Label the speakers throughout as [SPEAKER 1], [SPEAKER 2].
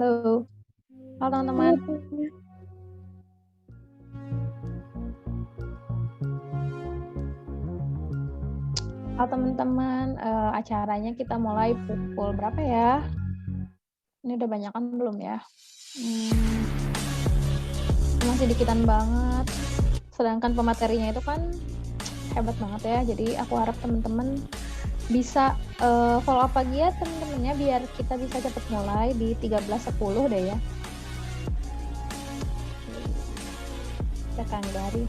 [SPEAKER 1] Halo, halo teman-teman.
[SPEAKER 2] Halo, Kak.
[SPEAKER 1] Halo teman-teman, acaranya kita mulai pukul berapa ya? Ini udah banyakan belum ya? Masih dikitan banget. Sedangkan pematerinya itu kan hebat banget ya. Jadi aku harap teman-teman bisa follow up lagi ya teman-temannya biar kita bisa cepet mulai di 13.10 deh ya. Kita Kang Dari.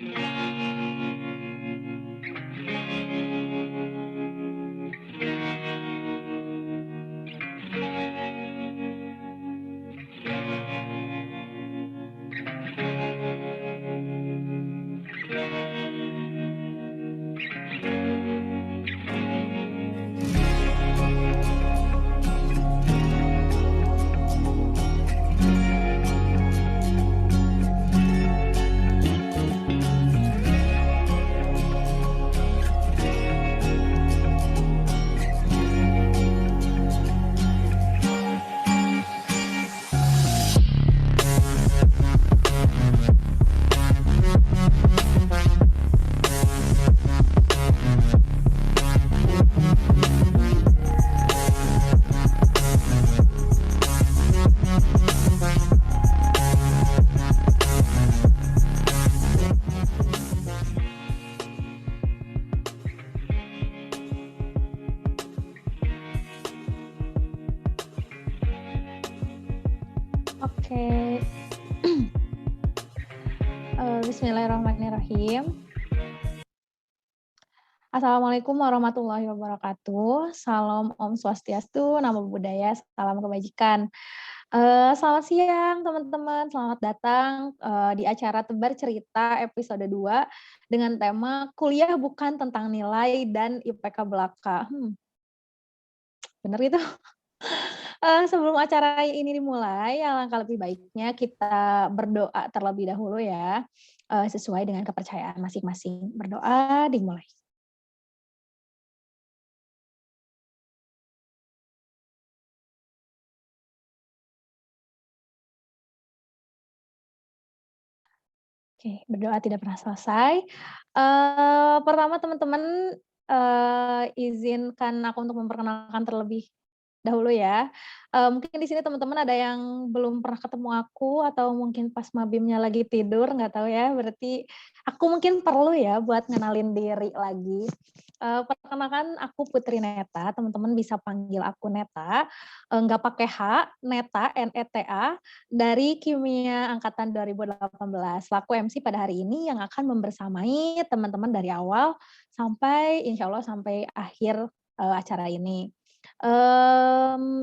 [SPEAKER 1] Oke. Bismillahirrahmanirrahim. Assalamualaikum warahmatullahi wabarakatuh. Salam Om Swastiastu, Namo Buddhaya, salam kebajikan. Selamat siang teman-teman, selamat datang di acara Tebar Cerita episode 2 dengan tema Kuliah Bukan Tentang Nilai dan IPK Belaka. Bener itu? Sebelum acara ini dimulai, alangkah lebih baiknya kita berdoa terlebih dahulu ya, sesuai dengan kepercayaan masing-masing. Berdoa dimulai. Oke, berdoa tidak pernah selesai. Pertama teman-teman, izinkan aku untuk memperkenalkan terlebih dahulu ya. Mungkin di sini teman-teman ada yang belum pernah ketemu aku atau mungkin pas mabimnya lagi tidur, nggak tahu ya, berarti aku mungkin perlu ya buat ngenalin diri lagi. Perkenalkan aku Putri Neta, teman-teman bisa panggil aku Neta, nggak pakai H, Neta, Neta, dari Kimia Angkatan 2018. Selaku MC pada hari ini yang akan membersamai teman-teman dari awal sampai insya Allah sampai akhir acara ini.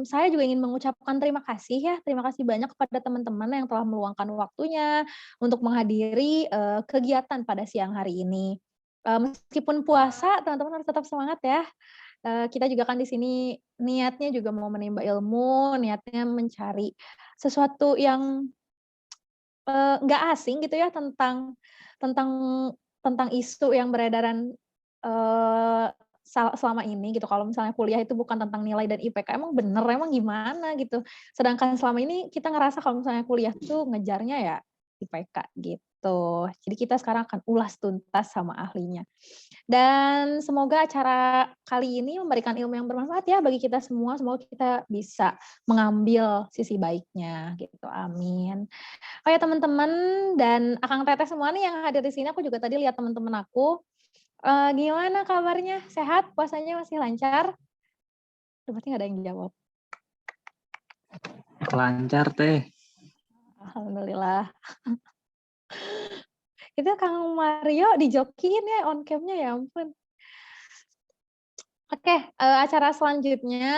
[SPEAKER 1] Saya juga ingin mengucapkan terima kasih ya, terima kasih banyak kepada teman-teman yang telah meluangkan waktunya untuk menghadiri kegiatan pada siang hari ini. Meskipun puasa, teman-teman harus tetap semangat ya. Kita juga kan di sini niatnya juga mau menimba ilmu, niatnya mencari sesuatu yang nggak asing gitu ya tentang tentang isu yang beredaran, eee, selama ini gitu. Kalau misalnya kuliah itu bukan tentang nilai dan IPK, emang bener, emang gimana gitu. Sedangkan selama ini kita ngerasa kalau misalnya kuliah tuh ngejarnya ya IPK gitu. Jadi kita sekarang akan ulas tuntas sama ahlinya. Dan semoga acara kali ini memberikan ilmu yang bermanfaat ya bagi kita semua. Semoga kita bisa mengambil sisi baiknya gitu. Amin. Oh ya teman-teman dan akang teteh semua nih yang hadir di sini, aku juga tadi lihat teman-teman aku. Gimana kabarnya? Sehat? Puasanya masih lancar? Berarti nggak ada yang jawab.
[SPEAKER 2] Lancar teh.
[SPEAKER 1] Alhamdulillah. Itu Kang Mario dijokiin ya on cam-nya, ya ampun. Oke, acara selanjutnya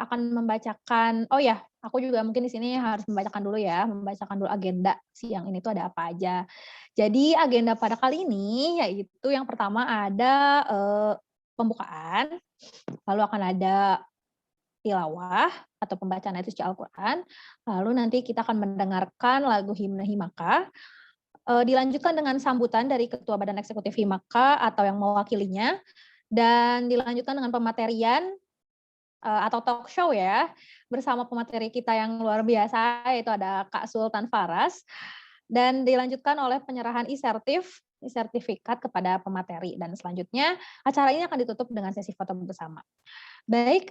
[SPEAKER 1] akan membacakan, oh ya, aku juga mungkin di sini harus membacakan dulu ya, membacakan dulu agenda siang ini tuh ada apa aja. Jadi agenda pada kali ini yaitu yang pertama ada pembukaan, lalu akan ada tilawah atau pembacaan ayat suci Al-Quran, lalu nanti kita akan mendengarkan lagu himne Himaka, dilanjutkan dengan sambutan dari Ketua Badan Eksekutif Himaka atau yang mewakilinya, dan dilanjutkan dengan pematerian atau talk show ya, bersama pemateri kita yang luar biasa, yaitu ada Kak Sultan Faras, dan dilanjutkan oleh penyerahan sertifikat kepada pemateri. Dan selanjutnya acara ini akan ditutup dengan sesi foto bersama. Baik,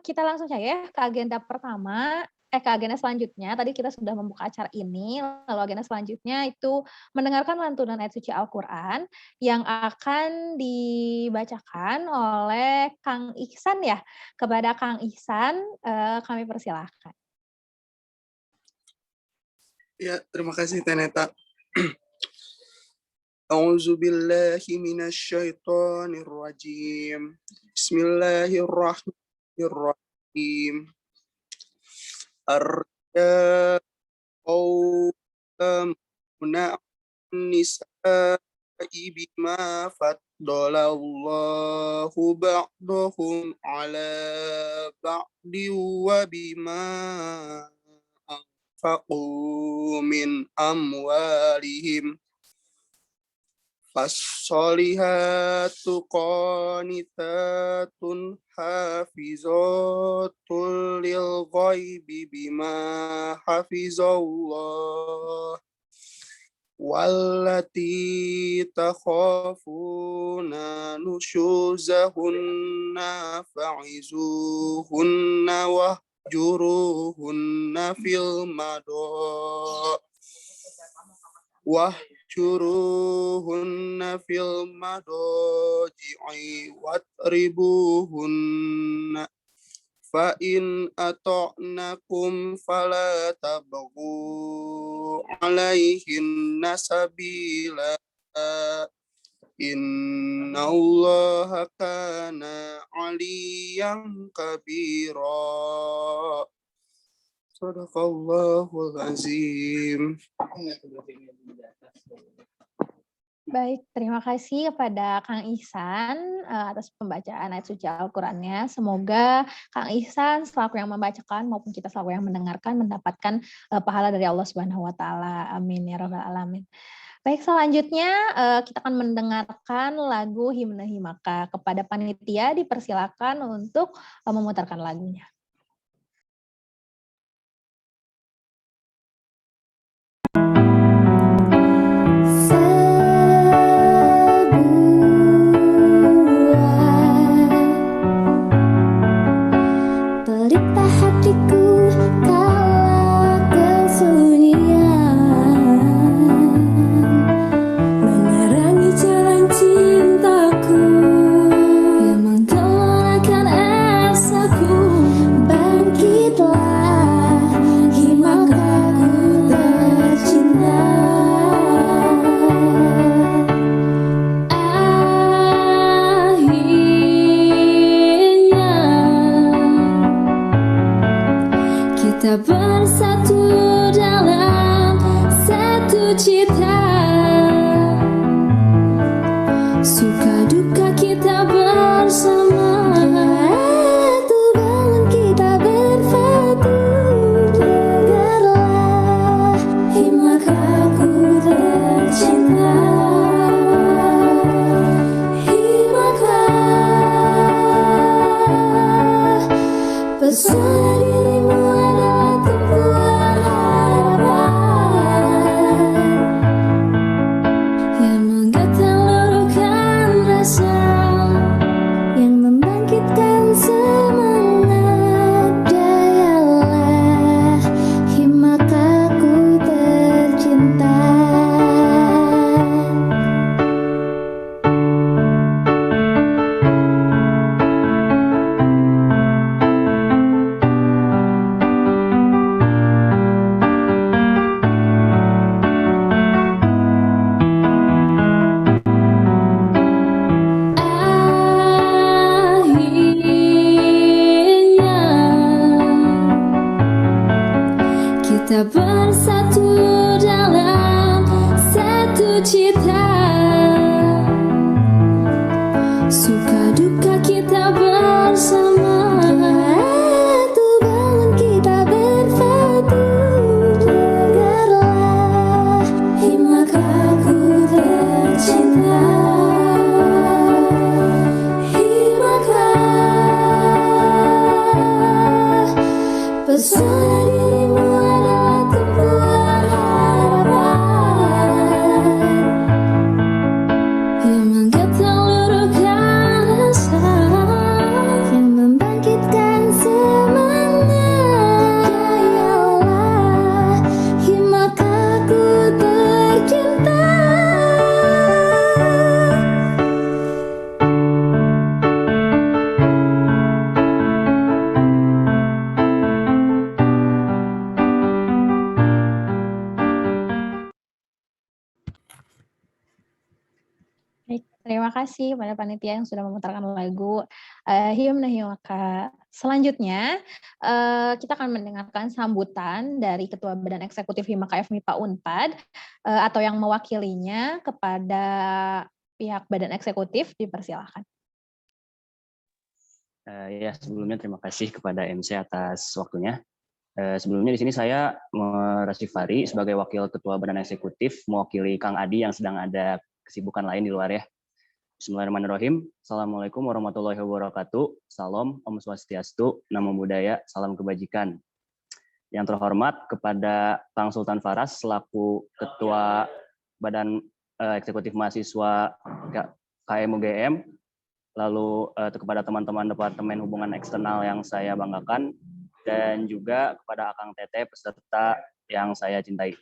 [SPEAKER 1] kita langsung saja ya ke agenda pertama, ke agenda selanjutnya. Tadi kita sudah membuka acara ini, lalu agenda selanjutnya itu mendengarkan lantunan ayat suci Al-Quran yang akan dibacakan oleh Kang Ihsan ya. Kepada Kang Ihsan, kami persilahkan.
[SPEAKER 2] Ya, terima kasih Teneta. A'udzu billahi minasyaitonir rajim. Bismillahirrahmanirrahim. Ar-rijal qawwamuna 'an-nisa'i bima faddalallahu ba'dahum 'ala ba'din wa bima anfaqu min amwalihim. Fassolihatu qanitatun hafizatul lil ghaibi bima hafizallah. Wallati takhafuna nusyuzahunna fa'izuhunna wahjuruhunna fil wahjuruhunna fil madaji'i watribuhunna fa in ata'nakum fala tabghu 'alaihinna sabila innallaha kana 'aliyan kabira. Shadaqallahul azim.
[SPEAKER 1] Baik, terima kasih kepada Kang Ihsan atas pembacaan ayat suci Al-Qur'annya. Semoga Kang Ihsan selaku yang membacakan maupun kita selaku yang mendengarkan mendapatkan pahala dari Allah Subhanahu wa taala. Amin ya rabbal alamin. Baik, selanjutnya kita akan mendengarkan lagu Himne Himaka. Kepada panitia dipersilakan untuk memutarkan lagunya.
[SPEAKER 3] Kita bersatu dalam satu cita, suka duka kita bersama. Bangun kita bersatu, dengarlah himakaku tercinta. Himaka pesona dirimu adalah tumpuan harapan yang menggetar luruhkan rasa, yang membangkitkan semangat. Dayalah himakaku tercinta.
[SPEAKER 1] Terima kasih pada panitia yang sudah memutarkan lagu Himne Himaka. Selanjutnya, kita akan mendengarkan sambutan dari Ketua Badan Eksekutif Himaka FMIPA Unpad atau yang mewakilinya kepada pihak Badan Eksekutif, dipersilakan.
[SPEAKER 4] Ya, sebelumnya terima kasih kepada MC atas waktunya. Sebelumnya di sini saya Rasifari sebagai Wakil Ketua Badan Eksekutif mewakili Kang Adi yang sedang ada kesibukan lain di luar ya. Bismillahirrahmanirrahim. Assalamualaikum warahmatullahi wabarakatuh. Salam, Om Swastiastu, Namo Buddhaya, salam kebajikan. Yang terhormat kepada Kang Sultan Faras selaku Ketua Badan Eksekutif Mahasiswa KMUGM, lalu kepada teman-teman Departemen Hubungan Eksternal yang saya banggakan, dan juga kepada Akang Teteh peserta yang saya cintai.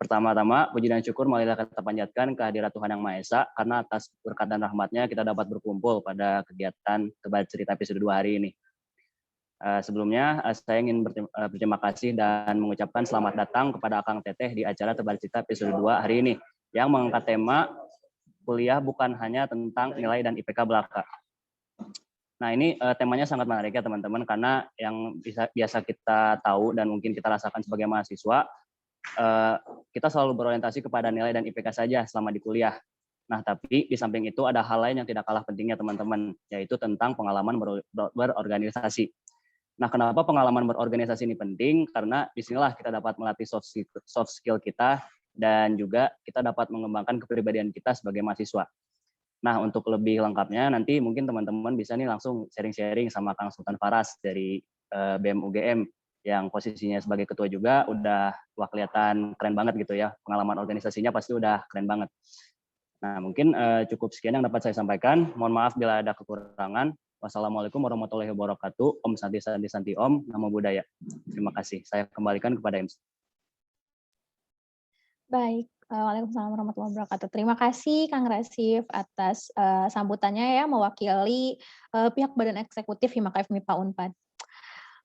[SPEAKER 4] Pertama-tama, puji dan syukur marilah kita panjatkan kehadirat Tuhan Yang Maha Esa, karena atas berkat dan rahmatnya kita dapat berkumpul pada kegiatan Tebar Cerita episode 2 hari ini. Sebelumnya, saya ingin berterima kasih dan mengucapkan selamat datang kepada Akang Teteh di acara Tebar Cerita episode 2 hari ini, yang mengangkat tema kuliah bukan hanya tentang nilai dan IPK belaka. Nah, ini temanya sangat menarik ya teman-teman, karena yang biasa kita tahu dan mungkin kita rasakan sebagai mahasiswa, kita selalu berorientasi kepada nilai dan IPK saja selama di kuliah. Nah, tapi di samping itu ada hal lain yang tidak kalah pentingnya teman-teman, yaitu tentang pengalaman berorganisasi. Nah, kenapa pengalaman berorganisasi ini penting? Karena disinilah kita dapat melatih soft skill kita, dan juga kita dapat mengembangkan kepribadian kita sebagai mahasiswa. Nah, untuk lebih lengkapnya nanti mungkin teman-teman bisa nih langsung sharing-sharing sama Kang Sultan Faras dari BEM UGM yang posisinya sebagai ketua juga udah kelihatan keren banget gitu ya. Pengalaman organisasinya pasti udah keren banget. Nah, mungkin cukup sekian yang dapat saya sampaikan. Mohon maaf bila ada kekurangan. Wassalamualaikum warahmatullahi wabarakatuh. Om Santi Santi Santi Om, Namo Buddhaya. Terima kasih. Saya kembalikan kepada MC.
[SPEAKER 1] Baik, waalaikumsalam warahmatullahi wabarakatuh. Terima kasih Kang Rasif atas sambutannya ya, mewakili pihak Badan Eksekutif Himaka FMIPA Unpad.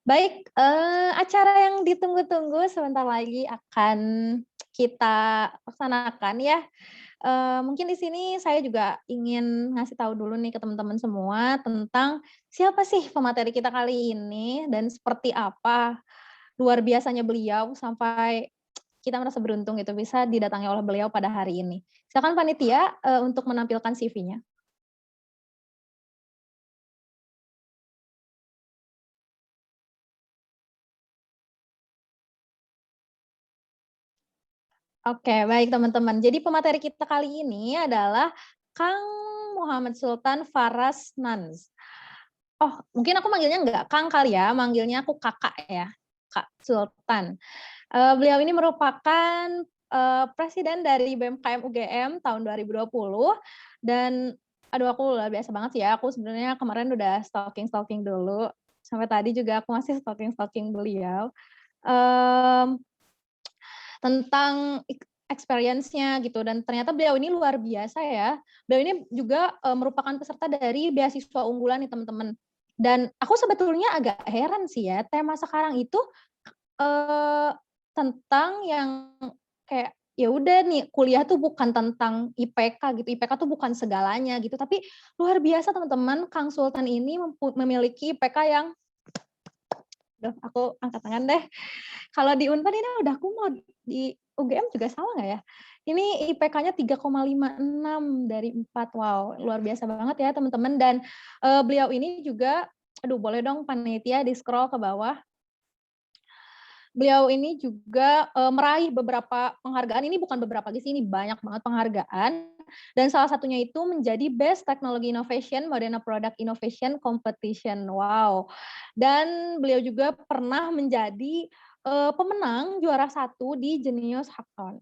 [SPEAKER 1] Baik, acara yang ditunggu-tunggu sebentar lagi akan kita laksanakan ya. Mungkin di sini saya juga ingin ngasih tahu dulu nih ke teman-teman semua tentang siapa sih pemateri kita kali ini dan seperti apa luar biasanya beliau sampai kita merasa beruntung itu bisa didatangi oleh beliau pada hari ini. Silakan panitia untuk menampilkan CV-nya. Oke, baik teman-teman. Jadi pemateri kita kali ini adalah Kang Muhammad Sultan Faras Nans. Oh, mungkin aku manggilnya enggak Kang kali ya, manggilnya aku Kakak ya, Kak Sultan. Beliau ini merupakan presiden dari BMKM UGM tahun 2020 dan aduh aku luar biasa banget sih ya. Aku sebenarnya kemarin udah stalking dulu. Sampai tadi juga aku masih stalking beliau. Tentang experience-nya gitu dan ternyata beliau ini luar biasa ya. Beliau ini juga merupakan peserta dari beasiswa unggulan nih teman-teman. Dan aku sebetulnya agak heran sih ya, tema sekarang itu tentang yang kayak ya udah nih kuliah tuh bukan tentang IPK gitu. IPK tuh bukan segalanya gitu. Tapi luar biasa teman-teman, Kang Sultan ini memiliki IPK yang aku angkat tangan deh. Kalau di Unpad ini udah aku mau di UGM juga sama nggak ya? Ini IPK-nya 3,56 dari 4. Wow, luar biasa banget ya teman-teman. Dan beliau ini juga, aduh boleh dong panitia di-scroll ke bawah. Beliau ini juga meraih beberapa penghargaan, ini bukan beberapa di sini, banyak banget penghargaan. Dan salah satunya itu menjadi Best Technology Innovation Moderna Product Innovation Competition. Wow. Dan beliau juga pernah menjadi pemenang juara 1 di Genius Hackathon.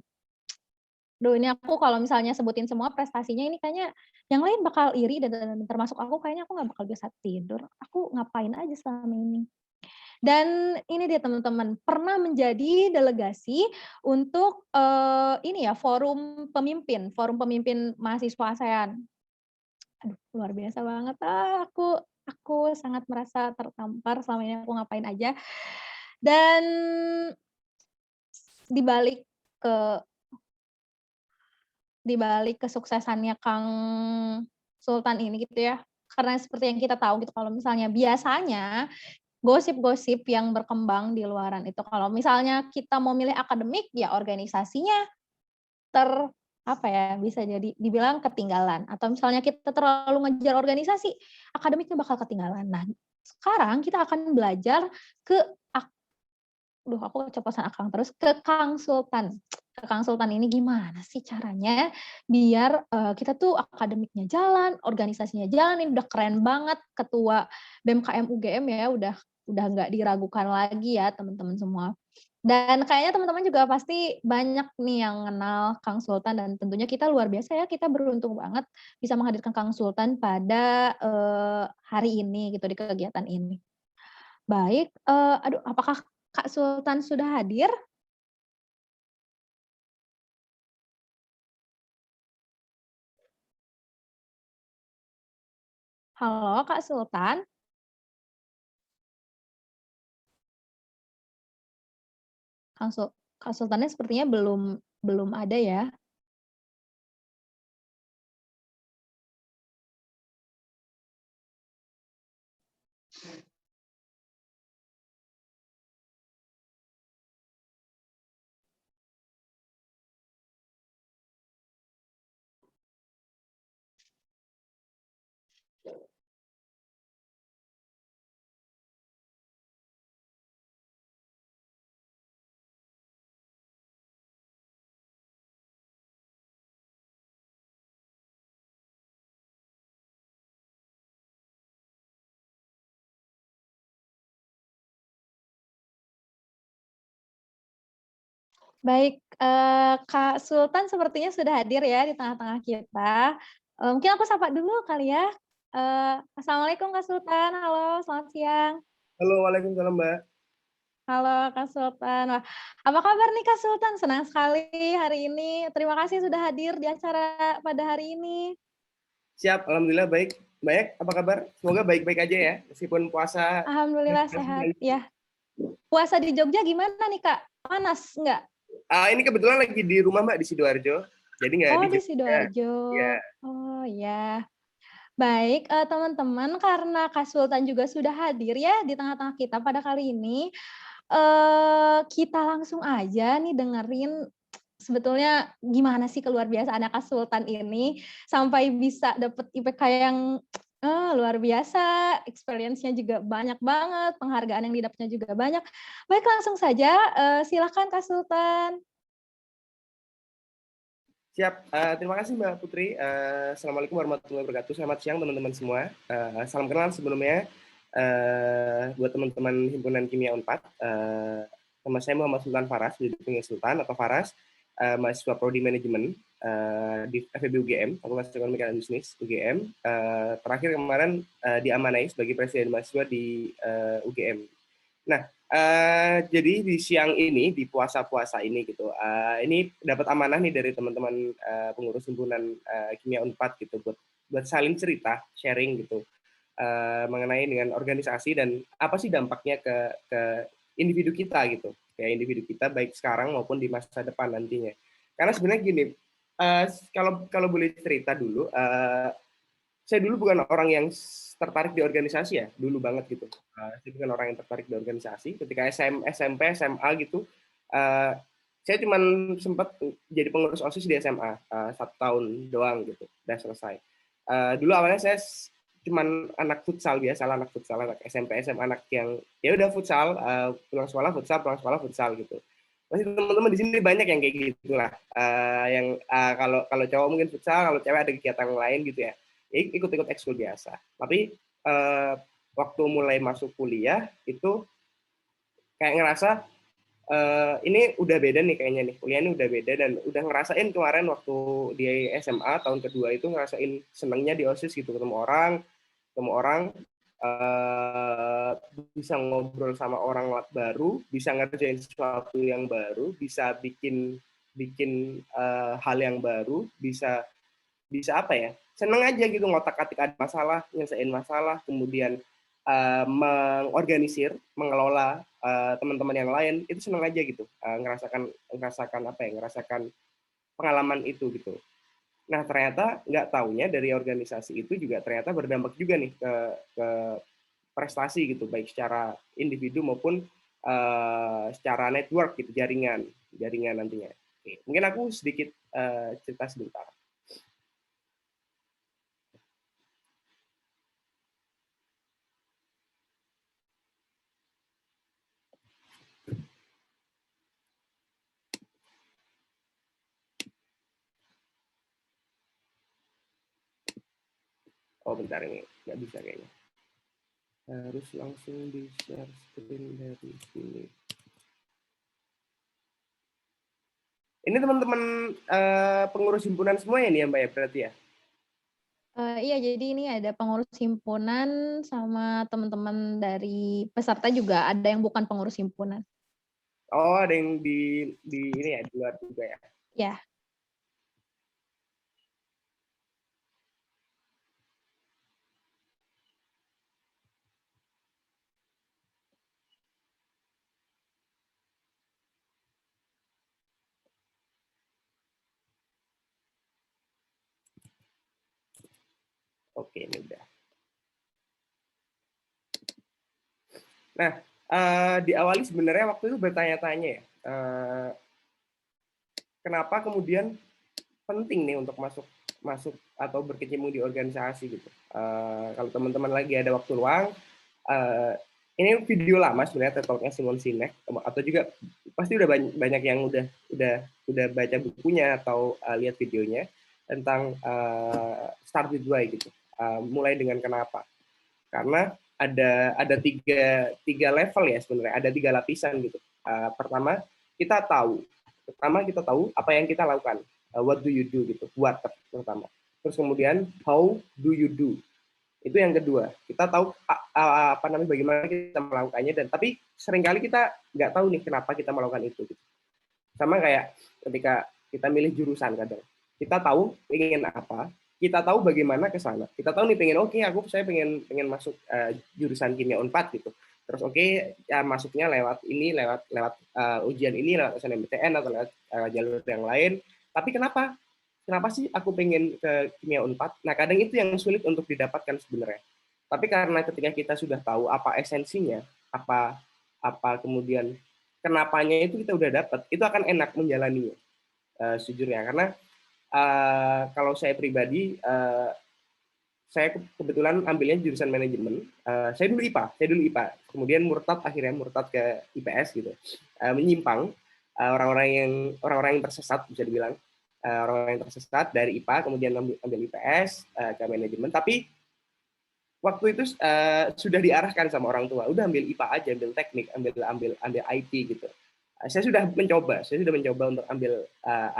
[SPEAKER 1] Duh, ini aku kalau misalnya sebutin semua prestasinya ini kayaknya yang lain bakal iri dan termasuk aku kayaknya aku nggak bakal bisa tidur. Aku ngapain aja selama ini. Dan ini dia teman-teman, pernah menjadi delegasi untuk ini ya forum pemimpin mahasiswa ASEAN. Aduh, luar biasa banget. Aku sangat merasa tertampar selama ini aku ngapain aja. Dan dibalik ke di balik kesuksesannya Kang Sultan ini gitu ya. Karena seperti yang kita tahu gitu kalau misalnya biasanya gosip-gosip yang berkembang di luaran itu kalau misalnya kita mau milih akademik ya organisasinya ter apa ya, bisa jadi dibilang ketinggalan atau misalnya kita terlalu ngejar organisasi, akademiknya bakal ketinggalan. Nah, sekarang kita akan belajar ke duh aku keceplosan Akang terus, ke Kang Sultan. Ke Kang Sultan ini gimana sih caranya biar, kita tuh akademiknya jalan, organisasinya jalan, ini udah keren banget ketua BEM-KM UGM ya, udah nggak diragukan lagi ya teman-teman semua. Dan kayaknya teman-teman juga pasti banyak nih yang kenal Kang Sultan dan tentunya kita luar biasa ya, kita beruntung banget bisa menghadirkan Kang Sultan pada, hari ini gitu, di kegiatan ini. Baik, aduh apakah Kak Sultan sudah hadir? Halo Kak Sultan? Kang Sul Kak Sultannya sepertinya belum belum ada ya? Baik, Kak Sultan sepertinya sudah hadir ya di tengah-tengah kita. Mungkin aku sapa dulu kali ya. Assalamualaikum Kak Sultan, halo selamat siang.
[SPEAKER 2] Halo, waalaikumsalam Mbak.
[SPEAKER 1] Halo Kak Sultan. Wah, apa kabar nih Kak Sultan? Senang sekali hari ini. Terima kasih sudah hadir di acara pada hari ini.
[SPEAKER 2] Siap, alhamdulillah baik. Mbak, apa kabar? Semoga baik-baik aja ya, meskipun puasa.
[SPEAKER 1] Alhamdulillah sehat, ya. Puasa di Jogja gimana nih Kak? Panas nggak?
[SPEAKER 2] Ini kebetulan lagi di rumah Mbak di Sidoarjo, jadi nggak
[SPEAKER 1] Oh
[SPEAKER 2] di
[SPEAKER 1] di
[SPEAKER 2] Jogja.
[SPEAKER 1] Sidoarjo.
[SPEAKER 2] Ya.
[SPEAKER 1] Oh ya. Baik, teman-teman karena Kak Sultan juga sudah hadir ya di tengah-tengah kita pada kali ini, kita langsung aja nih dengerin sebetulnya gimana sih keluar biasaannya Kak Sultan ini sampai bisa dapet IPK yang, luar biasa, experience-nya juga banyak banget, penghargaan yang didapatnya juga banyak. Baik langsung saja, silakan Kak Sultan.
[SPEAKER 2] Siap, terima kasih Mbak Putri. Assalamualaikum warahmatullahi wabarakatuh. Selamat siang teman-teman semua. Salam kenal sebelumnya buat teman-teman himpunan kimia Unpad. Nama saya Muhammad Sultan Faras, jadi panggil Sultan atau Faras, mahasiswa prodi manajemen di FEB UGM, Fakultas Ekonomi dan Bisnis UGM. Terakhir kemarin diamanai sebagai presiden mahasiswa di UGM. Nah, jadi di siang ini, di puasa-puasa ini gitu, ini dapat amanah nih dari teman-teman pengurus himpunan kimia Unpad gitu, buat saling cerita, sharing gitu, mengenai dengan organisasi dan apa sih dampaknya ke individu kita gitu, kayak individu kita baik sekarang maupun di masa depan nantinya. Karena sebenarnya gini, kalau boleh cerita dulu, saya dulu bukan orang yang tertarik di organisasi ya, dulu banget gitu. Saya bukan orang yang tertarik di organisasi. Ketika SMP, SMA gitu, saya cuma sempat jadi pengurus OSIS di SMA 1 tahun doang gitu, udah selesai. Dulu awalnya saya cuman anak futsal biasa, anak futsal, anak SMP, SMA, anak yang ya udah futsal, pulang sekolah futsal gitu. Masih teman-teman di sini banyak yang kayak gitu lah. Yang kalau cowok mungkin futsal, kalau cewek ada kegiatan lain gitu ya. Ikut-ikut ekskul biasa. Tapi waktu mulai masuk kuliah itu kayak ngerasa ini udah beda nih kayaknya nih. Kuliah ini udah beda dan udah ngerasain kemarin waktu di SMA tahun kedua itu ngerasain senengnya di OSIS gitu, ketemu orang bisa ngobrol sama orang baru, bisa ngerjain sesuatu yang baru, bisa bikin hal yang baru, bisa apa ya, seneng aja gitu ngotak-atik ada masalah, nyelesain masalah, kemudian mengorganisir, mengelola teman-teman yang lain, itu seneng aja gitu, ngerasakan apa ya, ngerasakan pengalaman itu gitu. Nah, ternyata nggak taunya dari organisasi itu juga ternyata berdampak juga nih ke prestasi gitu, baik secara individu maupun secara network gitu, jaringan nantinya. Oke, mungkin aku sedikit cerita sebentar. Oh, bentar, ini nggak bisa kayaknya. Harus langsung di-share screen dari sini. Ini teman-teman pengurus himpunan semua ya nih ya Mbak ya, berarti ya?
[SPEAKER 1] Iya, jadi ini ada pengurus himpunan sama teman-teman dari peserta juga, ada yang bukan pengurus himpunan.
[SPEAKER 2] Oh, ada yang di ini ya, di luar juga ya?
[SPEAKER 1] Ya.
[SPEAKER 2] Oke, ini udah. Nah, diawali sebenarnya waktu itu bertanya-tanya ya, kenapa kemudian penting nih untuk masuk masuk atau berkecimpung di organisasi gitu. Kalau teman-teman lagi ada waktu luang, uh, ini video lama sebenarnya TED Talk-nya Simon Sinek, atau juga pasti udah banyak yang udah baca bukunya atau lihat videonya tentang Start with Why gitu. Mulai dengan kenapa? Karena ada tiga level ya sebenarnya, ada tiga lapisan gitu. Pertama kita tahu apa yang kita lakukan, what do you do gitu, buat pertama. Terus kemudian how do you do, itu yang kedua. Kita tahu apa namanya, bagaimana kita melakukannya, dan tapi seringkali kita nggak tahu nih kenapa kita melakukan itu gitu. Sama kayak ketika kita milih jurusan, kadang kita tahu ingin apa, kita tahu bagaimana ke sana, kita tahu nih pengen saya pengen masuk jurusan kimia Unpad gitu. Terus ya masuknya lewat ujian ini, lewat SNMPTN atau lewat jalur yang lain. Tapi kenapa sih aku pengen ke kimia Unpad? Nah, kadang itu yang sulit untuk didapatkan sebenarnya. Tapi karena ketika kita sudah tahu apa esensinya, apa apa kemudian kenapanya, itu kita udah dapat, itu akan enak menjalaninya, sejujurnya. Karena kalau saya pribadi, saya kebetulan ambilnya jurusan manajemen. Saya dulu IPA, kemudian akhirnya murtad ke IPS gitu, menyimpang, orang-orang yang tersesat bisa dibilang, orang-orang yang tersesat dari IPA kemudian ambil IPS ke manajemen. Tapi waktu itu sudah diarahkan sama orang tua, udah ambil IPA aja, ambil teknik, ambil IT gitu. Saya sudah mencoba untuk ambil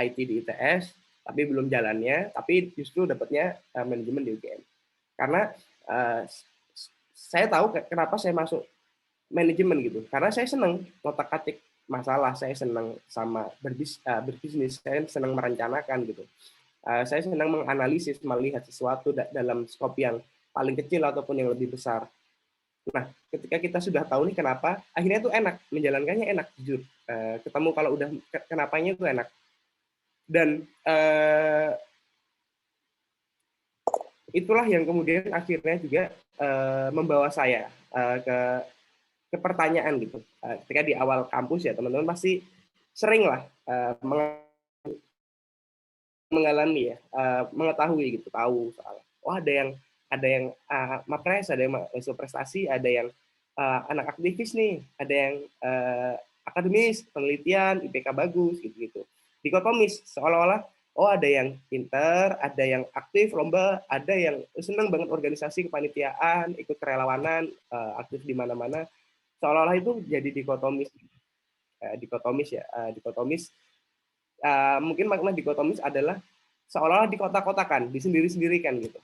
[SPEAKER 2] IT di ITS, tapi belum jalannya. Tapi justru dapatnya manajemen di UGM. Karena saya tahu kenapa saya masuk manajemen gitu. Karena saya senang ngotak-atik masalah, saya senang sama berbisnis, saya senang merencanakan gitu. Saya senang menganalisis, melihat sesuatu dalam skop yang paling kecil ataupun yang lebih besar. Nah, ketika kita sudah tahu nih kenapa, akhirnya itu enak, menjalankannya enak, jujur. Ketemu kalau udah kenapanya itu enak. Dan itulah yang kemudian akhirnya juga membawa saya ke pertanyaan gitu. Ketika di awal kampus ya, teman-teman pasti sering lah mengalami ya, mengetahui gitu, tahu soal ada yang mapres, ada yang mahasiswa prestasi, ada yang anak aktivis nih, ada yang akademis, penelitian, IPK bagus gitu-gitu. Dikotomis seolah-olah ada yang pinter, ada yang aktif lomba, ada yang senang banget organisasi kepanitiaan, ikut kerelawanan, aktif di mana-mana. Seolah-olah itu jadi dikotomis mungkin makna dikotomis adalah seolah-olah dikotak-kotakan, disendiri-sendirikan gitu.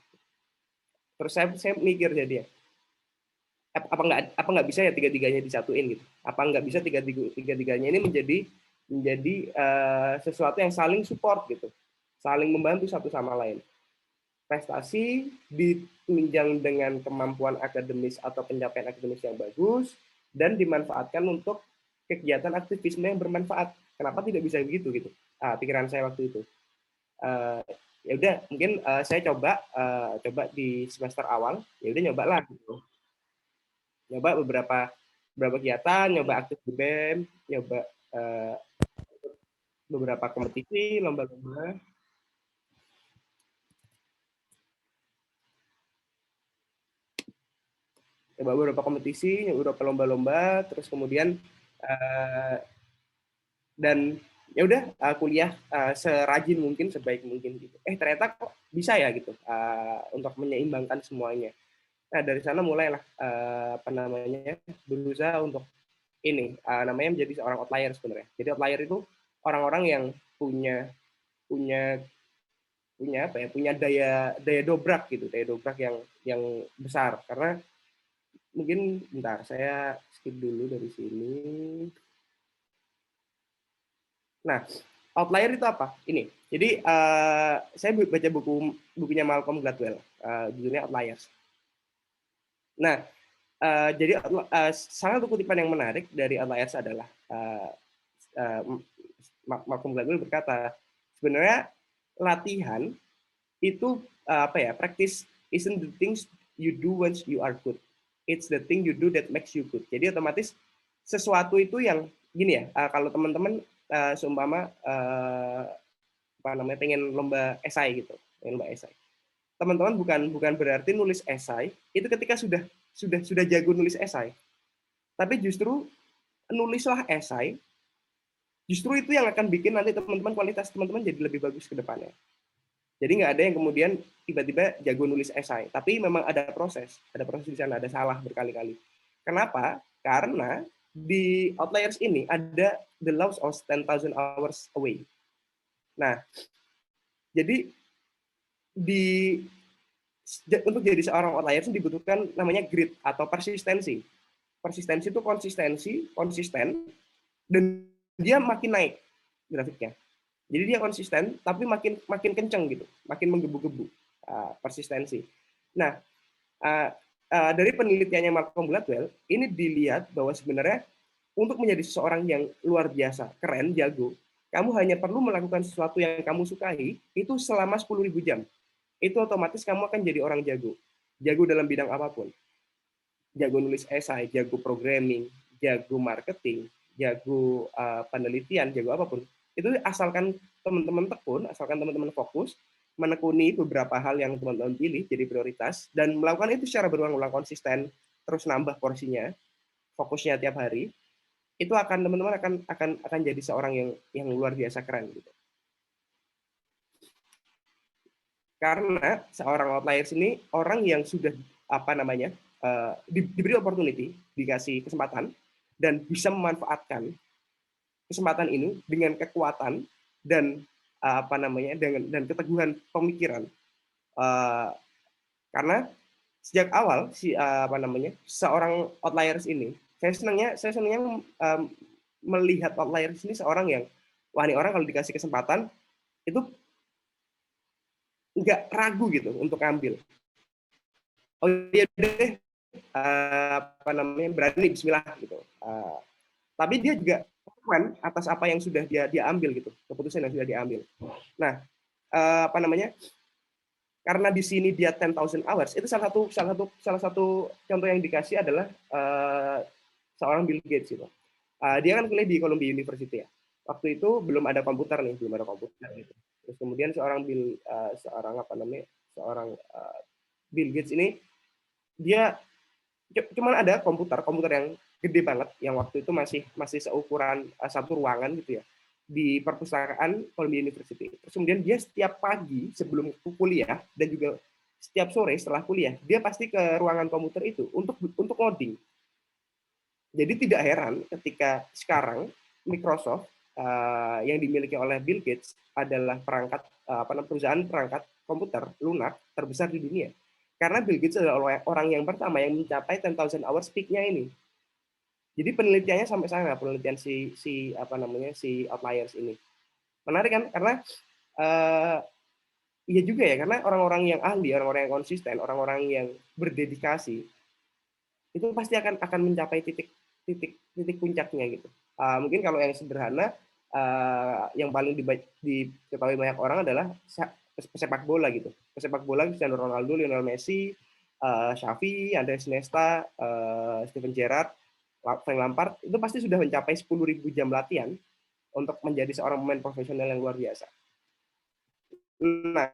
[SPEAKER 2] Terus saya mikir jadi ya, apa nggak bisa ya tiga-tiganya disatuin gitu? Apa nggak bisa tiga-tiganya ini menjadi sesuatu yang saling support gitu, saling membantu satu sama lain. Prestasi ditunjang dengan kemampuan akademis atau pencapaian akademis yang bagus dan dimanfaatkan untuk kegiatan aktivisme yang bermanfaat. Kenapa tidak bisa begitu gitu? Pikiran saya waktu itu. ya udah mungkin saya coba di semester awal, ya udah nyoba lah gitu. Nyoba beberapa kegiatan, nyoba aktif di BEM, nyoba beberapa kompetisi, lomba-lomba. Coba beberapa kompetisi, beberapa lomba-lomba, terus kemudian dan ya udah kuliah serajin mungkin, sebaik mungkin gitu. Ternyata kok bisa ya gitu untuk menyeimbangkan semuanya. Nah dari sana mulailah apa namanya berusaha untuk ini namanya menjadi seorang outlier sebenarnya. Jadi outlier itu orang-orang yang punya punya punya apa ya punya daya dobrak gitu, daya dobrak yang besar. Karena mungkin bentar saya skip dulu dari sini. Nah, outlier itu apa? Ini. Jadi saya baca bukunya Malcolm Gladwell, judulnya Outliers. Nah, jadi salah satu kutipan yang menarik dari Outliers adalah Malcolm Gladwell berkata, sebenarnya latihan itu apa ya? Practice isn't the things you do once you are good. It's the thing you do that makes you good. Jadi otomatis sesuatu itu yang gini ya, kalau teman-teman seumpama apa namanya pengen lomba esai gitu, pengen lomba esai. Teman-teman bukan berarti nulis esai itu ketika sudah jago nulis esai. Tapi justru nulislah esai, justru itu yang akan bikin nanti teman-teman kualitas teman-teman jadi lebih bagus ke depannya. Jadi nggak ada yang kemudian tiba-tiba jago nulis esai, tapi memang ada proses di sana, ada salah berkali-kali. Kenapa? Karena di Outliers ini ada the laws of 10,000 hours away. Nah, jadi untuk jadi seorang outliers dibutuhkan namanya grit atau persistensi. Persistensi itu konsisten, dan dia makin naik grafiknya. Jadi dia konsisten, tapi makin kenceng gitu, makin menggebu-gebu persistensi. Nah, dari penelitiannya Malcolm Gladwell, ini dilihat bahwa sebenarnya untuk menjadi seseorang yang luar biasa, keren, jago, kamu hanya perlu melakukan sesuatu yang kamu sukai itu selama 10.000 jam. Itu otomatis kamu akan jadi orang jago. Jago dalam bidang apapun. Jago nulis esai, jago programming, jago marketing, jago penelitian, jago apapun. Itu asalkan teman-teman tekun, asalkan teman-teman fokus, menekuni beberapa hal yang teman-teman pilih jadi prioritas, dan melakukan itu secara berulang-ulang konsisten, terus nambah porsinya, fokusnya tiap hari, itu akan teman-teman akan jadi seorang yang luar biasa keren gitu. Karena seorang outliers ini orang yang sudah apa namanya diberi opportunity, dikasih kesempatan, dan bisa memanfaatkan kesempatan ini dengan kekuatan dan apa namanya dan keteguhan pemikiran. Karena sejak awal apa namanya seorang outliers ini, saya senangnya melihat outliers ini seorang yang wah ini orang kalau dikasih kesempatan itu nggak ragu gitu untuk ambil. Oh iya deh, apa namanya berani Bismillah gitu. Tapi dia juga konsekuen atas apa yang sudah dia ambil gitu, keputusan yang sudah diambil. Nah, apa namanya? Karena di sini dia 10,000 hours, itu salah satu contoh yang dikasih adalah seorang Bill Gates gitu. Dia kan kuliah di Columbia University ya. Waktu itu belum ada komputer gitu. Terus kemudian seorang Bill Gates ini dia cuman ada komputer yang gede banget yang waktu itu masih seukuran satu ruangan gitu ya di perpustakaan Columbia University. Terus kemudian dia setiap pagi sebelum kuliah dan juga setiap sore setelah kuliah dia pasti ke ruangan komputer itu untuk ngoding. Jadi tidak heran ketika sekarang Microsoft yang dimiliki oleh Bill Gates adalah perusahaan perangkat komputer lunak terbesar di dunia. Karena Bill Gates adalah orang yang pertama yang mencapai 10,000 hours peak-nya ini. Jadi penelitiannya sampai sana, penelitian si outliers ini. Menarik kan? Karena iya juga ya, karena orang-orang yang ahli, orang-orang yang konsisten, orang-orang yang berdedikasi itu pasti akan mencapai titik puncaknya gitu. Mungkin kalau yang sederhana yang paling diketahui banyak orang adalah pesepak bola gitu. Pesepak bola Cristiano Ronaldo, Lionel Messi, Xavi, Andres Iniesta, Steven Gerrard, Frank Lampard itu pasti sudah mencapai 10.000 jam latihan untuk menjadi seorang pemain profesional yang luar biasa. Nah,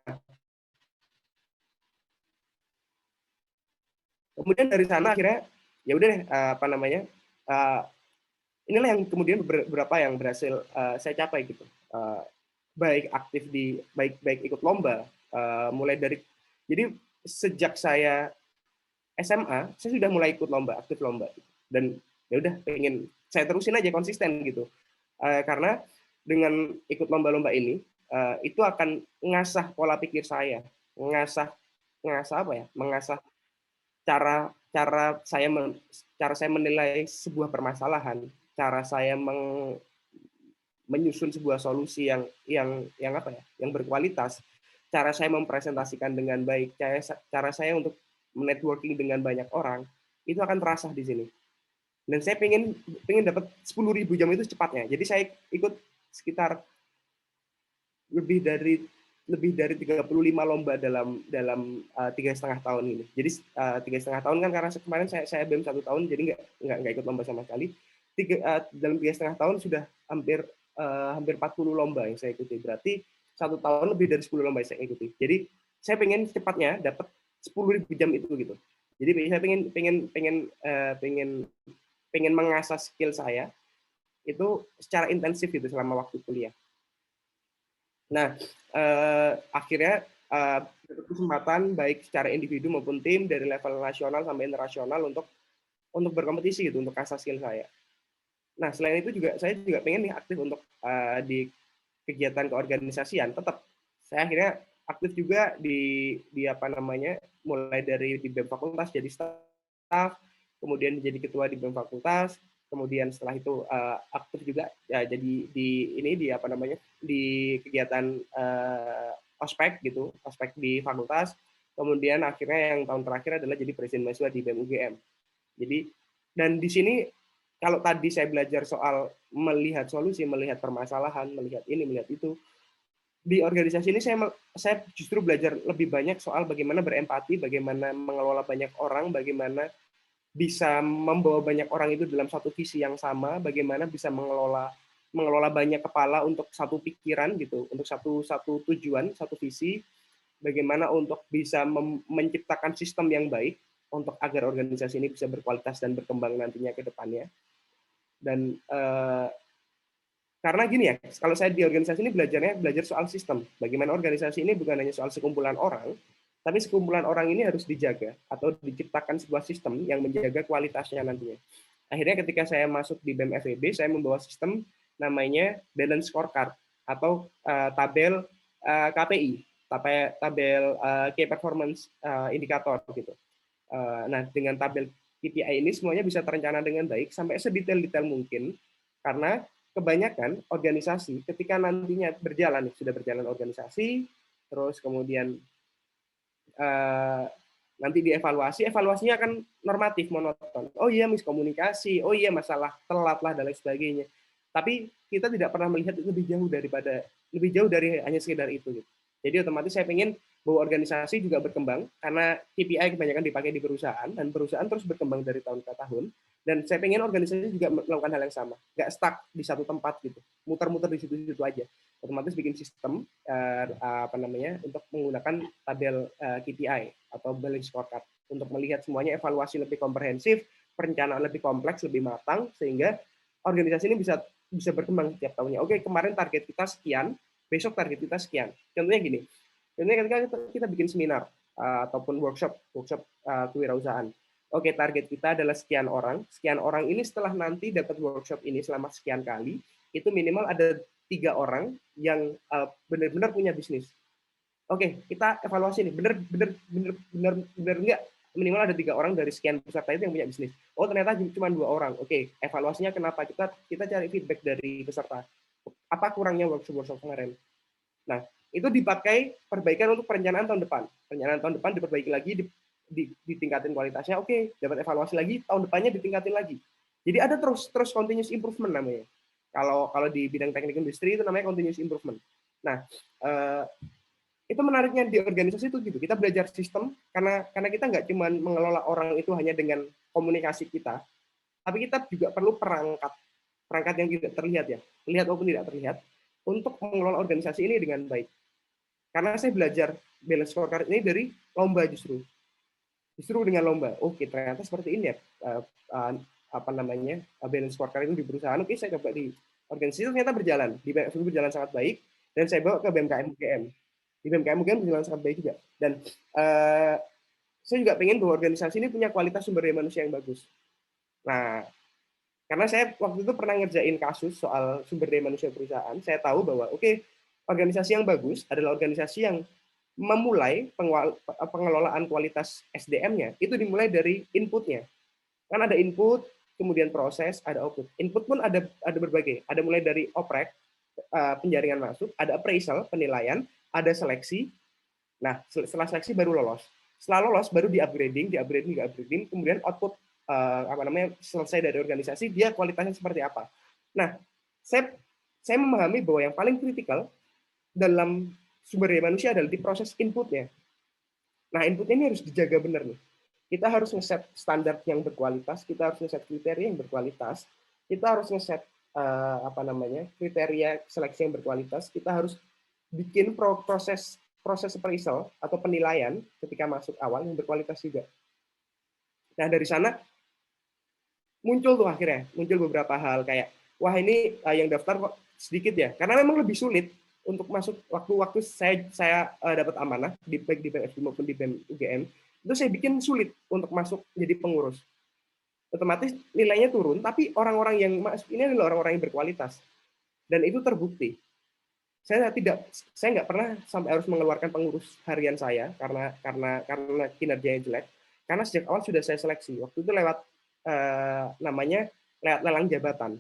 [SPEAKER 2] kemudian dari sana akhirnya ya udah deh, inilah yang kemudian beberapa yang berhasil saya capai gitu. Baik aktif di baik ikut lomba, mulai dari jadi sejak saya SMA saya sudah mulai ikut lomba, aktif lomba dan ya udah pengen saya terusin aja konsisten gitu. Karena dengan ikut lomba-lomba ini itu akan ngasah pola pikir saya, ngasah apa ya? Mengasah cara cara saya cara saya menilai sebuah permasalahan, cara saya menyusun sebuah solusi yang apa ya, yang berkualitas, cara saya mempresentasikan dengan baik, cara saya untuk networking dengan banyak orang, itu akan terasa di sini. Dan saya pengen dapat 10.000 jam itu cepatnya. Jadi saya ikut sekitar lebih dari 35 lomba dalam 3,5 tahun ini. Jadi 3,5 tahun kan karena kemarin saya BEM 1 tahun, jadi nggak ikut lomba sama sekali. Dalam 3,5 tahun sudah hampir 40 lomba yang saya ikuti. Berarti 1 tahun lebih dari 10 lomba yang saya ikuti. Jadi saya pengen cepatnya dapat 10.000 jam itu gitu. Jadi saya pengen mengasah skill saya itu secara intensif gitu selama waktu kuliah. Nah, akhirnya kesempatan baik secara individu maupun tim dari level nasional sampai internasional untuk berkompetisi gitu, untuk asah skill saya. Nah, selain itu juga saya juga pengen nih aktif untuk di kegiatan keorganisasian. Tetap saya akhirnya aktif juga di apa namanya, mulai dari di BEM fakultas jadi staff, kemudian jadi ketua di BEM fakultas, kemudian setelah itu aktif juga ya, jadi di apa namanya, di kegiatan ospek gitu, ospek di fakultas. Kemudian akhirnya yang tahun terakhir adalah jadi presiden mahasiswa di BEM UGM. Jadi dan di sini kalau tadi saya belajar soal melihat solusi, melihat permasalahan, melihat ini, melihat itu, di organisasi ini saya justru belajar lebih banyak soal bagaimana berempati, bagaimana mengelola banyak orang, bagaimana bisa membawa banyak orang itu dalam satu visi yang sama, bagaimana bisa mengelola banyak kepala untuk satu pikiran gitu, untuk satu tujuan, satu visi, bagaimana untuk bisa menciptakan sistem yang baik untuk agar organisasi ini bisa berkualitas dan berkembang nantinya ke depannya. Dan karena gini ya, kalau saya di organisasi ini belajar soal sistem. Bagaimana organisasi ini bukan hanya soal sekumpulan orang, tapi sekumpulan orang ini harus dijaga atau diciptakan sebuah sistem yang menjaga kualitasnya nantinya. Akhirnya ketika saya masuk di BEM FEB, saya membawa sistem namanya balance scorecard atau tabel KPI, tabel key performance indicator gitu. Nah, dengan tabel KPI ini semuanya bisa terencana dengan baik sampai sedetail-detail mungkin, karena kebanyakan organisasi ketika nantinya sudah berjalan organisasi, terus kemudian nanti evaluasinya akan normatif, monoton. Oh iya miskomunikasi, oh iya masalah telat lah dan lain sebagainya. Tapi kita tidak pernah melihat itu lebih jauh dari hanya sekedar itu. Gitu. Jadi otomatis saya ingin bahwa organisasi juga berkembang karena KPI kebanyakan dipakai di perusahaan dan perusahaan terus berkembang dari tahun ke tahun. Dan saya ingin organisasi juga melakukan hal yang sama, nggak stuck di satu tempat gitu, muter-muter di situ-situ aja. Otomatis bikin sistem untuk menggunakan tabel KPI atau balance scorecard untuk melihat semuanya, evaluasi lebih komprehensif, perencanaan lebih kompleks, lebih matang, sehingga organisasi ini bisa berkembang setiap tahunnya. Oke, kemarin target kita sekian, besok target kita sekian. Contohnya gini, ketika kita bikin seminar ataupun workshop kewirausahaan. Oke, target kita adalah sekian orang ini setelah nanti dapat workshop ini selama sekian kali, itu minimal ada 3 orang yang benar-benar punya bisnis. Oke, kita evaluasi nih, benar enggak, minimal ada 3 orang dari sekian peserta itu yang punya bisnis. Oh, ternyata cuma 2 orang. Oke, evaluasinya kenapa? Kita cari feedback dari peserta. Apa kurangnya workshop kemarin? Nah, itu dipakai perbaikan untuk perencanaan tahun depan. Perencanaan tahun depan diperbaiki lagi, ditingkatin kualitasnya. Oke, dapat evaluasi lagi, tahun depannya ditingkatin lagi. Jadi ada terus continuous improvement namanya. Kalau di bidang teknik industri itu namanya continuous improvement. Nah, itu menariknya di organisasi itu gitu. Kita belajar sistem karena kita nggak cuma mengelola orang itu hanya dengan komunikasi kita, tapi kita juga perlu perangkat yang tidak terlihat ya, terlihat maupun tidak terlihat, untuk mengelola organisasi ini dengan baik. Karena saya belajar balance scorecard ini dari lomba justru dengan lomba. Oke, ternyata seperti ini ya, apa namanya, balance scorecard itu di perusahaan. Oke, saya coba di organisasi ternyata berjalan, di BMKM berjalan sangat baik, dan saya bawa ke BMKM UGM. Di BMKM UGM berjalan sangat baik juga. Dan saya juga pengen bahwa organisasi ini punya kualitas sumber daya manusia yang bagus. Nah, karena saya waktu itu pernah ngerjain kasus soal sumber daya manusia perusahaan, saya tahu bahwa oke, organisasi yang bagus adalah organisasi yang memulai pengelolaan kualitas SDM-nya itu dimulai dari inputnya. Kan ada input, kemudian proses, ada output. Input pun ada berbagai. Ada mulai dari oprek, penjaringan masuk, ada appraisal, penilaian, ada seleksi. Nah, setelah seleksi baru lolos. Setelah lolos baru di-upgrading, kemudian output selesai dari organisasi, dia kualitasnya seperti apa. Nah, saya memahami bahwa yang paling kritikal dalam sumber daya manusia adalah di proses inputnya. Nah, inputnya ini harus dijaga benar nih. Kita harus ngeset standar yang berkualitas, kita harus ngeset kriteria yang berkualitas, kita harus ngeset kriteria seleksi yang berkualitas, kita harus bikin proses appraisal atau penilaian ketika masuk awal yang berkualitas juga. Nah, dari sana muncul beberapa hal kayak, wah ini yang daftar kok sedikit ya, karena memang lebih sulit untuk masuk. Waktu saya dapat amanah baik di BMFB maupun di BEM UGM, itu saya bikin sulit untuk masuk jadi pengurus. Otomatis nilainya turun, tapi orang-orang yang masuk ini adalah orang-orang yang berkualitas, dan itu terbukti. Saya nggak pernah sampai harus mengeluarkan pengurus harian saya karena kinerjanya jelek, karena sejak awal sudah saya seleksi. Waktu itu lewat lewat lelang jabatan.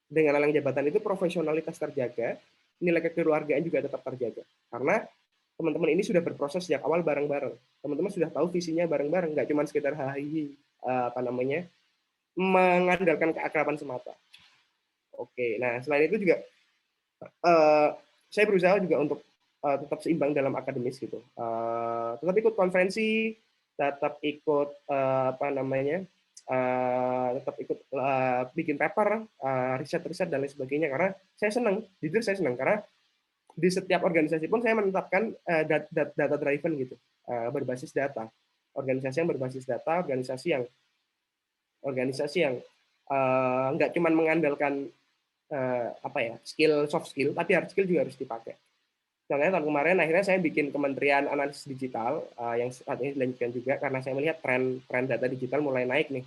[SPEAKER 2] Dengan lelang jabatan itu profesionalitas terjaga, nilai kekeluargaan juga tetap terjaga. Karena teman-teman ini sudah berproses sejak awal bareng-bareng. Teman-teman sudah tahu visinya bareng-bareng, nggak cuma sekedar mengandalkan keakraban semata. Oke, nah selain itu juga saya berusaha juga untuk tetap seimbang dalam akademis gitu. Tetap ikut konferensi, tetap ikut tetap ikut bikin paper, riset dan lain sebagainya, karena jujur saya senang karena di setiap organisasi pun saya menetapkan data driven gitu, berbasis data. Organisasi yang berbasis data, organisasi yang nggak cuma mengandalkan soft skill, tapi hard skill juga harus dipakai. Contohnya tahun kemarin akhirnya saya bikin Kementerian Analisis Digital yang saat ini dilanjutkan juga karena saya melihat tren data digital mulai naik nih.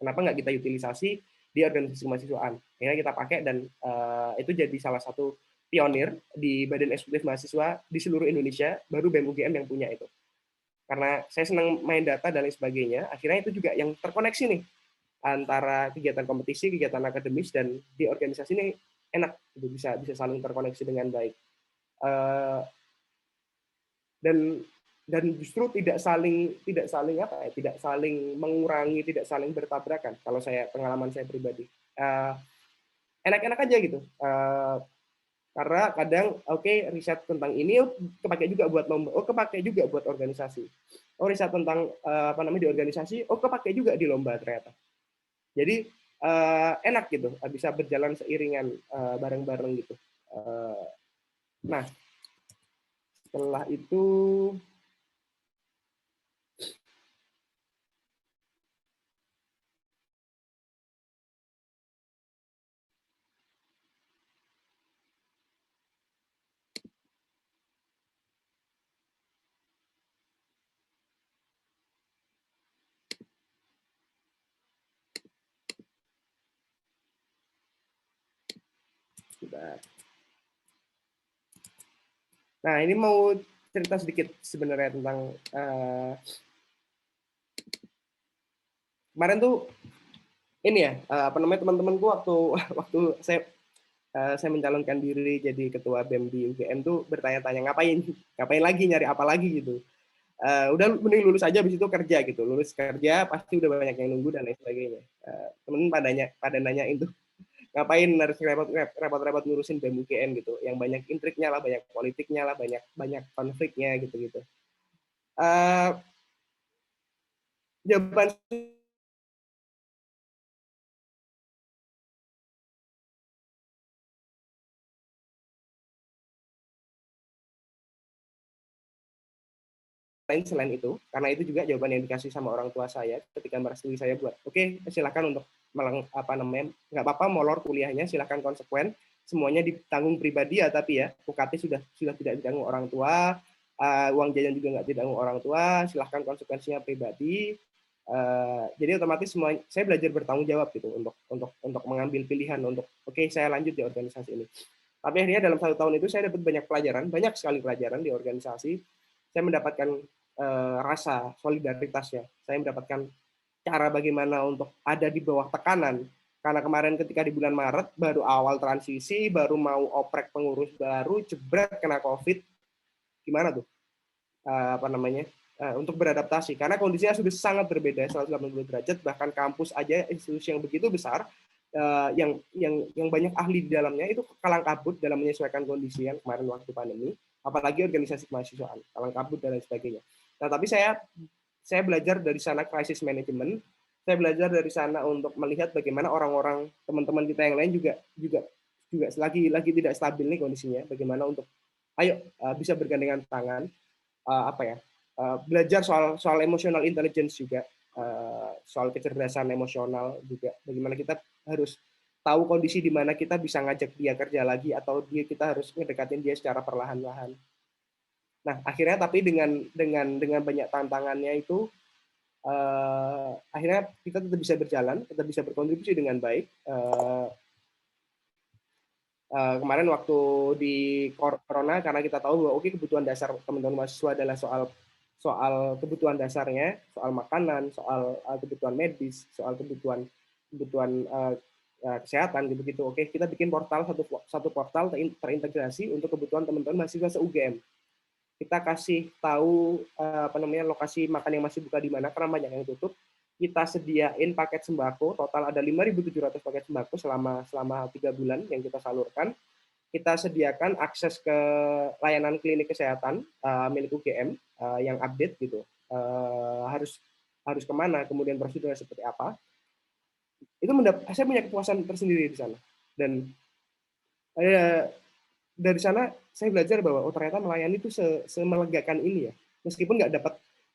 [SPEAKER 2] Kenapa nggak kita utilisasi di organisasi kemahasiswaan? Akhirnya kita pakai dan itu jadi salah satu pionir di Badan Eksekutif Mahasiswa di seluruh Indonesia, baru BEM UGM yang punya itu. Karena saya senang main data dan lain sebagainya, akhirnya itu juga yang terkoneksi nih antara kegiatan kompetisi, kegiatan akademis, dan di organisasi ini enak, bisa saling terkoneksi dengan baik. Dan justru tidak saling mengurangi, tidak saling bertabrakan. Kalau pengalaman saya pribadi, enak-enak aja gitu. Karena kadang riset tentang ini kepake juga buat lomba, kepake juga buat organisasi. Riset tentang di organisasi, kepake juga di lomba ternyata. Jadi enak gitu, bisa berjalan seiringan bareng-bareng gitu. Nah, setelah itu nah, ini mau cerita sedikit sebenarnya tentang kemarin tuh ini ya, teman-temanku waktu saya mencalonkan diri jadi ketua BEM di UGM tuh bertanya-tanya ngapain lagi, nyari apa lagi gitu. Udah mending lulus aja, habis itu kerja gitu. Lulus kerja pasti udah banyak yang nunggu dan lain sebagainya. Temen pada nanyain tuh, ngapain harus repot-repot ngurusin BEM UGM gitu, yang banyak intriknya lah, banyak politiknya lah, banyak konfliknya gitu. Jawaban lain selain itu, karena itu juga jawaban yang dikasih sama orang tua saya ketika merestui saya buat, oke, silakan untuk nggak apa-apa molor kuliahnya, silakan konsekuen, semuanya ditanggung pribadi ya, tapi ya UKT sudah tidak ditanggung orang tua, uang jajan juga nggak ditanggung orang tua, silahkan konsekuensinya pribadi. Jadi otomatis semua saya belajar bertanggung jawab gitu untuk mengambil pilihan untuk oke, saya lanjut di organisasi ini. Tapi akhirnya dalam 1 tahun itu saya dapat banyak sekali pelajaran di organisasi. Saya mendapatkan rasa solidaritasnya. Saya mendapatkan cara bagaimana untuk ada di bawah tekanan. Karena kemarin ketika di bulan Maret baru awal transisi, baru mau oprek pengurus baru, jebret kena COVID, gimana tuh? Untuk beradaptasi. Karena kondisinya sudah sangat berbeda 180 derajat, bahkan kampus aja institusi yang begitu besar, yang banyak ahli di dalamnya itu kalang kabut dalam menyesuaikan kondisi yang kemarin waktu pandemi, apalagi organisasi kemahasiswaan, kalang kabut dan lain sebagainya. Nah, tapi saya belajar dari sana crisis management, saya belajar dari sana untuk melihat bagaimana orang-orang teman-teman kita yang lain juga lagi tidak stabil nih kondisinya, bagaimana untuk ayo bisa bergandengan tangan, belajar soal emotional intelligence juga, soal kecerdasan emosional juga, bagaimana kita harus tahu kondisi di mana kita bisa ngajak dia kerja lagi atau kita harus ngedekatin dia secara perlahan-lahan. Nah, akhirnya tapi dengan banyak tantangannya itu, akhirnya kita tetap bisa berjalan, tetap bisa berkontribusi dengan baik. Kemarin waktu di corona, karena kita tahu bahwa oke, kebutuhan dasar teman-teman mahasiswa adalah soal kebutuhan dasarnya, soal makanan, soal kebutuhan medis, soal kebutuhan kesehatan gitu-gitu. Oke, kita bikin satu portal terintegrasi untuk kebutuhan teman-teman mahasiswa se-UGM. Kita kasih tahu lokasi makan yang masih buka di mana karena banyak yang tutup. Kita sediain paket sembako, total ada 5.700 paket sembako selama 3 bulan yang kita salurkan. Kita sediakan akses ke layanan klinik kesehatan milik UGM yang update gitu. Harus kemana, kemudian prosedurnya seperti apa. Itu saya punya kepuasan tersendiri di sana. Dan dari sana saya belajar bahwa ternyata melayani itu semelegakan ini ya. Meskipun nggak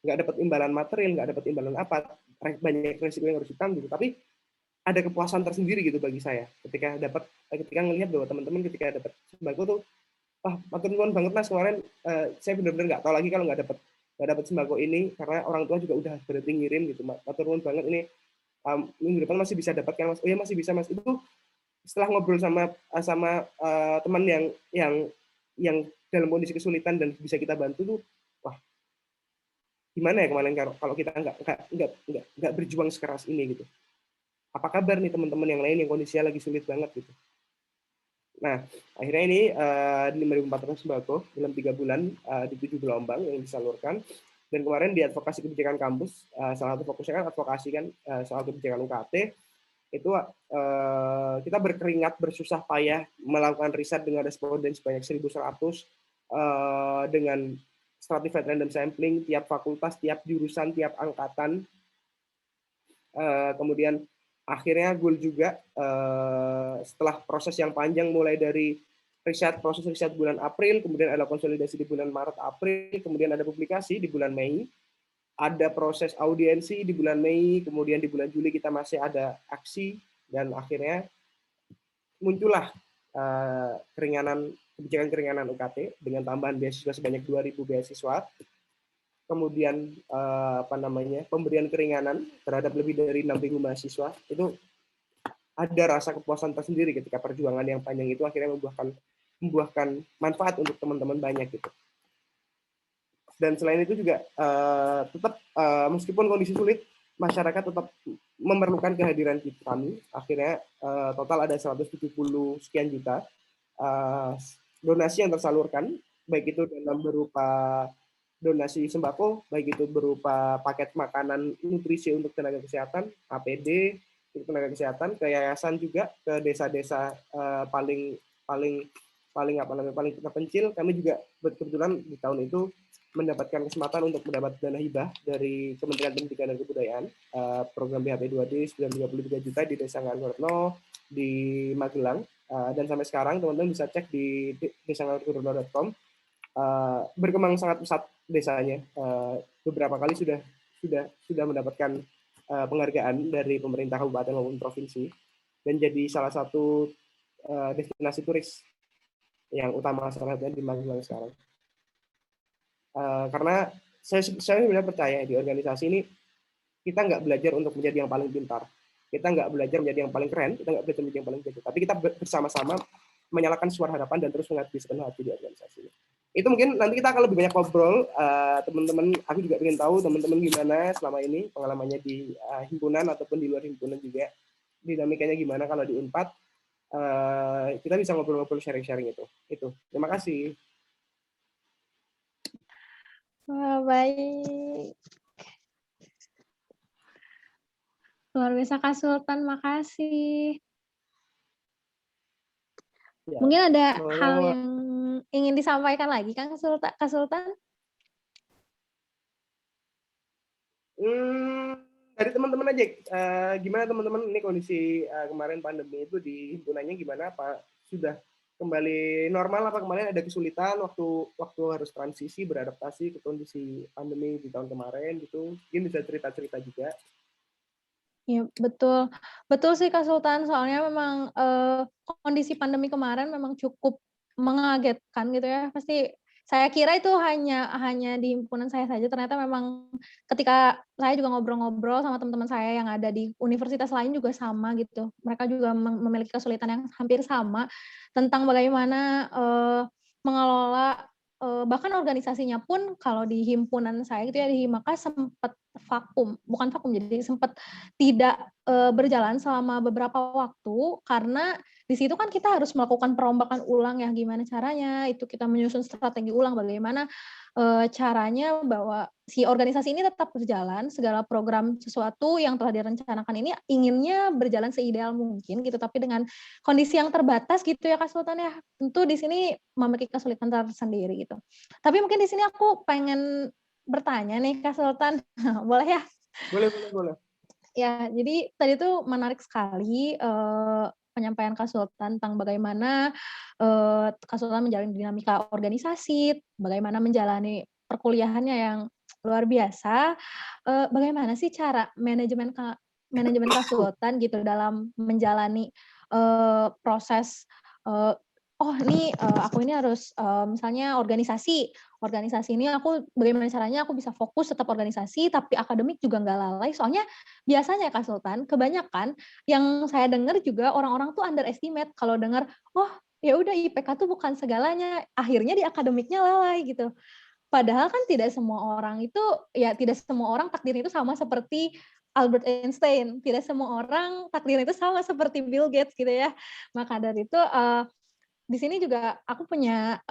[SPEAKER 2] dapat imbalan material, nggak dapat imbalan apa, banyak resiko yang harus ditanggung, tapi ada kepuasan tersendiri gitu bagi saya ketika ngelihat bahwa teman-teman ketika dapat sembako tuh, matur nuwun banget Mas, kemarin saya benar-benar nggak tahu lagi kalau nggak dapat sembako ini karena orang tua juga udah berhenti ngirim gitu. Matur nuwun banget, ini minggu depan masih bisa dapat kan Mas? Oh ya, masih bisa Mas. Itu setelah ngobrol sama teman yang dalam kondisi kesulitan dan bisa kita bantu tuh, wah, gimana ya kemarin kalau kita nggak berjuang sekeras ini gitu. Apa kabar nih teman-teman yang lain yang kondisinya lagi sulit banget gitu. Nah, akhirnya ini 5.400 sembako dalam 3 bulan di 7 gelombang yang disalurkan. Dan kemarin di advokasi kebijakan kampus, salah satu fokusnya kan advokasi kan soal kebijakan UKT, itu kita berkeringat bersusah payah melakukan riset dengan responden sebanyak 1.100 dengan stratified random sampling tiap fakultas, tiap jurusan, tiap angkatan. Kemudian akhirnya goal juga setelah proses yang panjang mulai dari proses riset bulan April, kemudian ada konsolidasi di bulan Maret April, kemudian ada publikasi di bulan Mei, ada proses audiensi di bulan Mei, kemudian di bulan Juli kita masih ada aksi, dan akhirnya muncullah kebijakan keringanan UKT dengan tambahan beasiswa sebanyak 2.000 beasiswa. Kemudian pemberian keringanan terhadap lebih dari 6.000 mahasiswa. Itu ada rasa kepuasan tersendiri ketika perjuangan yang panjang itu akhirnya membuahkan manfaat untuk teman-teman banyak gitu. Dan selain itu juga tetap meskipun kondisi sulit, masyarakat tetap memerlukan kehadiran kami. Akhirnya total ada 170 sekian juta donasi yang tersalurkan, baik itu dalam berupa donasi sembako, baik itu berupa paket makanan nutrisi untuk tenaga kesehatan, APD, tenaga kesehatan, ke yayasan juga, ke desa-desa paling terpencil. Kami juga kebetulan di tahun itu mendapatkan kesempatan untuk mendapat dana hibah dari Kementerian Pendidikan dan Kebudayaan, program BHP 2D 933 juta di Desa Ngargoretno di Magelang, dan sampai sekarang teman-teman bisa cek di desangargoretno.com. Berkembang sangat pesat desanya. Beberapa kali sudah mendapatkan penghargaan dari pemerintah kabupaten maupun provinsi, dan jadi salah satu destinasi turis yang utama salah satunya di Magelang sekarang. Karena saya benar percaya di organisasi ini kita nggak belajar untuk menjadi yang paling pintar, kita nggak belajar menjadi yang paling keren, kita nggak belajar menjadi yang paling jago, tapi kita bersama-sama menyalakan suara harapan dan terus mengabdi sepenuh hati di organisasi ini. Itu mungkin nanti kita akan lebih banyak ngobrol, teman-teman. Aku juga ingin tahu teman-teman gimana selama ini pengalamannya di himpunan ataupun di luar himpunan juga, dinamikanya gimana kalau di Unpad. Kita bisa ngobrol-ngobrol, sharing-sharing itu. Terima kasih.
[SPEAKER 1] Wah, baik. Luar biasa Kak Sultan, makasih.
[SPEAKER 2] Ya.
[SPEAKER 1] Mungkin ada hal yang ingin disampaikan lagi Kak Sultan?
[SPEAKER 2] Dari teman-teman aja, gimana teman-teman ini kondisi kemarin pandemi itu di himpunannya gimana? Apa sudah kembali normal, apa kemarin ada kesulitan waktu harus transisi beradaptasi ke kondisi pandemi di tahun kemarin gitu? Mungkin bisa cerita-cerita juga.
[SPEAKER 1] Ya, betul sih Kak Sultan, soalnya memang kondisi pandemi kemarin memang cukup mengagetkan gitu ya. Pasti saya kira itu hanya di himpunan saya saja, ternyata memang ketika saya juga ngobrol-ngobrol sama teman-teman saya yang ada di universitas lain juga sama gitu. Mereka juga memiliki kesulitan yang hampir sama tentang bagaimana mengelola, bahkan organisasinya pun kalau di himpunan saya gitu ya, di Himaka sempat bukan vakum, jadi sempat tidak berjalan selama beberapa waktu, karena di situ kan kita harus melakukan perombakan ulang ya, gimana caranya, itu kita menyusun strategi ulang bagaimana caranya bahwa si organisasi ini tetap berjalan, segala program sesuatu yang telah direncanakan ini inginnya berjalan seideal mungkin gitu, tapi dengan kondisi yang terbatas gitu ya Kak Sultan ya, tentu di sini memiliki kesulitan tersendiri gitu. Tapi mungkin di sini aku pengen bertanya nih Kak Sultan, boleh ya?
[SPEAKER 2] Boleh.
[SPEAKER 1] Ya, jadi tadi tuh menarik sekali penyampaian Kak Sultan tentang bagaimana Kak Sultan menjalani dinamika organisasi, bagaimana menjalani perkuliahannya yang luar biasa. Bagaimana sih cara manajemen Kak Sultan gitu dalam menjalani proses aku ini harus misalnya organisasi ini aku bagaimana caranya aku bisa fokus tetap organisasi tapi akademik juga nggak lalai, soalnya biasanya Kak Sultan kebanyakan yang saya dengar juga orang-orang tuh underestimate kalau dengar, oh ya udah IPK tuh bukan segalanya, akhirnya di akademiknya lalai gitu. Padahal kan tidak semua orang takdirnya itu sama seperti Albert Einstein, tidak semua orang takdirnya itu sama seperti Bill Gates gitu ya. Maka dari itu di sini juga aku punya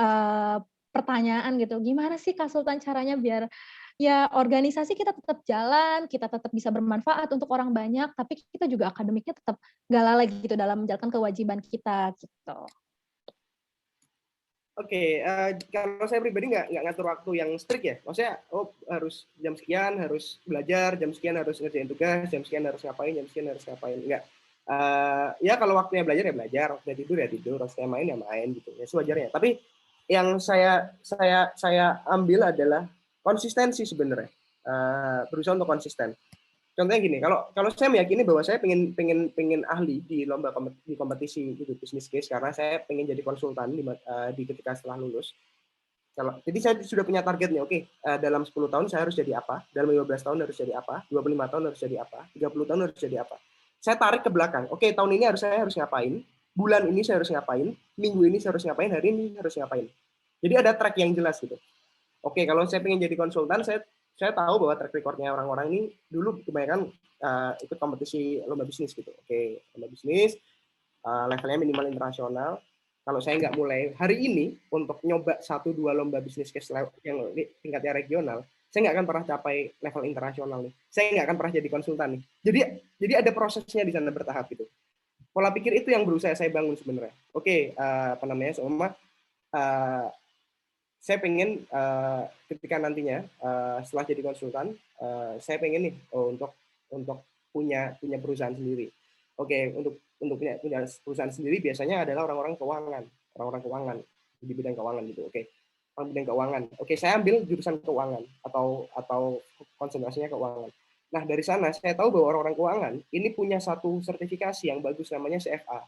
[SPEAKER 1] pertanyaan gitu, gimana sih Kak Sultan caranya biar ya organisasi kita tetap jalan, kita tetap bisa bermanfaat untuk orang banyak, tapi kita juga akademiknya tetap nggak lalai gitu dalam menjalankan kewajiban kita gitu.
[SPEAKER 2] Oke, kalau saya pribadi nggak ngatur waktu yang strict ya. Maksudnya, harus jam sekian harus belajar, jam sekian harus ngerjain tugas, jam sekian harus ngapain, jam sekian harus ngapain. Enggak. Ya kalau waktunya belajar ya belajar, waktunya tidur ya tidur, waktunya main ya main gitu. Ya sewajarnya. Tapi yang saya ambil adalah konsistensi sebenarnya. Berusaha untuk konsisten. Contohnya gini, kalau saya meyakini bahwa saya pengen ahli di di kompetisi itu bisnis case karena saya pengen jadi konsultan di ketika setelah lulus. Jadi saya sudah punya targetnya, oke, dalam 10 tahun saya harus jadi apa, dalam 15 tahun harus jadi apa, 25 tahun harus jadi apa, 30 tahun harus jadi apa. Saya tarik ke belakang, oke, tahun ini saya harus ngapain, bulan ini saya harus ngapain, minggu ini saya harus ngapain, hari ini harus ngapain. Jadi ada track yang jelas gitu. Oke, kalau saya pengen jadi konsultan, saya tahu bahwa track record-nya orang-orang ini dulu kebanyakan ikut kompetisi lomba bisnis gitu. Oke, lomba bisnis, levelnya minimal internasional. Kalau saya nggak mulai hari ini untuk nyoba 1-2 lomba bisnis case yang tingkatnya regional, saya nggak akan pernah capai level internasional nih. Saya nggak akan pernah jadi konsultan nih. Jadi ada prosesnya di sana bertahap gitu. Pola pikir itu yang berusaha saya bangun sebenarnya. Oke, apa namanya, seumpama saya pengen ketika nantinya setelah jadi konsultan, saya pengen nih untuk punya perusahaan sendiri. Oke, untuk punya perusahaan sendiri biasanya adalah orang-orang keuangan di bidang keuangan gitu. Oke, orang bidang keuangan. Oke, saya ambil jurusan keuangan atau konsentrasinya keuangan. Nah, dari sana saya tahu bahwa orang-orang keuangan ini punya satu sertifikasi yang bagus namanya CFA,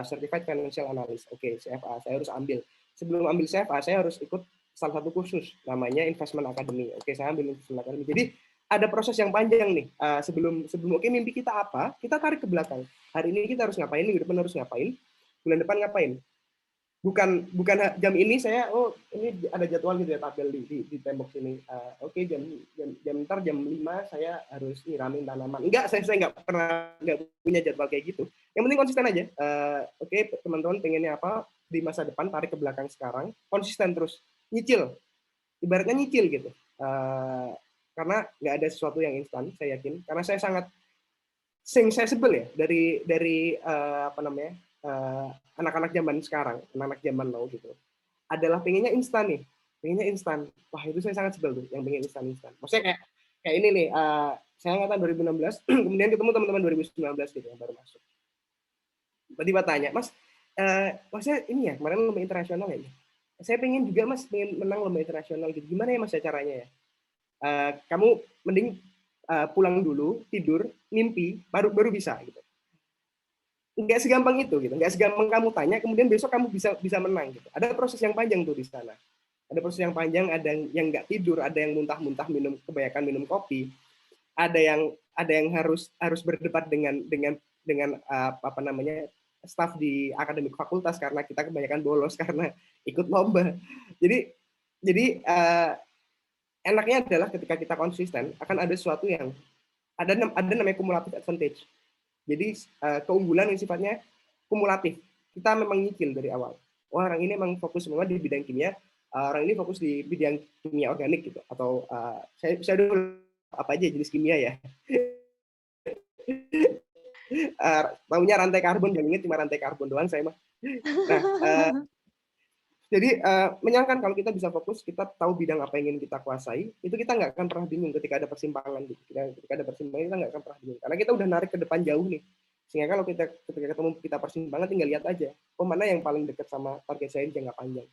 [SPEAKER 2] Certified Financial Analyst. Oke, CFA saya harus ambil. Sebelum ambil CFA, saya harus ikut salah satu kursus namanya Investment Academy. Oke, saya ambil Investment Academy. Jadi ada proses yang panjang nih. Sebelum oke, mimpi kita apa? Kita tarik ke belakang. Hari ini kita harus ngapain? Minggu depan harus ngapain? Bulan depan ngapain? Bukan jam ini saya ini ada jadwal gitu ya, tabel di tembok sini. Oke, jam ntar jam 5 saya harus nyiramin tanaman. Enggak, saya nggak punya jadwal kayak gitu. Yang penting konsisten aja. Oke, teman-teman pengennya apa di masa depan, tarik ke belakang sekarang, konsisten terus, nyicil, ibaratnya nyicil gitu. Karena nggak ada sesuatu yang instan, saya yakin. Karena saya sangat sensible ya dari apa namanya, anak-anak zaman sekarang, anak-anak zaman now gitu, adalah pengennya instan nih, pengennya instan. Wah, itu saya sangat sebel tuh, yang pengen instan. Maksudnya kayak ini nih, saya angkatan 2016, kemudian ketemu teman-teman 2019 gitu yang baru masuk. Tiba-tiba tanya, Mas, Masnya ini ya kemarin lomba internasional ya? Saya pengen juga Mas, pengen menang lomba internasional gitu. Gimana ya Mas ya caranya ya? Kamu mending pulang dulu, tidur, mimpi, baru bisa gitu. Nggak segampang itu gitu, nggak segampang kamu tanya kemudian besok kamu bisa menang gitu. Ada proses yang panjang tuh di sana. Ada proses yang panjang, ada yang nggak tidur, ada yang muntah-muntah kebanyakan minum kopi, ada yang harus berdebat dengan apa namanya, staf di akademik fakultas karena kita kebanyakan bolos karena ikut lomba. Jadi enaknya adalah ketika kita konsisten akan ada sesuatu yang ada namanya cumulative advantage. Jadi keunggulan yang sifatnya kumulatif. Kita memang nyicil dari awal. Oh, orang ini memang fokus semua di bidang kimia, orang ini fokus di bidang kimia organik gitu. Atau saya dulu apa aja jenis kimia ya. Tahunya rantai karbon, yang ini cuma rantai karbon doang saya mah. Nah, jadi menyenangkan kalau kita bisa fokus, kita tahu bidang apa yang ingin kita kuasai, itu kita nggak akan pernah bingung ketika ada persimpangan. Ketika ada persimpangan kita nggak akan pernah bingung, karena kita udah narik ke depan jauh nih. Sehingga kalau ketika ketemu kita persimpangan, tinggal lihat aja, mana yang paling dekat sama target saya di jangka panjang.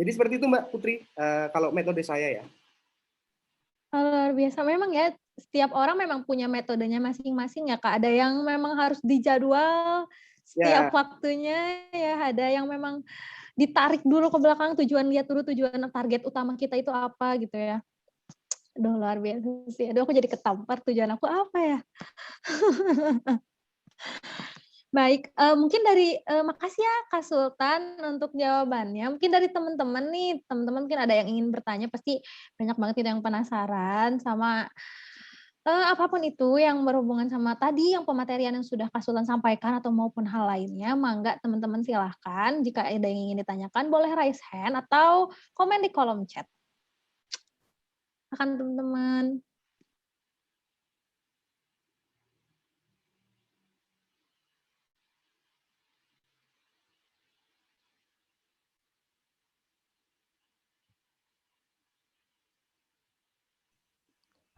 [SPEAKER 2] Jadi seperti itu Mbak Putri, kalau metode saya ya.
[SPEAKER 1] Luar biasa. Memang ya, setiap orang memang punya metodenya masing-masing ya, Kak. Ada yang memang harus dijadwal setiap waktunya ya, ada yang memang ditarik dulu ke belakang, lihat dulu tujuan target utama kita itu apa gitu ya. Aduh, luar biasa sih. Aduh, aku jadi ketampar tujuan aku apa ya. Baik, mungkin dari makasih ya Kak Sultan untuk jawabannya. Mungkin dari teman-teman nih, teman-teman mungkin ada yang ingin bertanya, pasti banyak banget itu yang penasaran sama apapun itu yang berhubungan sama tadi yang pematerian yang sudah Kak Sultan sampaikan atau maupun hal lainnya, mangga teman-teman silahkan jika ada yang ingin ditanyakan boleh raise hand atau komen di kolom chat. Silakan teman-teman.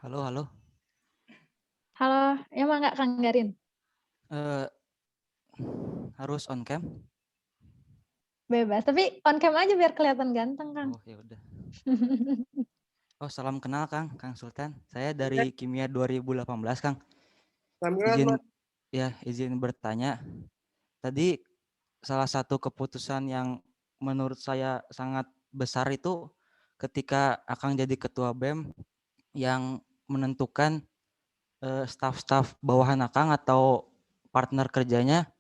[SPEAKER 5] Halo, halo.
[SPEAKER 1] Halo, ya mangga Kang Garin.
[SPEAKER 5] Harus on cam?
[SPEAKER 1] Bebas, tapi on cam aja biar kelihatan ganteng, Kang.
[SPEAKER 5] Oh, ya udah. Oh, salam kenal Kang Sultan. Saya dari Kimia 2018, Kang. Izin bertanya. Tadi salah satu keputusan yang menurut saya sangat besar itu ketika Akang jadi ketua BEM yang menentukan staf-staf bawahan Akang atau partner kerjanya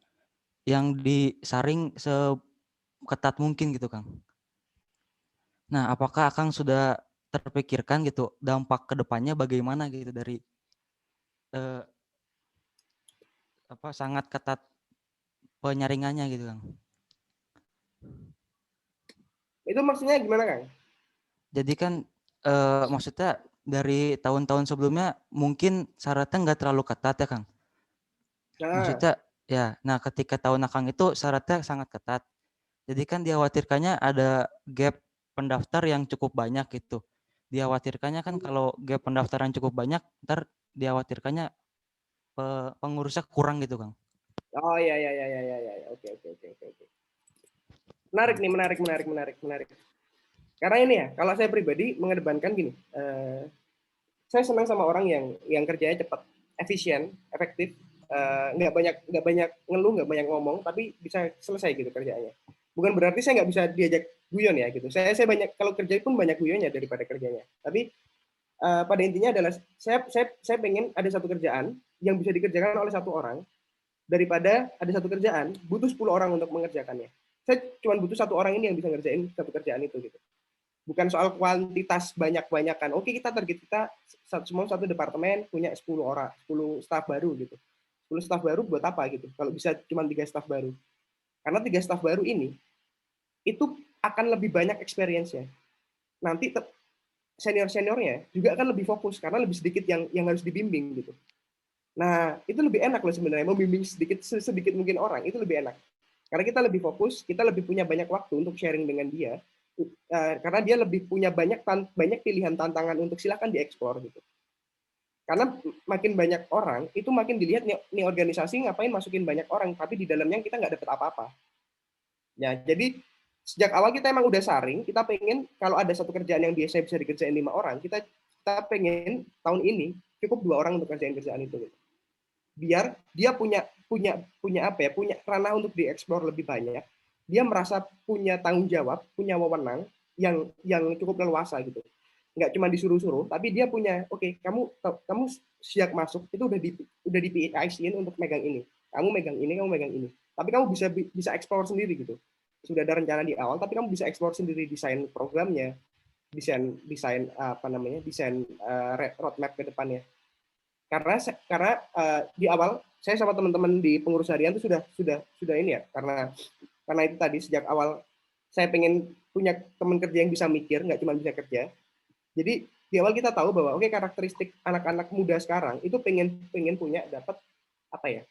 [SPEAKER 5] yang disaring seketat mungkin gitu, Kang. Nah, apakah Akang sudah terpikirkan gitu dampak ke depannya bagaimana gitu dari sangat ketat penyaringannya gitu, Kang?
[SPEAKER 2] Itu maksudnya gimana, Kang?
[SPEAKER 5] Jadi kan maksudnya dari tahun-tahun sebelumnya mungkin syaratnya nggak terlalu ketat ya Kang.
[SPEAKER 2] Nah,
[SPEAKER 5] Maksudnya ya, nah ketika tahun Akang itu syaratnya sangat ketat. Jadi kan dikhawatirkannya ada gap pendaftar yang cukup banyak gitu. Dikhawatirkannya kan kalau gap pendaftaran cukup banyak, ntar dikhawatirkannya pengurusnya kurang gitu Kang.
[SPEAKER 2] oh ya ya ya ya ya ya. Oke oke oke oke oke. Menarik nih, menarik. Karena ini ya, kalau saya pribadi mengedepankan gini, saya senang sama orang yang kerjanya cepat, efisien, efektif, nggak banyak ngeluh, nggak banyak ngomong, tapi bisa selesai gitu kerjaannya. Bukan berarti saya nggak bisa diajak guyon ya gitu. Saya banyak kalau kerja pun banyak guyonnya daripada kerjanya. Tapi pada intinya adalah saya pengen ada satu kerjaan yang bisa dikerjakan oleh satu orang daripada ada satu kerjaan butuh 10 orang untuk mengerjakannya. Saya cuma butuh satu orang ini yang bisa ngerjain satu kerjaan itu gitu. Bukan soal kuantitas banyak-banyakan. Oke, kita target kita semua satu departemen punya 10 orang, 10 staf baru gitu. 10 staf baru buat apa gitu? Kalau bisa cuma 3 staf baru. Karena 3 staf baru ini itu akan lebih banyak experience-nya. Nanti senior-seniornya juga akan lebih fokus karena lebih sedikit yang harus dibimbing gitu. Nah, itu lebih enak loh sebenarnya, membimbing sedikit mungkin orang, itu lebih enak. Karena kita lebih fokus, kita lebih punya banyak waktu untuk sharing dengan dia, karena dia lebih punya banyak pilihan tantangan untuk silakan dieksplor gitu. Karena makin banyak orang, itu makin dilihat nih organisasi ngapain masukin banyak orang, tapi di dalamnya kita nggak dapat apa-apa. Ya, jadi sejak awal kita emang udah saring, kita pengen kalau ada satu kerjaan yang biasa bisa dikerjain 5 orang, kita pengen tahun ini cukup 2 orang untuk kerjain kerjaan itu gitu. Biar dia punya apa ya, punya ranah untuk dieksplor lebih banyak, dia merasa punya tanggung jawab, punya wewenang yang cukup leluasa gitu. Nggak cuma disuruh-suruh, tapi dia punya, oke, kamu sejak masuk itu udah di PIC-in untuk megang ini, kamu megang ini, tapi kamu bisa eksplor sendiri gitu. Sudah ada rencana di awal, tapi kamu bisa eksplor sendiri desain programnya, desain roadmap ke depannya. Karena di awal saya sama teman-teman di pengurus harian itu sudah ini ya, karena itu tadi sejak awal saya pengen punya teman kerja yang bisa mikir, nggak cuma bisa kerja. Jadi di awal kita tahu bahwa oke, karakteristik anak-anak muda sekarang itu pengen punya dapat apa ya,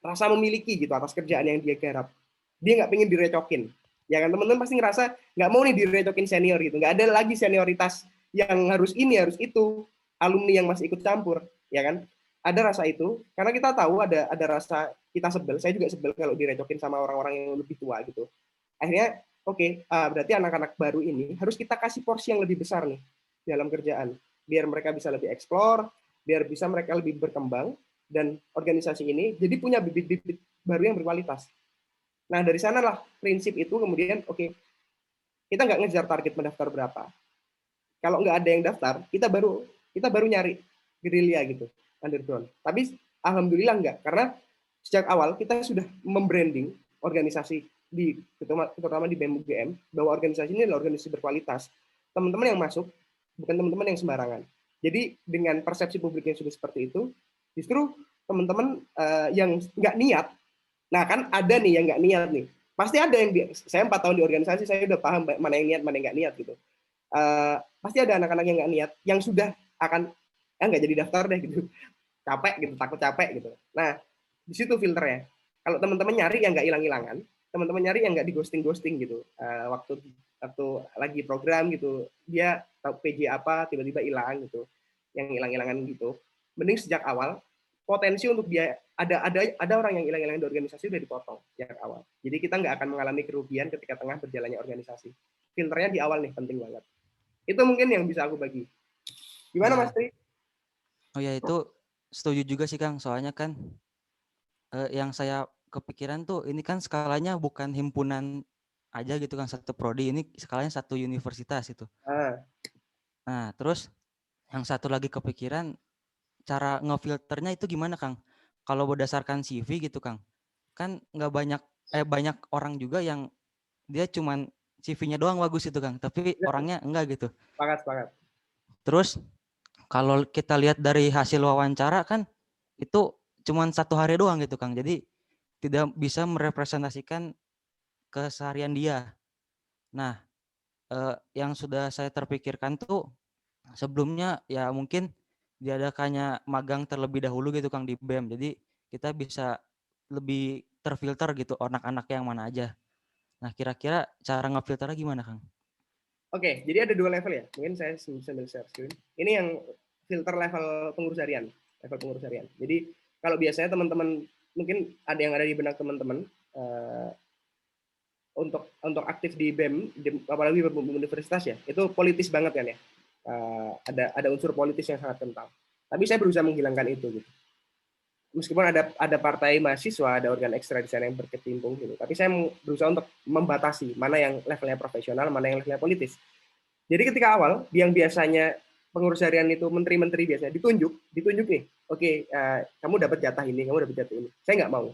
[SPEAKER 2] rasa memiliki gitu atas kerjaan yang dia garap. Dia nggak pengen direcokin. Ya kan, teman-teman pasti ngerasa nggak mau nih direcokin senior gitu. Nggak ada lagi senioritas yang harus ini harus itu. Alumni yang masih ikut campur, ya kan? Ada rasa itu, karena kita tahu ada rasa kita sebel. Saya juga sebel kalau direcokin sama orang-orang yang lebih tua gitu. Akhirnya, oke, berarti anak-anak baru ini harus kita kasih porsi yang lebih besar nih dalam kerjaan, biar mereka bisa lebih eksplor, biar bisa mereka lebih berkembang, dan organisasi ini jadi punya bibit-bibit baru yang berkualitas. Nah, dari sanalah prinsip itu kemudian, oke, kita nggak ngejar target mendaftar berapa. Kalau nggak ada yang daftar, kita baru nyari gerilya gitu, underground. Tapi alhamdulillah enggak, karena sejak awal kita sudah membranding organisasi terutama di BEM UGM bahwa organisasi ini adalah organisasi berkualitas. Teman-teman yang masuk bukan teman-teman yang sembarangan. Jadi dengan persepsi publik yang sudah seperti itu, justru teman-teman yang nggak niat, nah kan ada nih yang nggak niat nih. Pasti ada yang saya 4 tahun di organisasi, saya udah paham mana yang niat, mana yang nggak niat gitu. Pasti ada anak-anak yang nggak niat, yang sudah akan nggak jadi daftar deh gitu, capek gitu, takut capek gitu. Nah di situ filternya. Kalau teman-teman nyari yang nggak hilang-hilangan, teman-teman nyari yang nggak di ghosting gitu. Waktu lagi program gitu, dia tahu PJ apa tiba-tiba hilang gitu, yang hilang-hilangan gitu. Mending sejak awal potensi untuk dia ada orang yang hilang-hilangan di organisasi udah dipotong sejak awal. Jadi kita nggak akan mengalami kerugian ketika tengah berjalannya organisasi. Filternya di awal nih penting banget. Itu mungkin yang bisa aku bagi. Gimana Mas Tri?
[SPEAKER 5] Oh ya, itu setuju juga sih Kang, soalnya kan yang saya kepikiran tuh ini kan skalanya bukan himpunan aja gitu kan, satu prodi, ini skalanya satu universitas itu. Nah terus yang satu lagi kepikiran, cara ngefilternya itu gimana Kang? Kalau berdasarkan CV gitu Kang, kan nggak banyak orang juga yang dia cuman CV-nya doang bagus itu Kang, tapi orangnya enggak gitu.
[SPEAKER 2] Sepakat. Terus
[SPEAKER 5] kalau kita lihat dari hasil wawancara kan itu cuma 1 hari doang gitu Kang. Jadi tidak bisa merepresentasikan keseharian dia. Nah, yang sudah saya terpikirkan tuh sebelumnya ya mungkin diadakannya magang terlebih dahulu gitu Kang di BEM. Jadi kita bisa lebih terfilter gitu anak-anak yang mana aja. Nah, kira-kira cara ngefilternya gimana, Kang?
[SPEAKER 2] Oke, jadi ada 2 level ya. Mungkin saya sambil share screen. Ini yang filter level pengurus harian, level pengurus harian. Jadi kalau biasanya teman-teman mungkin ada yang ada di benak teman-teman untuk aktif di BEM, apalagi universitas ya, itu politis banget kan ya. Ada unsur politis yang sangat kental. Tapi saya berusaha menghilangkan itu gitu. Meskipun ada partai mahasiswa, ada organ ekstra di sana yang berkecimpung gitu. Tapi saya berusaha untuk membatasi mana yang levelnya profesional, mana yang levelnya politis. Jadi ketika awal, yang biasanya pengurus harian itu menteri-menteri biasanya ditunjuk nih, oke, kamu dapat jatah ini, kamu dapat jatah ini. Saya nggak mau.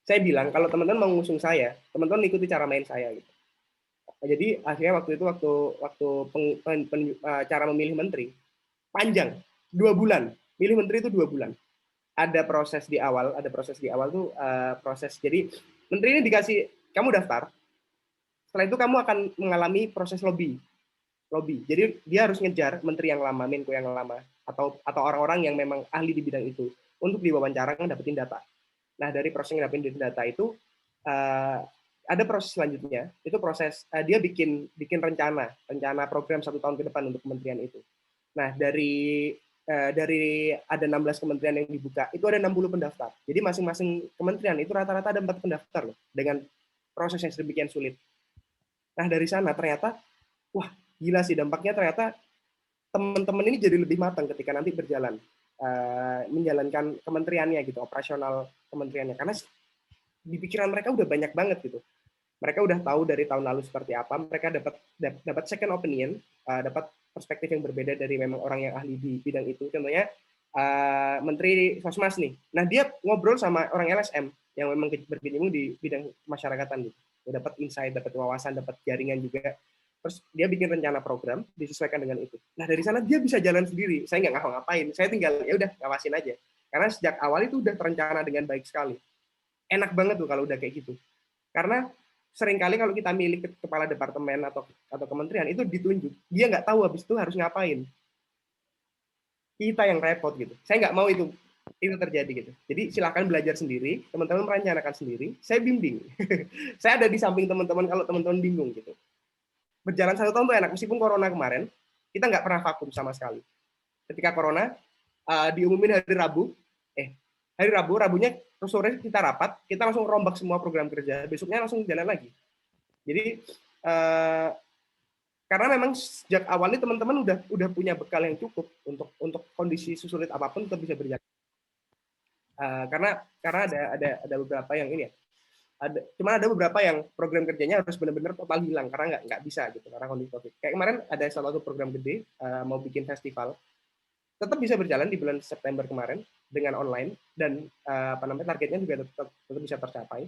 [SPEAKER 2] Saya bilang kalau teman-teman mau ngusung saya, teman-teman ikuti cara main saya gitu. Jadi akhirnya waktu itu cara memilih menteri panjang 2 bulan. Milih menteri itu 2 bulan. Ada proses di awal tuh proses. Jadi menteri ini dikasih kamu daftar. Setelah itu kamu akan mengalami proses lobby. Jadi dia harus ngejar menteri yang lama, Menko yang lama, atau orang-orang yang memang ahli di bidang itu untuk diwawancara dapetin data. Nah dari proses dapetin data itu ada proses selanjutnya. Itu proses dia bikin rencana program 1 tahun ke depan untuk kementerian itu. Nah dari ada 16 kementerian yang dibuka, itu ada 60 pendaftar. Jadi masing-masing kementerian itu rata-rata ada 4 pendaftar loh, dengan proses yang sedemikian sulit. Nah dari sana ternyata, wah gila sih dampaknya, ternyata teman-teman ini jadi lebih matang ketika nanti berjalan menjalankan kementeriannya gitu, operasional kementeriannya, karena di pikiran mereka udah banyak banget gitu. Mereka udah tahu dari tahun lalu seperti apa, mereka dapat second opinion, dapat perspektif yang berbeda dari memang orang yang ahli di bidang itu. Contohnya Menteri Sosmas nih, nah dia ngobrol sama orang LSM yang memang berkecimpung di bidang masyarakatan gitu. Dia dapat insight, dapat wawasan, dapat jaringan juga. Terus dia bikin rencana program disesuaikan dengan itu. Nah dari sana dia bisa jalan sendiri. Saya nggak ngapa-ngapain, saya tinggal ya udah ngawasin aja. Karena sejak awal itu udah terencana dengan baik sekali. Enak banget tuh kalau udah kayak gitu. Karena seringkali kalau kita milih kepala departemen atau kementerian itu ditunjuk, dia nggak tahu habis itu harus ngapain. Kita yang repot gitu. Saya nggak mau itu terjadi gitu. Jadi silakan belajar sendiri, teman-teman merencanakan sendiri. Saya bimbing. Saya ada di samping teman-teman kalau teman-teman bingung gitu. Berjalan 1 tahun tuh enak, meskipun corona kemarin kita nggak pernah vakum sama sekali. Ketika corona diumumin hari Rabunya terus sore kita rapat, kita langsung rombak semua program kerja, besoknya langsung jalan lagi. Jadi karena memang sejak awal ini teman-teman udah punya bekal yang cukup untuk kondisi susulit apapun tetap bisa berjalan. Karena ada beberapa yang ini ya, cuman ada beberapa yang program kerjanya harus benar-benar total hilang karena nggak bisa gitu karena kondisi COVID. Kayak kemarin ada salah satu program gede mau bikin festival, tetap bisa berjalan di bulan September kemarin dengan online dan targetnya juga tetap bisa tercapai.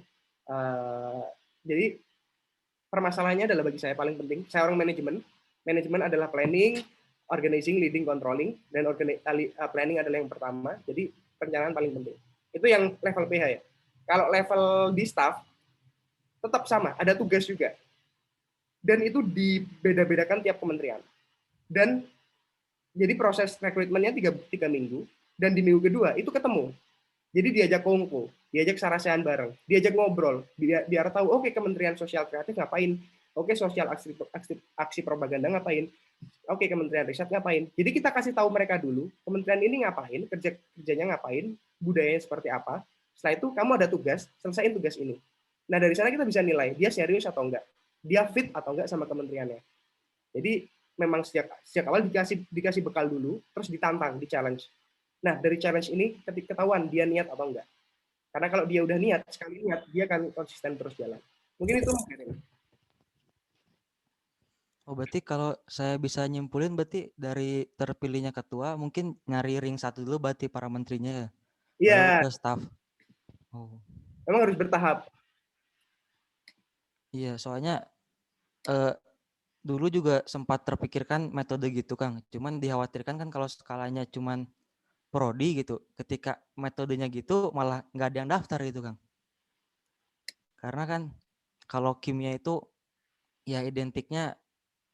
[SPEAKER 2] Jadi permasalahannya adalah bagi saya paling penting. Saya orang manajemen adalah planning, organizing, leading, controlling, dan planning adalah yang pertama. Jadi perencanaan paling penting. Itu yang level PH ya. Kalau level di staff tetap sama, ada tugas juga. Dan itu dibeda-bedakan tiap kementerian. Dan jadi proses rekrutmennya 3 minggu, dan di minggu kedua itu ketemu. Jadi diajak kongko, diajak sarasehan bareng, diajak ngobrol, biar tahu oke, Kementerian Sosial Kreatif ngapain, oke sosial aksi propaganda ngapain, oke Kementerian Riset ngapain. Jadi kita kasih tahu mereka dulu, kementerian ini ngapain, kerjanya ngapain, budayanya seperti apa. Setelah itu kamu ada tugas, selesaiin tugas ini. Nah dari sana kita bisa nilai dia serius atau enggak, dia fit atau enggak sama kementeriannya. Jadi memang sejak awal dikasih bekal dulu, terus ditantang, di challenge. Nah dari challenge ini ketika ketahuan dia niat atau enggak. Karena kalau dia udah niat, sekali niat, dia akan konsisten terus jalan. Mungkin itu mungkin.
[SPEAKER 5] Oh, berarti kalau saya bisa nyimpulin berarti dari terpilihnya ketua mungkin nyari ring 1 dulu berarti para menterinya ya.
[SPEAKER 2] Iya.
[SPEAKER 5] Baru ke staff. Oh.
[SPEAKER 2] Memang harus bertahap.
[SPEAKER 5] Iya, soalnya dulu juga sempat terpikirkan metode gitu Kang. Cuman dikhawatirkan kan kalau skalanya cuman prodi gitu, ketika metodenya gitu malah nggak ada yang daftar gitu Kang. Karena kan kalau kimia itu ya identiknya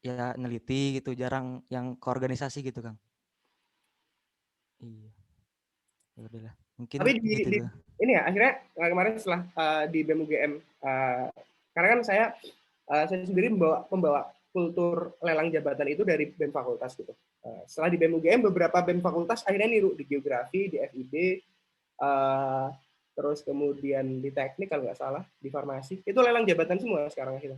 [SPEAKER 5] ya neliti gitu, jarang yang ke organisasi gitu Kang. Iya. Ya udahlah. Mungkin
[SPEAKER 2] Tapi
[SPEAKER 5] gitu
[SPEAKER 2] di
[SPEAKER 5] tuh.
[SPEAKER 2] ini ya akhirnya kemarin setelah di BEM UGM, karena kan saya sendiri pembawa kultur lelang jabatan itu dari BEM fakultas gitu. Setelah di BEM UGM beberapa BEM fakultas akhirnya niru di geografi, di FIB, terus kemudian di teknik kalau nggak salah, di farmasi itu lelang jabatan semua sekarang akhirnya.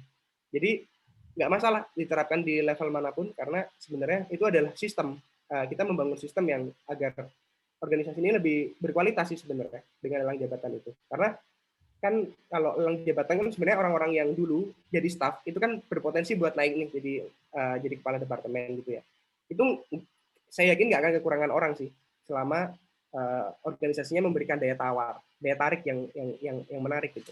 [SPEAKER 2] Jadi nggak masalah diterapkan di level manapun karena sebenarnya itu adalah sistem. Kita membangun sistem yang agar organisasi ini lebih berkualitas sih sebenarnya dengan lelang jabatan itu. Karena kan kalau lelang jabatan kan sebenarnya orang-orang yang dulu jadi staff itu kan berpotensi buat naik nih jadi kepala departemen gitu ya. Itu saya yakin nggak akan kekurangan orang sih selama organisasinya memberikan daya tarik yang menarik gitu.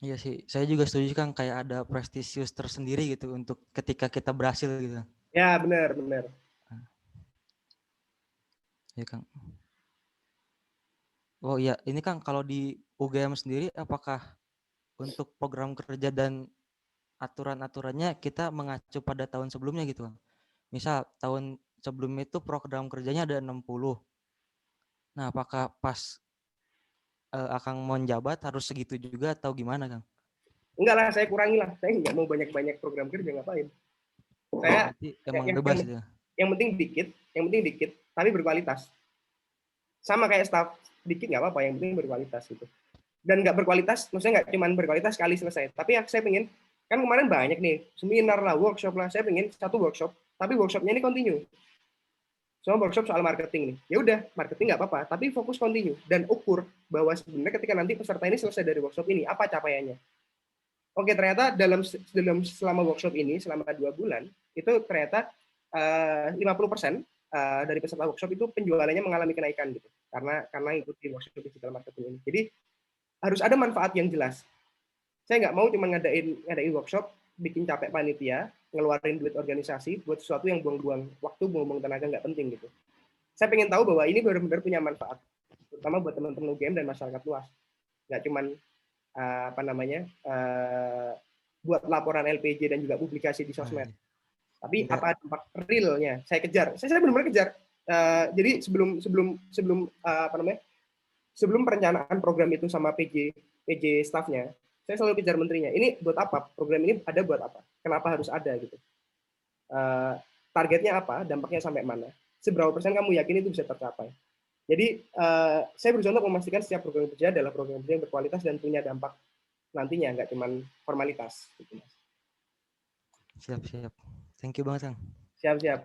[SPEAKER 5] Iya sih, saya juga setuju Kang, kayak ada prestisius tersendiri gitu untuk ketika kita berhasil gitu.
[SPEAKER 2] Ya benar.
[SPEAKER 5] Ya Kang. Oh iya, ini Kang kalau di UGM sendiri apakah untuk program kerja dan aturan-aturannya kita mengacu pada tahun sebelumnya gitu Kang? Misal tahun sebelumnya itu program kerjanya ada 60. Nah, apakah pas Akang mau menjabat harus segitu juga atau gimana Kang?
[SPEAKER 2] Enggak lah, saya kurangi lah. Saya nggak mau banyak-banyak program kerja, ngapain. Saya
[SPEAKER 5] Berarti emang bebas gitu.
[SPEAKER 2] yang penting dikit, tapi berkualitas. Sama kayak staff, dikit nggak apa-apa, yang penting berkualitas gitu. Dan nggak berkualitas, maksudnya nggak cuma berkualitas sekali selesai. Tapi saya pengen, kan kemarin banyak nih, seminar lah, workshop lah. Saya pengen satu workshop, tapi workshopnya ini continue. Soal workshop soal marketing nih. Ya udah, marketing nggak apa-apa, tapi fokus continue dan ukur bahwa sebenarnya ketika nanti peserta ini selesai dari workshop ini, apa capaiannya. Oke, ternyata selama workshop ini, selama 2 bulan, itu ternyata 50% dari peserta workshop itu penjualannya mengalami kenaikan gitu. Karena ikuti workshop digital marketing ini. Jadi harus ada manfaat yang jelas. Saya nggak mau cuma ngadain workshop, bikin capek panitia, ngeluarin duit organisasi buat sesuatu yang buang-buang waktu, buang-buang tenaga nggak penting gitu. Saya pengen tahu bahwa ini benar-benar punya manfaat, terutama buat teman-teman UGM dan masyarakat luas. Nggak cuman buat laporan LPJ dan juga publikasi di sosmed. Tapi apa dampak realnya? Saya kejar. Saya benar-benar kejar. Jadi sebelum perencanaan program itu sama PJ staffnya, saya selalu kejar menterinya. Ini buat apa? Program ini ada buat apa? Kenapa harus ada gitu? Targetnya apa? Dampaknya sampai mana? Seberapa persen kamu yakin itu bisa tercapai? Jadi saya berusaha untuk memastikan setiap program kerja adalah program kerja yang berkualitas dan punya dampak nantinya, nggak cuma formalitas. Gitu, Mas.
[SPEAKER 5] Siap. Thank you banget Kang.
[SPEAKER 2] Siap.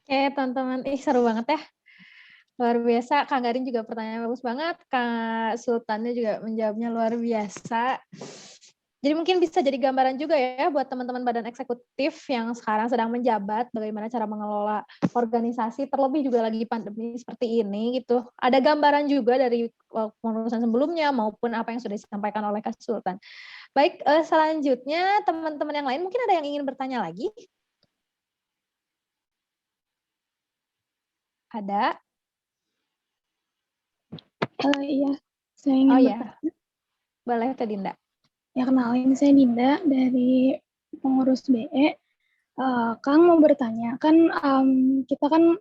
[SPEAKER 1] Oke teman-teman, seru banget ya. Luar biasa, Kang Garin juga pertanyaan bagus banget, Kak Sultannya juga menjawabnya luar biasa. Jadi mungkin bisa jadi gambaran juga ya buat teman-teman badan eksekutif yang sekarang sedang menjabat, bagaimana cara mengelola organisasi, terlebih juga lagi pandemi seperti ini gitu. Ada gambaran juga dari pengurusan sebelumnya maupun apa yang sudah disampaikan oleh Kak Sultan. Baik, selanjutnya teman-teman yang lain mungkin ada yang ingin bertanya lagi? Ada?
[SPEAKER 3] Iya, saya ingin bertanya.
[SPEAKER 1] Boleh Kak Dinda.
[SPEAKER 3] Ya, kenalin, saya Dinda dari pengurus BE. Kang mau bertanya, kan kita kan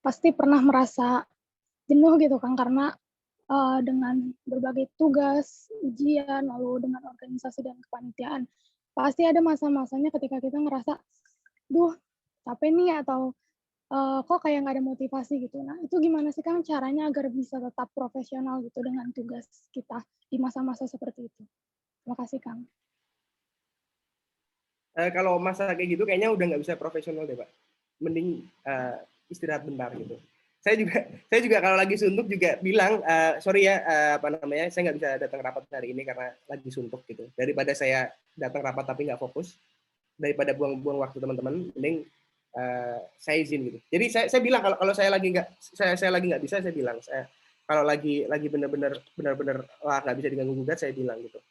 [SPEAKER 3] pasti pernah merasa jenuh gitu Kang, karena dengan berbagai tugas, ujian, lalu dengan organisasi dan kepanitiaan. Pasti ada masa-masanya ketika kita ngerasa, duh capek nih, atau kok kayak nggak ada motivasi gitu. Nah, itu gimana sih Kang caranya agar bisa tetap profesional gitu dengan tugas kita di masa-masa seperti itu? Terima kasih Kang.
[SPEAKER 2] Kalau masa kayak gitu kayaknya udah nggak bisa profesional deh Pak. Mending istirahat bentar gitu. Saya juga kalau lagi suntuk juga bilang sorry ya saya nggak bisa datang rapat hari ini karena lagi suntuk gitu. Daripada saya datang rapat tapi nggak fokus, daripada buang-buang waktu teman-teman, mending saya izin gitu. Jadi saya bilang kalau saya lagi nggak bisa, saya bilang. Kalau lagi benar-benar nggak bisa diganggu gugat, saya bilang gitu.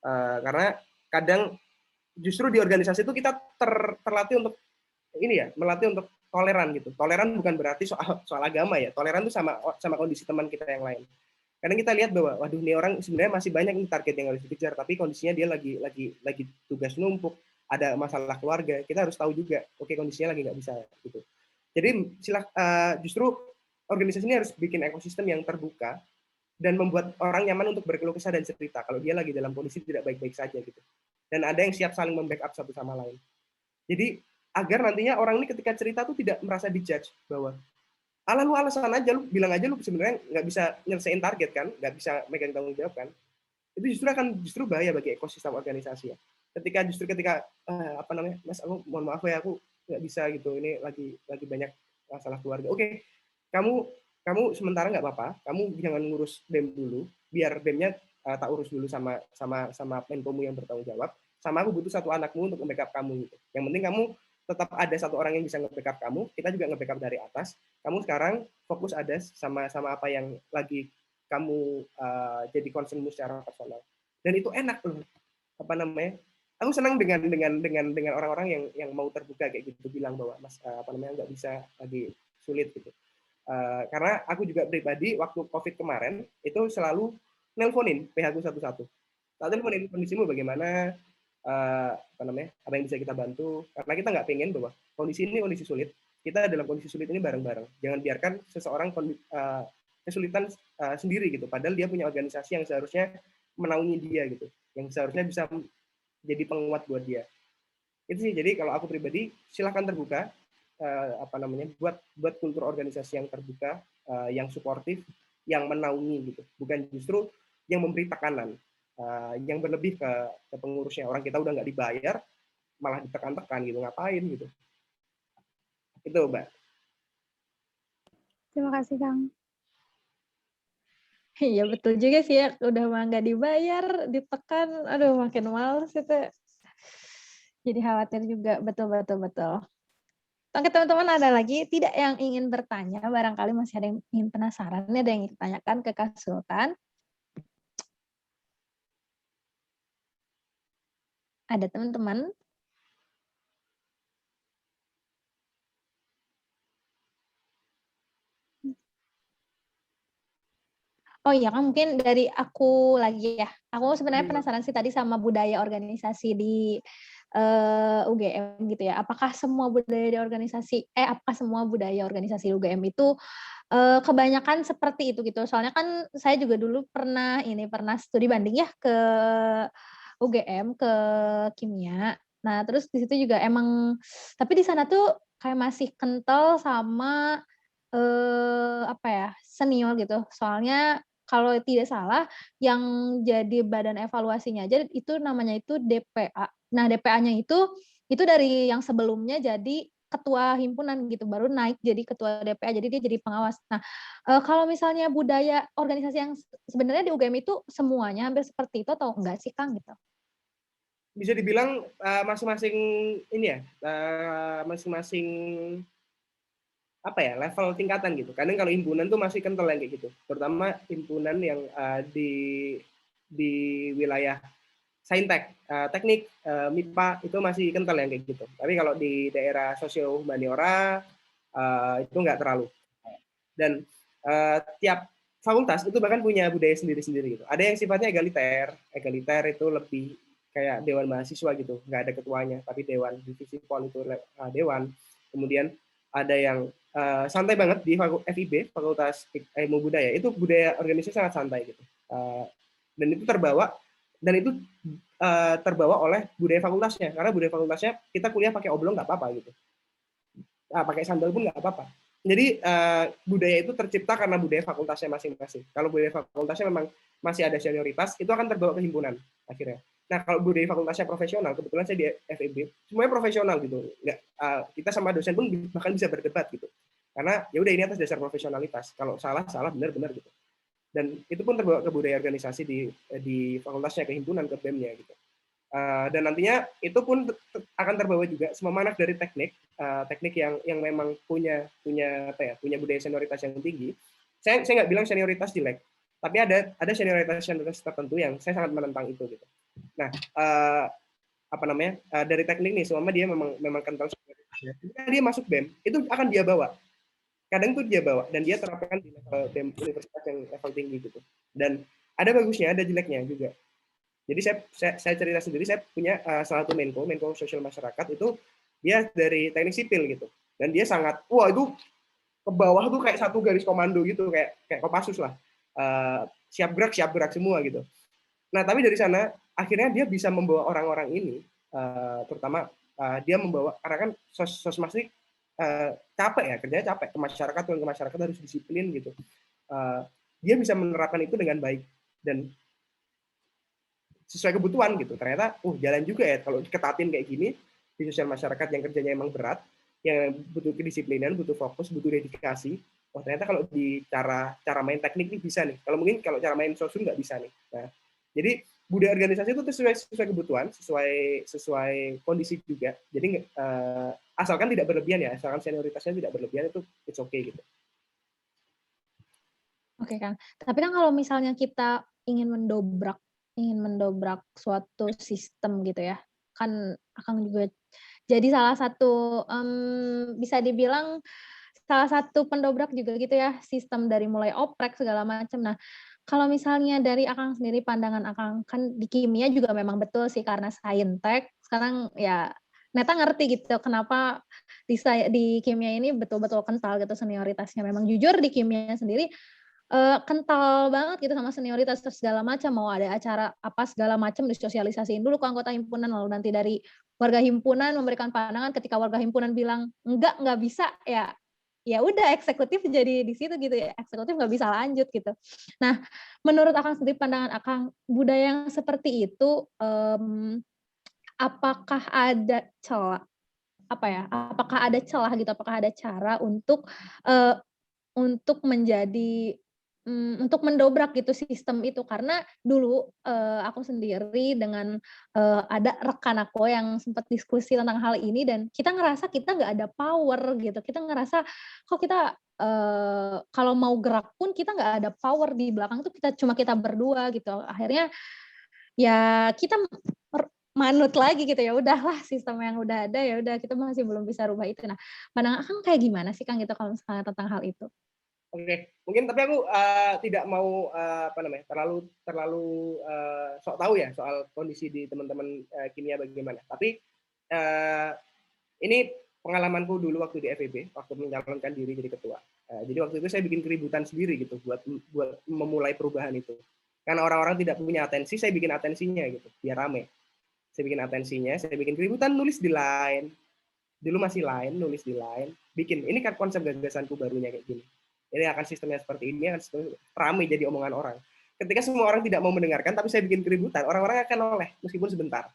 [SPEAKER 2] Karena kadang justru di organisasi itu kita terlatih untuk melatih untuk toleran gitu. Toleran bukan berarti soal agama ya. Toleran itu sama kondisi teman kita yang lain. Kadang kita lihat bahwa waduh nih orang sebenarnya masih banyak nih target yang harus dikejar, tapi kondisinya dia lagi tugas numpuk, ada masalah keluarga, kita harus tahu juga, oke kondisinya lagi nggak bisa gitu. Jadi justru organisasi ini harus bikin ekosistem yang terbuka dan membuat orang nyaman untuk berkeluh kesah dan cerita kalau dia lagi dalam kondisi tidak baik-baik saja gitu. Dan ada yang siap saling membackup satu sama lain. Jadi agar nantinya orang ini ketika cerita tuh tidak merasa dijudge bahwa lu alasan aja, lu bilang aja lu sebenarnya nggak bisa nyelesain target kan, nggak bisa megang tanggung jawab kan. Itu justru bahaya bagi ekosistem organisasi ya. Ketika Mas aku mohon maaf ya aku nggak bisa gitu, ini lagi banyak masalah keluarga. Oke, kamu sementara nggak apa-apa, kamu jangan ngurus BEM dulu, biar BEM-nya tak urus dulu sama Menkomu yang bertanggung jawab, sama aku butuh satu anakmu untuk nge-backup kamu gitu. Yang penting kamu tetap ada satu orang yang bisa nge-backup kamu, kita juga nge-backup dari atas. Kamu sekarang fokus ada sama apa yang lagi kamu jadi concernmu secara personal. Dan itu enak loh. Aku senang dengan orang-orang yang mau terbuka kayak gitu, bilang bahwa Mas nggak bisa lagi sulit gitu. Karena aku juga pribadi waktu COVID kemarin itu selalu nelponin PH-ku satu-satu. Tak teleponin kondisimu bagaimana, apa yang bisa kita bantu, karena kita nggak pengen bahwa kondisi ini kondisi sulit, kita dalam kondisi sulit ini bareng-bareng. Jangan biarkan seseorang kesulitan sendiri gitu, padahal dia punya organisasi yang seharusnya menaungi dia gitu, yang seharusnya bisa jadi penguat buat dia. Itu sih, jadi kalau aku pribadi silahkan terbuka, buat kultur organisasi yang terbuka, yang suportif, yang menaungi gitu, bukan justru yang memberi tekanan. Yang berlebih ke pengurusnya. Orang kita udah nggak dibayar, malah ditekan-tekan gitu, ngapain gitu. Itu Mbak.
[SPEAKER 3] Terima kasih Kang.
[SPEAKER 1] Iya betul juga sih ya, udah mah nggak dibayar, ditekan, aduh makin males itu. Jadi khawatir juga, betul. Oke teman-teman, ada lagi tidak yang ingin bertanya? Barangkali masih ada yang ingin penasaran, ada yang ingin ditanyakan ke Kak Sultan? Ada teman-teman? Oh iya kan, mungkin dari aku lagi ya. Aku sebenarnya penasaran sih tadi sama budaya organisasi di UGM gitu ya. Apakah semua budaya organisasi UGM itu kebanyakan seperti itu gitu. Soalnya kan saya juga dulu pernah studi banding ya ke UGM, ke kimia. Nah, terus di situ juga emang, tapi di sana tuh kayak masih kental sama senior gitu. Soalnya kalau tidak salah yang jadi badan evaluasinya aja itu namanya itu DPA. Nah, DPA-nya itu dari yang sebelumnya jadi ketua himpunan gitu, baru naik jadi ketua DPA, jadi dia jadi pengawas. Nah, kalau misalnya budaya organisasi yang sebenarnya di UGM itu semuanya hampir seperti itu atau enggak sih, Kang, gitu?
[SPEAKER 2] Bisa dibilang masing-masing ini ya, masing-masing level tingkatan gitu. Kadang kalau himpunan tuh masih kental yang kayak gitu. Terutama himpunan yang di wilayah saintek, teknik, MIPA itu masih kental yang kayak gitu. Tapi kalau di daerah sosio humaniora itu nggak terlalu. Dan tiap fakultas itu bahkan punya budaya sendiri-sendiri gitu. Ada yang sifatnya egaliter itu lebih kayak dewan mahasiswa gitu, nggak ada ketuanya, tapi dewan divisi pol itu dewan. Kemudian ada yang santai banget di FIB, Fakultas Ilmu Budaya, itu budaya organisasi sangat santai gitu. Dan itu terbawa oleh budaya fakultasnya, karena budaya fakultasnya kita kuliah pakai oblong nggak apa-apa gitu, pakai sandal pun nggak apa-apa. Jadi budaya itu tercipta karena budaya fakultasnya masing-masing. Kalau budaya fakultasnya memang masih ada senioritas, itu akan terbawa ke himpunan akhirnya. Nah, kalau budaya fakultasnya profesional, kebetulan saya di FEB, semuanya profesional gitu. Nggak, kita sama dosen pun bahkan bisa berdebat gitu. Karena ya udah ini atas dasar profesionalitas. Kalau salah, benar gitu. Dan itu pun terbawa ke budaya organisasi di fakultasnya, ke himpunan, ke BEM-nya gitu. Dan nantinya itu pun akan terbawa juga semua anak dari teknik yang memang punya budaya senioritas yang tinggi. Saya nggak bilang senioritas jelek, tapi ada senioritas tertentu yang saya sangat menentang itu gitu. Nah, dari teknik nih, selama dia memang kental senioritasnya, ketika dia masuk BEM itu akan dia bawa. kadang tuh dia bawa dan dia terapkan di level universitas yang level tinggi gitu. Dan ada bagusnya, ada jeleknya juga. Jadi saya cerita sendiri, saya punya salah satu Menko sosial masyarakat itu dia dari teknik sipil gitu. Dan dia sangat, wah itu ke bawah tuh kayak satu garis komando gitu, kayak Kopassus lah. Siap gerak semua gitu. Nah, tapi dari sana akhirnya dia bisa membawa orang-orang ini, terutama dia membawa, karena kan sosmas ini capek ya, kerjanya capek, ke masyarakat harus disiplin gitu. Dia bisa menerapkan itu dengan baik dan sesuai kebutuhan gitu. Ternyata, jalan juga ya kalau diketatin kayak gini di sosial masyarakat yang kerjanya emang berat, yang butuh kedisiplinan, butuh fokus, butuh dedikasi. Oh ternyata kalau di cara main teknik ini bisa nih. Kalau mungkin kalau cara main sosum nggak bisa nih. Nah, jadi budaya organisasi itu sesuai kebutuhan, sesuai kondisi juga. Jadi asalkan tidak berlebihan ya, asalkan senioritasnya tidak berlebihan itu it's okay gitu.
[SPEAKER 1] Oke Kang, tapi kan kalau misalnya kita ingin mendobrak suatu sistem gitu ya, kan Akang juga jadi salah satu, bisa dibilang salah satu pendobrak juga gitu ya, sistem dari mulai oprek segala macam. Nah, kalau misalnya dari Akang sendiri, pandangan Akang, kan di kimia juga memang betul sih karena saintek, sekarang ya Neta ngerti gitu kenapa di kimia ini betul-betul kental gitu senioritasnya. Memang jujur di kimia sendiri kental banget gitu sama senioritas segala macam, mau ada acara apa segala macam disosialisasiin dulu ke anggota himpunan, lalu nanti dari warga himpunan memberikan pandangan, ketika warga himpunan bilang nggak bisa, ya udah eksekutif jadi di situ gitu ya, eksekutif nggak bisa lanjut gitu. Nah, menurut Akang sendiri, pandangan Akang, budaya yang seperti itu, apakah ada celah apakah ada celah gitu, apakah ada cara untuk menjadi untuk mendobrak gitu sistem itu? Karena dulu, aku sendiri dengan, ada rekan aku yang sempat diskusi tentang hal ini dan kita ngerasa kita nggak ada power gitu. Kita ngerasa kok kita, kalau mau gerak pun kita nggak ada power, di belakang tuh kita berdua gitu. Akhirnya ya kita manut lagi gitu, ya udahlah sistem yang udah ada, ya udah kita masih belum bisa rubah itu. Nah, pandangan Akang kayak gimana sih Kang gitu kalau misalnya tentang hal itu?
[SPEAKER 2] Oke, mungkin tapi aku tidak mau terlalu sok tahu ya soal kondisi di teman-teman kimia bagaimana. Tapi ini pengalamanku dulu waktu di FEB, waktu mencalonkan diri jadi ketua. Jadi waktu itu saya bikin keributan sendiri gitu buat memulai perubahan itu. Karena orang-orang tidak punya atensi, saya bikin atensinya gitu, biar rame. Saya bikin atensinya, saya bikin keributan, nulis di Line. Dulu masih Line, nulis di Line. Bikin, ini kan konsep gagasanku barunya kayak gini. Ini akan sistemnya seperti ini, akan sistemnya ramai jadi omongan orang. Ketika semua orang tidak mau mendengarkan, tapi saya bikin keributan, orang-orang akan noleh, meskipun sebentar.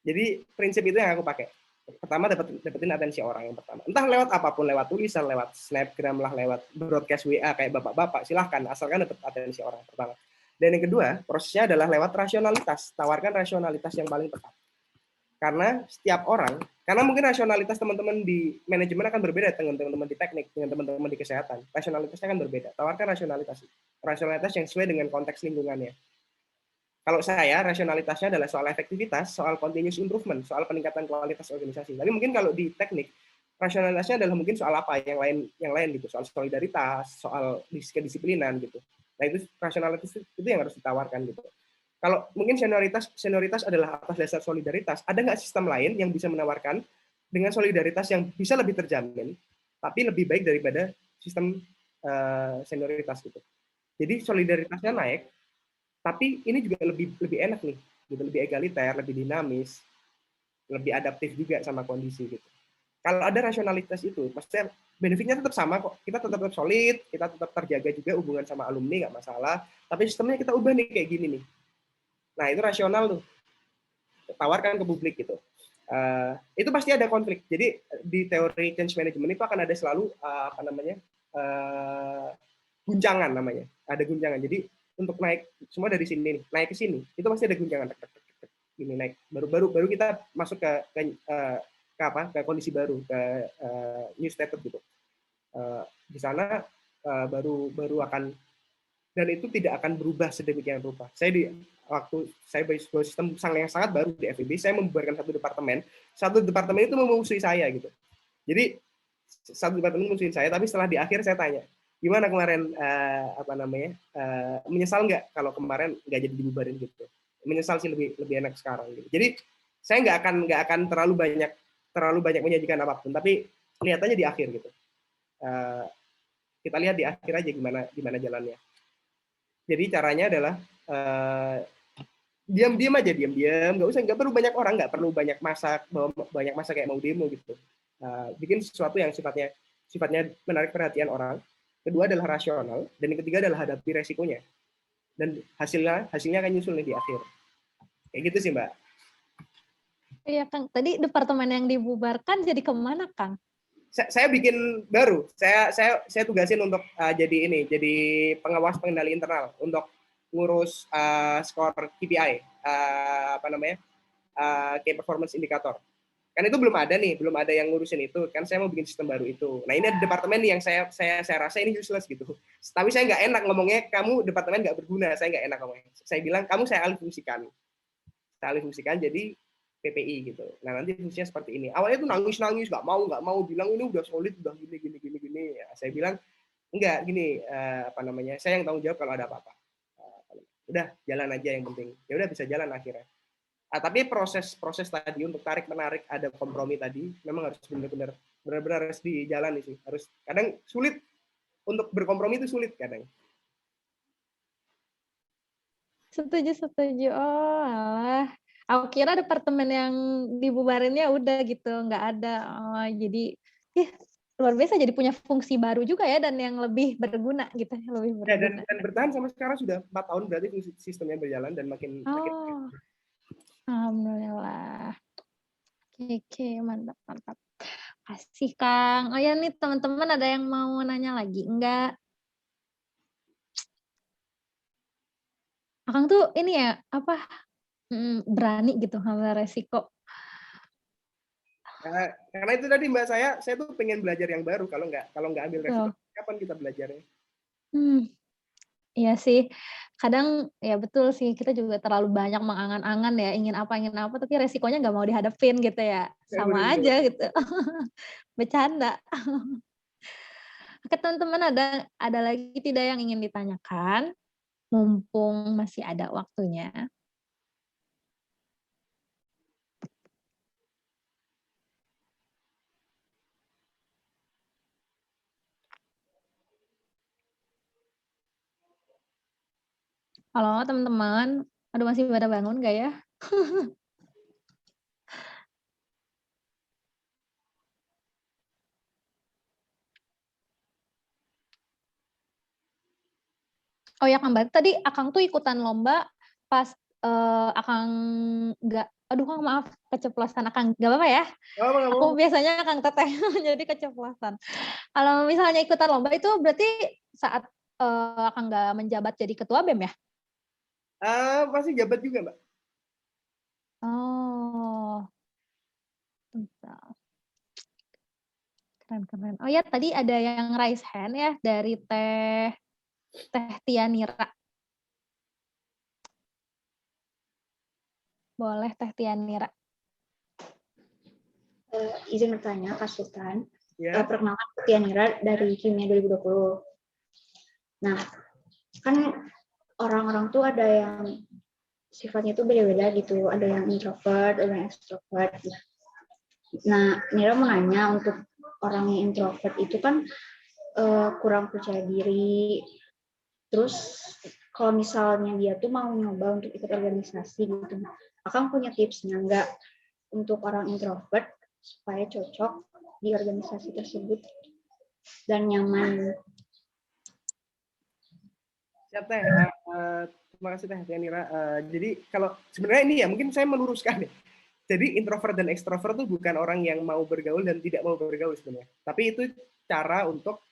[SPEAKER 2] Jadi prinsip itu yang aku pakai. Pertama dapetin atensi orang yang pertama. Entah lewat apapun, lewat tulisan, lewat snapgram lah, lewat broadcast WA kayak bapak-bapak, silahkan, asalkan dapat atensi orang pertama. Dan yang kedua, prosesnya adalah lewat rasionalitas. Tawarkan rasionalitas yang paling tepat. Karena setiap orang, karena mungkin rasionalitas teman-teman di manajemen akan berbeda dengan teman-teman di teknik, dengan teman-teman di kesehatan. Rasionalitasnya akan berbeda. Tawarkan rasionalitas yang sesuai dengan konteks lingkungannya. Kalau saya, rasionalitasnya adalah soal efektivitas, soal continuous improvement, soal peningkatan kualitas organisasi. Tapi mungkin kalau di teknik, rasionalitasnya adalah mungkin soal apa yang lain gitu, soal solidaritas, soal kedisiplinan gitu. Nah itu rasionalitas itu yang harus ditawarkan gitu. Kalau mungkin senioritas adalah atas dasar solidaritas, ada nggak sistem lain yang bisa menawarkan dengan solidaritas yang bisa lebih terjamin, tapi lebih baik daripada sistem senioritas gitu. Jadi solidaritasnya naik, tapi ini juga lebih enak nih, gitu, lebih egaliter, lebih dinamis, lebih adaptif juga sama kondisi gitu. Kalau ada rasionalitas itu, pasti benefitnya tetap sama kok. Kita tetap solid, kita tetap terjaga juga hubungan sama alumni, nggak masalah. Tapi sistemnya kita ubah nih kayak gini nih. Nah itu rasional tuh, tawarkan ke publik gitu. Itu pasti ada konflik. Jadi di teori change management itu akan ada selalu guncangan namanya. Ada guncangan. Jadi untuk naik semua dari sini nih, naik ke sini, itu pasti ada guncangan. Ini naik. Baru kita masuk ke kondisi baru, ke new status gitu. Di sana baru akan, dan itu tidak akan berubah sedemikian rupa. Waktu saya bawa sistem yang sangat baru di FEB, saya membubarkan satu departemen itu memusuhi saya gitu. Jadi satu departemen musuhin saya, tapi setelah di akhir saya tanya, gimana kemarin menyesal nggak kalau kemarin nggak jadi dibubarin gitu? Menyesal sih lebih enak sekarang gitu. Jadi saya nggak akan terlalu banyak menyajikan apapun, tapi lihat aja di akhir gitu. Kita lihat di akhir aja gimana jalannya. Jadi caranya adalah diam aja, nggak perlu banyak orang, nggak perlu banyak masa kayak mau demo gitu. Bikin sesuatu yang sifatnya menarik perhatian orang. Kedua adalah rasional, dan yang ketiga adalah hadapi resikonya. Dan hasilnya akan nyusul nih di akhir. Kayak gitu sih, Mbak.
[SPEAKER 1] Iya, Kang. Tadi departemen yang dibubarkan jadi kemana, Kang?
[SPEAKER 2] Saya bikin baru. Saya tugasin untuk jadi pengawas pengendali internal untuk ngurus skor KPI, Key Performance Indicator. Kan itu belum ada yang ngurusin itu. Kan saya mau bikin sistem baru itu. Nah, ini ada departemen yang saya rasa ini useless gitu. Tapi saya nggak enak ngomongnya, kamu departemen nggak berguna. Saya nggak enak ngomongnya. Saya bilang, kamu saya alih fungsikan jadi PPI gitu. Nah, nanti fungsinya seperti ini. Awalnya tuh nangis, nggak mau, bilang ini udah solid, udah gini. Ya, saya bilang, enggak, gini, saya yang tanggung jawab kalau ada apa-apa. Udah, jalan aja yang penting. Ya udah, bisa jalan akhirnya. Tapi proses tadi untuk tarik-menarik, ada kompromi tadi, memang harus benar-benar harus dijalani sih. Harus, kadang sulit, untuk berkompromi itu sulit kadang.
[SPEAKER 1] Setuju. Oh, alah. Aku kira departemen yang dibubarinnya udah gitu, nggak ada. Oh, jadi luar biasa, jadi punya fungsi baru juga ya, dan yang lebih berguna gitu, lebih berguna.
[SPEAKER 2] Dan bertahan sampai sekarang sudah 4 tahun, berarti sistemnya berjalan dan makin.
[SPEAKER 1] Alhamdulillah. Oke, mantap. Kasih, Kang. Oh ya nih, teman-teman ada yang mau nanya lagi? Enggak? Akang tuh ini ya, berani gitu ngambil resiko.
[SPEAKER 2] Karena itu tadi, Mbak, saya tuh pengen belajar yang baru. Kalau nggak ambil resiko, kapan kita belajarnya?
[SPEAKER 1] Iya sih, kadang ya betul sih, kita juga terlalu banyak mengangan-angan ya, ingin apa, tapi resikonya nggak mau dihadapin gitu ya, sama aja gitu. Bercanda. Oke, teman-teman, ada lagi tidak yang ingin ditanyakan? Mumpung masih ada waktunya. Halo teman-teman, aduh masih pada bangun nggak ya? Oh ya, Kang Mbak, tadi Akang tuh ikutan lomba pas Akang nggak, aduh Kang maaf, keceplosan Akang, nggak apa-apa ya? Aku biasanya Akang Teteh, jadi keceplosan. Kalau misalnya ikutan lomba itu berarti saat Akang nggak menjabat jadi ketua BEM ya?
[SPEAKER 2] Masih jabat juga, Mbak.
[SPEAKER 1] Oh, bentar. Keren. Oh ya, tadi ada yang raise hand ya dari Teh Tianira. Boleh Teh Tianira.
[SPEAKER 6] Izin bertanya, Kak Sultan. Perkenalkan Tianira dari Kimia 2020. Nah, kan orang-orang tuh ada yang sifatnya tuh beda-beda gitu. Ada yang introvert, ada yang extrovert. Nah, Nira mau nanya, untuk orang yang introvert itu kan kurang percaya diri. Terus kalau misalnya dia tuh mau nyoba untuk ikut organisasi gitu, Akang punya tipsnya nggak untuk orang introvert supaya cocok di organisasi tersebut dan nyaman?
[SPEAKER 2] Siap, Teh. Terima kasih, Teh Tianira. Jadi kalau sebenarnya ini ya, mungkin saya meluruskan ya. Jadi introvert dan ekstrovert itu bukan orang yang mau bergaul dan tidak mau bergaul sebenarnya. Tapi itu cara untuk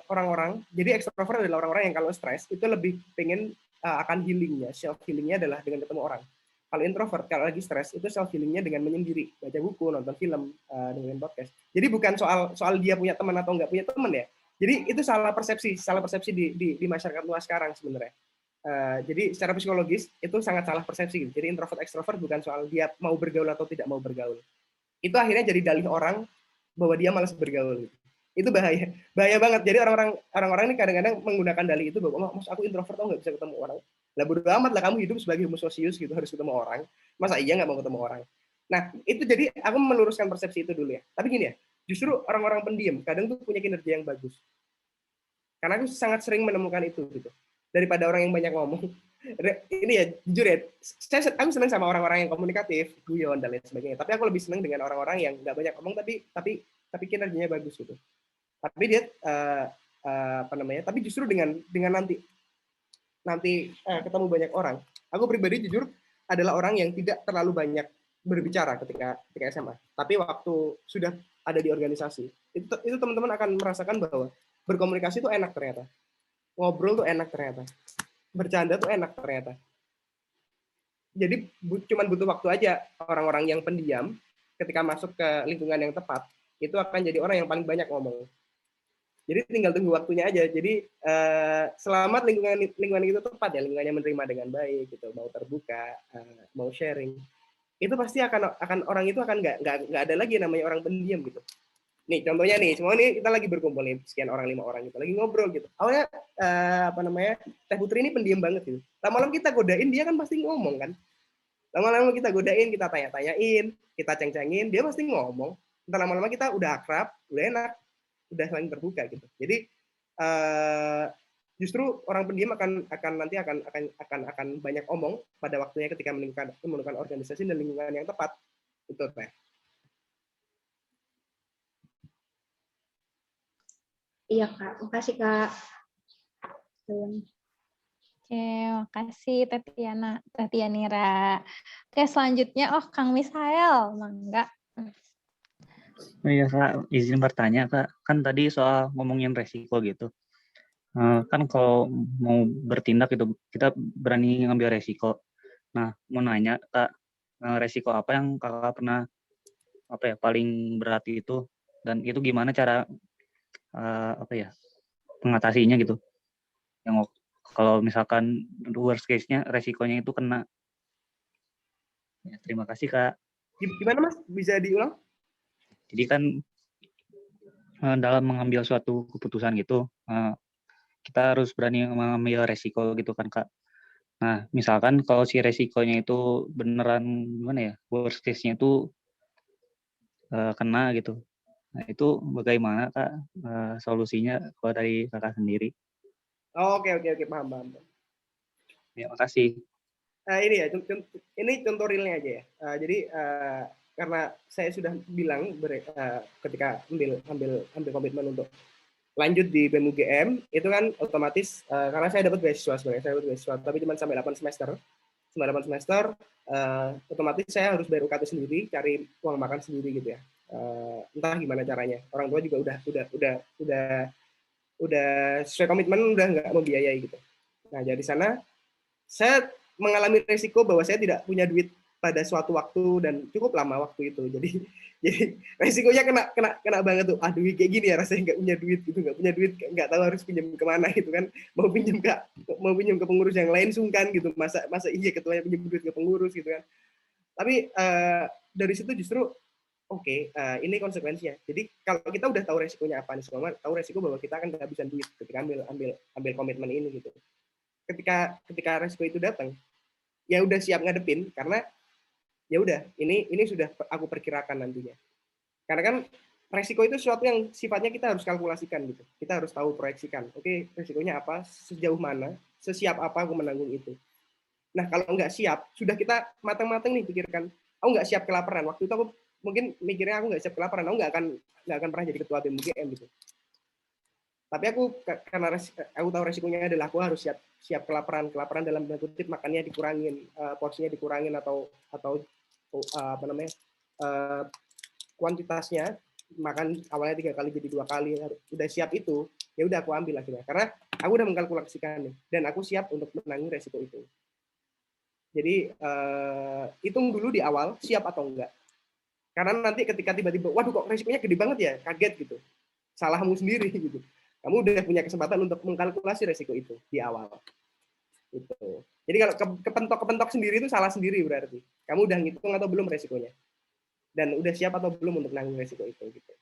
[SPEAKER 2] orang-orang. Jadi ekstrovert adalah orang-orang yang kalau stres itu lebih pengen akan healingnya, self healingnya adalah dengan ketemu orang. Kalau introvert kalau lagi stres itu self healingnya dengan menyendiri, baca buku, nonton film, dengerin podcast. Jadi bukan soal dia punya teman atau nggak punya teman ya. Jadi itu salah persepsi di masyarakat luas sekarang sebenarnya. Jadi secara psikologis itu sangat salah persepsi. Jadi introvert ekstrovert bukan soal dia mau bergaul atau tidak mau bergaul. Itu akhirnya jadi dalih orang bahwa dia malas bergaul. Gitu. Itu bahaya banget. Jadi orang-orang ini kadang-kadang menggunakan dalih itu bahwa mas aku introvert, nggak bisa ketemu orang. Lah bodo amat lah, kamu hidup sebagai homo sosius gitu, harus ketemu orang. Masa iya nggak mau ketemu orang? Nah itu jadi aku meluruskan persepsi itu dulu ya. Tapi gini ya, justru orang-orang pendiam kadang tuh punya kinerja yang bagus. Karena aku sangat sering menemukan itu gitu. Daripada orang yang banyak ngomong. Ini ya jujur ya, aku senang sama orang-orang yang komunikatif, guyon dan lain sebagainya. Tapi aku lebih senang dengan orang-orang yang nggak banyak ngomong tapi kinerjanya bagus gitu. Tapi dia apa namanya? Tapi justru dengan nanti ketemu banyak orang. Aku pribadi jujur adalah orang yang tidak terlalu banyak berbicara ketika SMA. Tapi waktu sudah ada di organisasi, itu teman-teman akan merasakan bahwa berkomunikasi itu enak ternyata. Ngobrol tuh enak ternyata. Bercanda tuh enak ternyata. Jadi cuman butuh waktu aja orang-orang yang pendiam ketika masuk ke lingkungan yang tepat, itu akan jadi orang yang paling banyak ngomong. Jadi tinggal tunggu waktunya aja. Jadi selamat lingkungan itu tepat ya, lingkungannya menerima dengan baik gitu, mau terbuka, mau sharing. Itu pasti akan orang itu akan nggak ada lagi namanya orang pendiam gitu. Nih contohnya nih, semua nih kita lagi berkumpul nih, sekian orang, 5 orang gitu, lagi ngobrol gitu. Awalnya apa namanya, Teh Putri ini pendiam banget gitu. Lama-lama kita godain, dia kan pasti ngomong kan. Lama-lama kita godain, kita tanya-tanyain, kita ceng-cengin, dia pasti ngomong. Entar lama-lama kita udah akrab, udah enak, udah saling terbuka gitu. Jadi justru orang pendiam akan banyak omong pada waktunya ketika menemukan organisasi dan lingkungan yang tepat. Itu Teh.
[SPEAKER 6] Iya Kak, makasih Kak.
[SPEAKER 1] Oke, makasih Tatianira. Oke, selanjutnya Kang Misael, mangga.
[SPEAKER 7] Oh iya Kak, izin bertanya Kak, kan tadi soal ngomongin resiko gitu. Kan kalau mau bertindak itu kita berani ngambil resiko. Nah, mau nanya Kak, resiko apa yang Kakak pernah paling berat itu, dan itu gimana cara mengatasinya gitu? Yang kalau misalkan worst case-nya resikonya itu kena. Ya, terima kasih Kak.
[SPEAKER 2] Gimana Mas? Bisa diulang?
[SPEAKER 7] Jadi kan dalam mengambil suatu keputusan gitu, kita harus berani mengambil resiko gitu kan Kak. Nah, misalkan kalau si resikonya itu beneran gimana ya, worst case-nya itu kena gitu. Nah, itu bagaimana Kak solusinya kalau dari Kakak sendiri?
[SPEAKER 2] Oh, oke, paham.
[SPEAKER 7] Ya, makasih.
[SPEAKER 2] Ini ya, ini contoh realnya aja ya. Jadi karena saya sudah bilang ketika ambil komitmen untuk lanjut di BEM UGM, itu kan otomatis karena saya dapat beasiswa sebenarnya, tapi cuma sampai 8 semester. Otomatis saya harus bayar UKT sendiri, cari uang makan sendiri gitu ya. Entah gimana caranya. Orang tua juga udah sesuai komitmen, udah nggak membiayai gitu. Nah, dari sana saya mengalami resiko bahwa saya tidak punya duit pada suatu waktu dan cukup lama waktu itu. Jadi resikonya kena banget tuh. Aduh, kayak gini ya rasanya nggak punya duit gitu, nggak tahu harus pinjam kemana gitu kan. Mau pinjam ke pengurus yang lain sungkan gitu. Masa iya ketuanya pinjam duit ke pengurus gitu kan. Tapi dari situ justru ini konsekuensinya. Jadi kalau kita udah tahu resikonya apa nih, semua tahu resiko bahwa kita akan kehabisan duit ketika ambil komitmen ini gitu. Ketika resiko itu datang, ya udah siap ngadepin karena ya udah ini sudah aku perkirakan nantinya. Karena kan resiko itu sesuatu yang sifatnya kita harus kalkulasikan gitu. Kita harus tahu proyeksikan. Oke, resikonya apa, sejauh mana, sesiap apa aku menanggung itu. Nah, kalau nggak siap, sudah kita matang-matang nih pikirkan, aku nggak siap kelaparan. Waktu itu aku mungkin mikirnya aku nggak siap kelaparan, aku nggak akan pernah jadi ketua BEM UGM gitu. Tapi karena aku tahu resikonya adalah aku harus siap kelaparan dalam tanda kutip, makannya dikurangin, porsinya dikurangin atau apa namanya, kuantitasnya, makan awalnya 3 kali jadi 2 kali, udah siap itu, ya udah aku ambil akhirnya karena aku udah mengkalkulasikan nih, dan aku siap untuk menanggung resiko itu. Jadi hitung dulu di awal siap atau enggak, karena nanti ketika tiba-tiba waduh kok resikonya gede banget ya, kaget gitu, salahmu sendiri gitu. Kamu udah punya kesempatan untuk mengkalkulasi resiko itu di awal. Gitu. Jadi kalau kepentok sendiri itu salah sendiri berarti. Kamu udah ngitung atau belum resikonya? Dan udah siap atau belum untuk nanggung resiko itu gitu.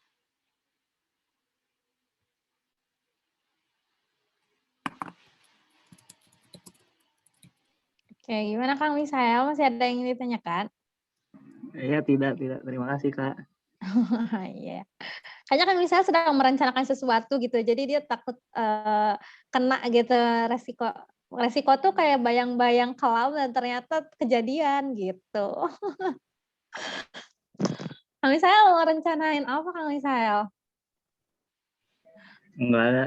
[SPEAKER 1] Oke, gimana Kang Misael? Masih ada yang ingin ditanyakan?
[SPEAKER 7] Iya, tidak. Terima kasih, Kak.
[SPEAKER 1] Iya. Kayaknya Kang Misael sedang merencanakan sesuatu gitu, jadi dia takut kena gitu resiko. Resiko tuh kayak bayang-bayang kelam dan ternyata kejadian gitu. Kang Misael mau rencanain apa Kang Misael?
[SPEAKER 7] Enggak ada.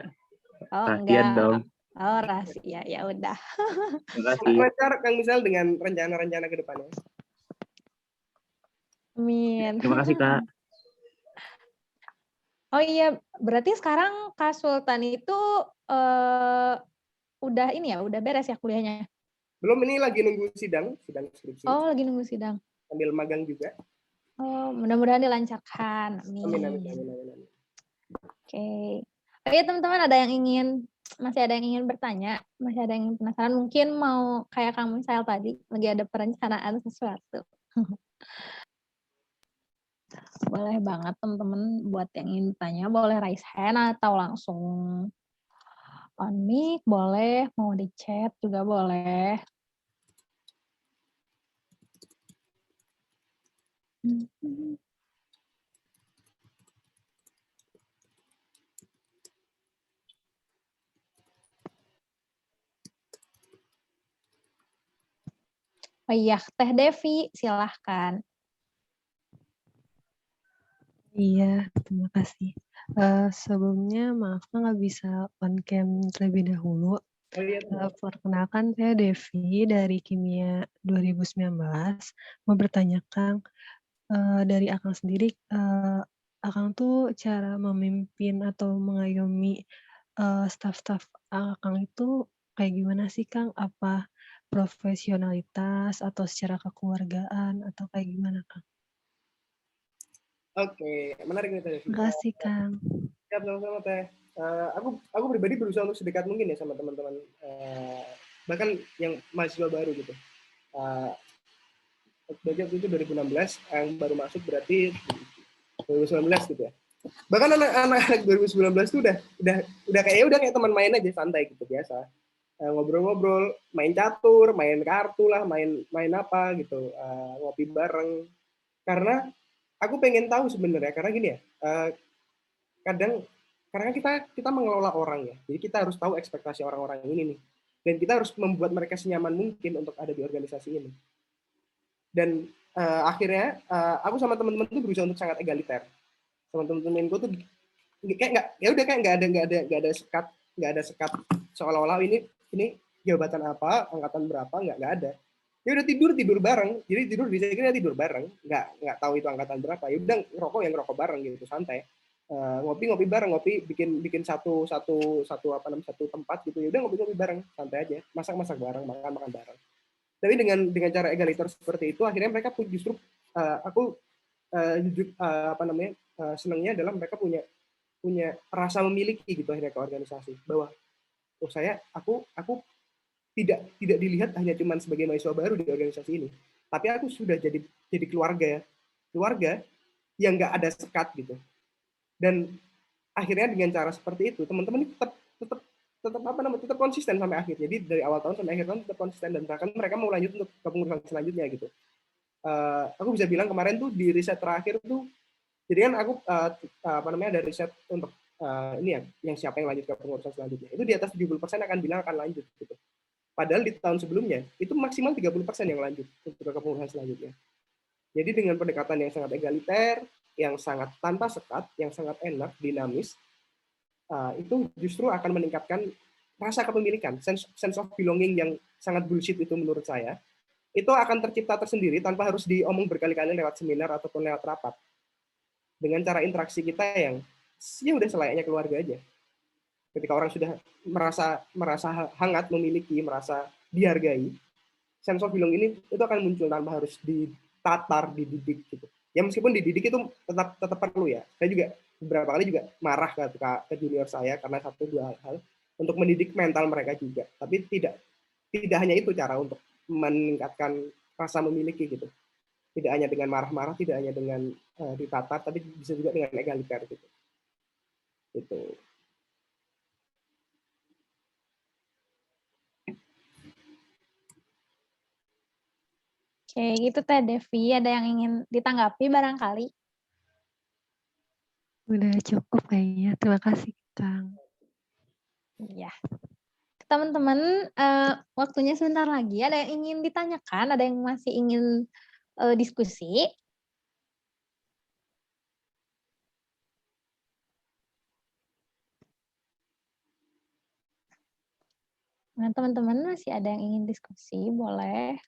[SPEAKER 1] Oh
[SPEAKER 7] Rahasia
[SPEAKER 1] enggak.
[SPEAKER 7] dong.
[SPEAKER 1] Oh rahasia, ya udah.
[SPEAKER 7] Terima kasih.
[SPEAKER 2] Lancar Kang Misal dengan rencana-rencana ke depannya.
[SPEAKER 1] Amin.
[SPEAKER 7] Terima kasih, Kak.
[SPEAKER 1] Oh iya, berarti sekarang Kak Sultan itu udah ini ya, udah beres ya kuliahnya?
[SPEAKER 2] Belum, ini lagi nunggu sidang skripsi.
[SPEAKER 1] Oh, lagi nunggu sidang.
[SPEAKER 2] Sambil magang juga.
[SPEAKER 1] Oh, mudah-mudahan dilancarkan.
[SPEAKER 2] Amin.
[SPEAKER 1] Oke. Oh iya teman-teman, masih ada yang ingin bertanya, masih ada yang ingin penasaran, mungkin mau kayak Kang Misael tadi, lagi ada perencanaan sesuatu. Boleh banget teman-teman buat yang ingin bertanya, boleh raise hand atau langsung on mic, boleh, mau di chat juga boleh. Oh iya, Teh Devi, silahkan.
[SPEAKER 8] Iya, terima kasih. Sebelumnya maaf nggak bisa on cam terlebih dahulu.
[SPEAKER 2] Oh iya.
[SPEAKER 8] Perkenalkan saya Devi dari Kimia 2019. Mau bertanya Kang, dari Akang sendiri, Akang tuh cara memimpin atau mengayomi staf-staf Akang itu kayak gimana sih Kang? Apa profesionalitas atau secara kekeluargaan atau kayak gimana Kang?
[SPEAKER 2] Oke, menarik nih Teh.
[SPEAKER 8] Makasih Kang.
[SPEAKER 2] Siap, sama-sama Teh. Aku pribadi berusaha untuk sedekat mungkin ya sama teman-teman, bahkan yang mahasiswa baru gitu. Belajar itu 2016, yang baru masuk berarti 2019 gitu ya. Bahkan anak-anak 2019 tuh udah kayak teman main aja, santai gitu biasa. Ngobrol-ngobrol, main catur, main kartu lah, main apa gitu, ngopi bareng. Karena aku pengen tahu sebenarnya, karena gini ya, kadang karena kita mengelola orang ya, jadi kita harus tahu ekspektasi orang-orang ini nih, dan kita harus membuat mereka senyaman mungkin untuk ada di organisasi ini. Dan akhirnya aku sama teman-teman tuh berusaha untuk sangat egaliter. Sama teman-temanku tuh kayak nggak ada sekat seolah-olah ini jabatan apa, angkatan berapa, nggak ada. Ya udah tidur bareng, jadi tidur bareng, nggak tahu itu angkatan berapa, ya udah ngerokok bareng gitu, santai. Ngopi bareng, bikin satu tempat gitu, ya udah ngopi bareng, santai aja, masak bareng, makan bareng. Tapi dengan cara egaliter seperti itu, akhirnya mereka pun justru aku senangnya adalah mereka punya rasa memiliki gitu akhirnya ke organisasi, bahwa aku tidak dilihat hanya cuman sebagai mahasiswa baru di organisasi ini, tapi aku sudah jadi keluarga yang nggak ada sekat gitu. Dan akhirnya dengan cara seperti itu teman-teman tetap konsisten sampai akhir. Jadi dari awal tahun sampai akhir tahun tetap konsisten, dan bahkan mereka mau lanjut untuk kepengurusan selanjutnya gitu. Aku bisa bilang kemarin tuh di riset terakhir tuh, jadi kan aku ada riset untuk ini yang siapa yang lanjut ke pengurusan selanjutnya, itu di atas 70% akan bilang akan lanjut gitu. Padahal di tahun sebelumnya itu maksimal 30% yang lanjut untuk ke kepengurusan selanjutnya. Jadi dengan pendekatan yang sangat egaliter, yang sangat tanpa sekat, yang sangat enak, dinamis, itu justru akan meningkatkan rasa kepemilikan, sense of belonging yang sangat bullshit itu menurut saya. Itu akan tercipta tersendiri tanpa harus diomong berkali-kali lewat seminar ataupun lewat rapat. Dengan cara interaksi kita yang ya udah selayaknya keluarga aja. Ketika orang sudah merasa hangat memiliki, merasa dihargai, sense of belonging ini itu akan muncul tanpa harus ditatar, dididik gitu. Ya meskipun dididik itu tetap perlu ya. Saya juga beberapa kali juga marah ke junior saya karena satu dua hal untuk mendidik mental mereka juga. Tapi tidak hanya itu cara untuk meningkatkan rasa memiliki gitu. Tidak hanya dengan marah-marah, tidak hanya dengan ditatar, tapi bisa juga dengan egaliter gitu. Gitu.
[SPEAKER 1] Oke, gitu Teh Devi. Ada yang ingin ditanggapi barangkali?
[SPEAKER 8] Udah cukup kayaknya. Terima kasih, Kang.
[SPEAKER 1] Iya. Teman-teman, waktunya sebentar lagi. Ada yang ingin ditanyakan? Ada yang masih ingin diskusi? Nah, teman-teman masih ada yang ingin diskusi, boleh.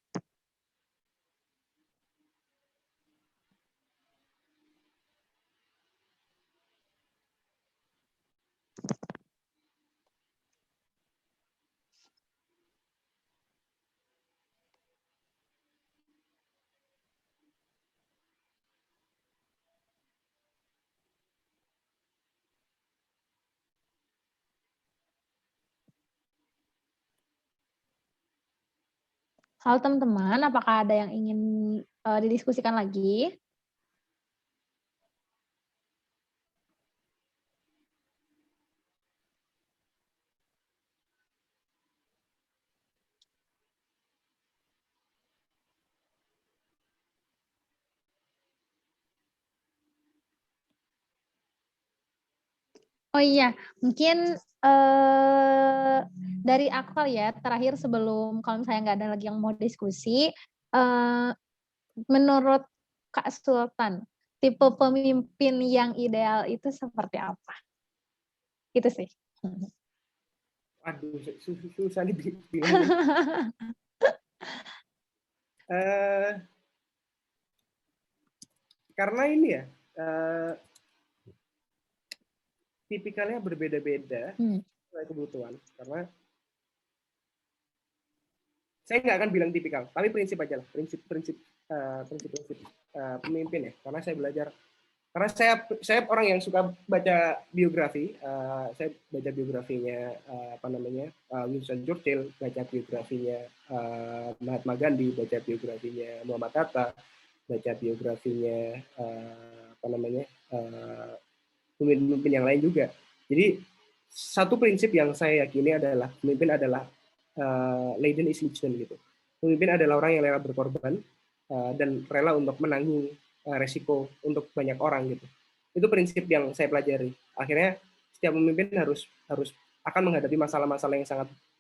[SPEAKER 1] Halo teman-teman, apakah ada yang ingin didiskusikan lagi? Oh iya, mungkin dari aku kali ya, terakhir sebelum kalau misalnya nggak ada lagi yang mau diskusi, menurut Kak Sultan, tipe pemimpin yang ideal itu seperti apa? Itu sih.
[SPEAKER 2] Aduh, susah nih bingung. Karena ini ya, tipikalnya berbeda-beda sesuai kebutuhan. Karena saya nggak akan bilang tipikal, tapi prinsip aja lah, prinsip pemimpin ya. Karena saya belajar, karena saya orang yang suka baca biografi. Saya baca biografinya Winston Churchill, baca biografinya Mahatma Gandhi, baca biografinya Muhammad Hatta, baca biografinya pemimpin yang lain juga. Jadi satu prinsip yang saya yakini adalah pemimpin adalah Leiden is Lichten gitu. Pemimpin adalah orang yang rela berkorban dan rela untuk menanggung resiko untuk banyak orang gitu. Itu prinsip yang saya pelajari. Akhirnya setiap pemimpin harus akan menghadapi masalah-masalah yang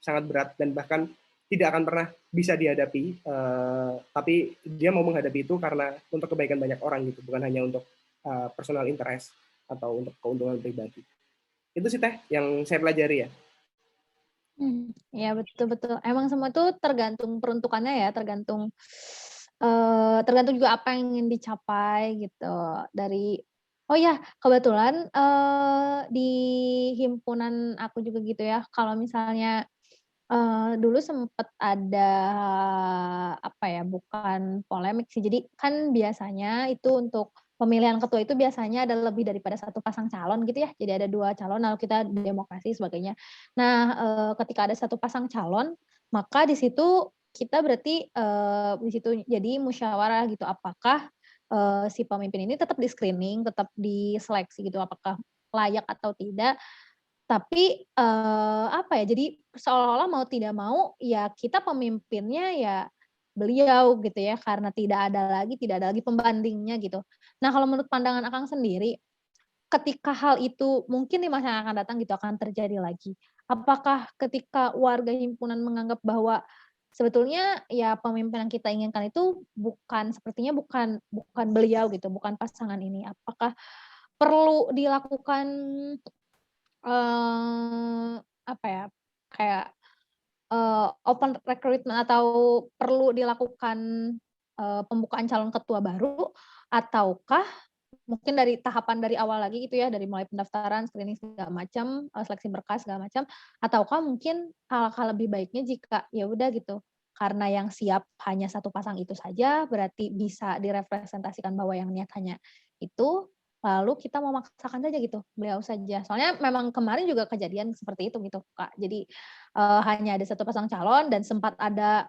[SPEAKER 2] sangat berat dan bahkan tidak akan pernah bisa dihadapi, tapi dia mau menghadapi itu karena untuk kebaikan banyak orang gitu, bukan hanya untuk personal interest atau untuk keuntungan pribadi. Itu sih Teh yang saya pelajari ya.
[SPEAKER 1] Ya betul-betul. Emang semua itu tergantung peruntukannya ya, tergantung juga apa yang ingin dicapai gitu. Oh ya, kebetulan di himpunan aku juga gitu ya. Kalau misalnya dulu sempat ada bukan polemik sih. Jadi kan biasanya itu untuk pemilihan ketua itu biasanya ada lebih daripada satu pasang calon gitu ya. Jadi ada 2 calon lalu kita demokrasi sebagainya. Nah, ketika ada satu pasang calon, maka di situ kita berarti di situ jadi musyawarah gitu. Apakah si pemimpin ini tetap di-screening, tetap diseleksi gitu, apakah layak atau tidak. Tapi jadi seolah-olah mau tidak mau ya kita pemimpinnya ya beliau gitu ya, karena tidak ada lagi pembandingnya gitu. Nah, kalau menurut pandangan Akang sendiri, ketika hal itu mungkin di masa yang akan datang gitu akan terjadi lagi. Apakah ketika warga himpunan menganggap bahwa sebetulnya ya pemimpin yang kita inginkan itu sepertinya bukan beliau gitu, bukan pasangan ini. Apakah perlu dilakukan kayak open recruitment atau perlu dilakukan pembukaan calon ketua baru, ataukah mungkin dari tahapan dari awal lagi gitu ya, dari mulai pendaftaran, screening segala macam, seleksi berkas segala macam, ataukah mungkin alangkah lebih baiknya jika ya udah gitu, karena yang siap hanya satu pasang itu saja, berarti bisa direpresentasikan bahwa yang niat hanya itu, lalu kita memaksakan saja gitu, beliau saja. Soalnya memang kemarin juga kejadian seperti itu gitu, Kak. Jadi, hanya ada satu pasang calon dan sempat ada,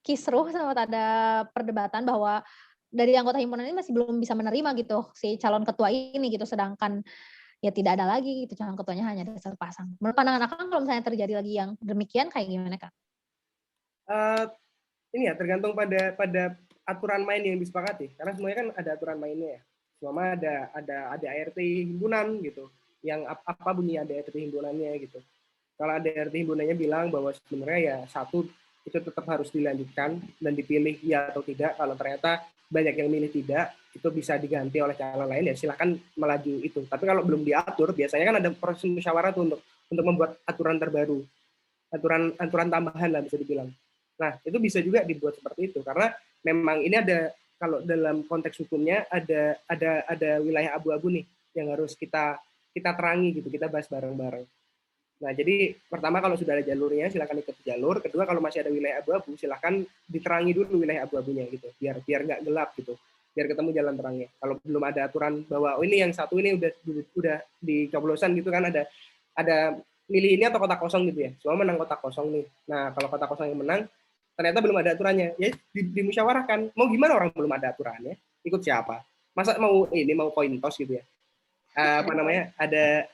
[SPEAKER 1] kisruh, sempat ada perdebatan bahwa dari anggota himpunan ini masih belum bisa menerima gitu, si calon ketua ini gitu, sedangkan ya tidak ada lagi gitu, calon ketuanya hanya ada satu pasang. Menurut pandangan Akang kalau misalnya terjadi lagi yang demikian kayak gimana, Kak?
[SPEAKER 2] ini ya tergantung pada aturan main yang disepakati. Karena semuanya kan ada aturan mainnya ya. Selama ada ART himpunan gitu. Yang apa bunyi ART himpunannya gitu. Kalau ART himpunannya bilang bahwa sebenarnya ya satu itu tetap harus dilanjutkan dan dipilih ya atau tidak. Kalau ternyata banyak yang milih tidak, itu bisa diganti oleh calon lain ya silahkan melaju itu. Tapi kalau belum diatur, biasanya kan ada proses musyawarah tuh untuk membuat aturan terbaru, aturan tambahan lah bisa dibilang. Nah, itu bisa juga dibuat seperti itu karena memang ini ada kalau dalam konteks hukumnya ada wilayah abu-abu nih yang harus kita terangi gitu, kita bahas bareng-bareng. Nah, jadi pertama kalau sudah ada jalurnya silakan ikut jalur, kedua kalau masih ada wilayah abu-abu silakan diterangi dulu wilayah abu-abunya gitu, biar nggak gelap gitu. Biar ketemu jalan terangnya. Kalau belum ada aturan bahwa oh ini yang satu ini udah di coblosan gitu kan ada milih ini atau kotak kosong gitu ya. Semua menang kotak kosong nih. Nah, kalau kotak kosong yang menang ternyata belum ada aturannya. Ya dimusyawarahkan. Mau gimana orang belum ada aturannya? Ikut siapa? Masa mau coin toss gitu ya? Apa namanya? Ada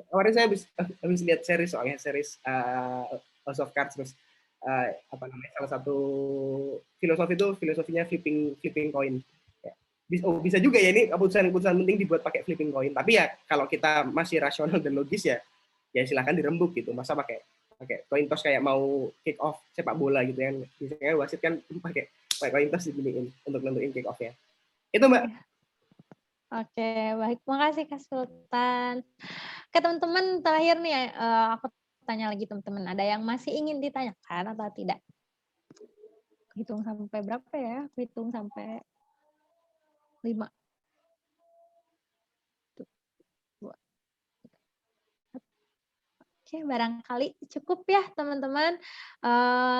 [SPEAKER 2] kemarin saya habis lihat series House of Cards terus apa namanya? Salah satu filosofinya flipping coin. Bisa juga ya ini keputusan penting dibuat pakai flipping coin. Tapi ya kalau kita masih rasional dan logis ya silahkan dirembuk gitu. Masa pakai coin toss kayak mau kick off sepak bola gitu kan. Biasanya wasit kan pakai coin toss diginiin untuk nentuin kick off-nya. Itu Mbak.
[SPEAKER 1] Oke, baik. Makasih Kak Sultan. Ke teman-teman terakhir nih, aku tanya lagi teman-teman, ada yang masih ingin ditanyakan atau tidak? Hitung sampai berapa ya? Hitung sampai 5. Oke, barangkali cukup ya teman-teman.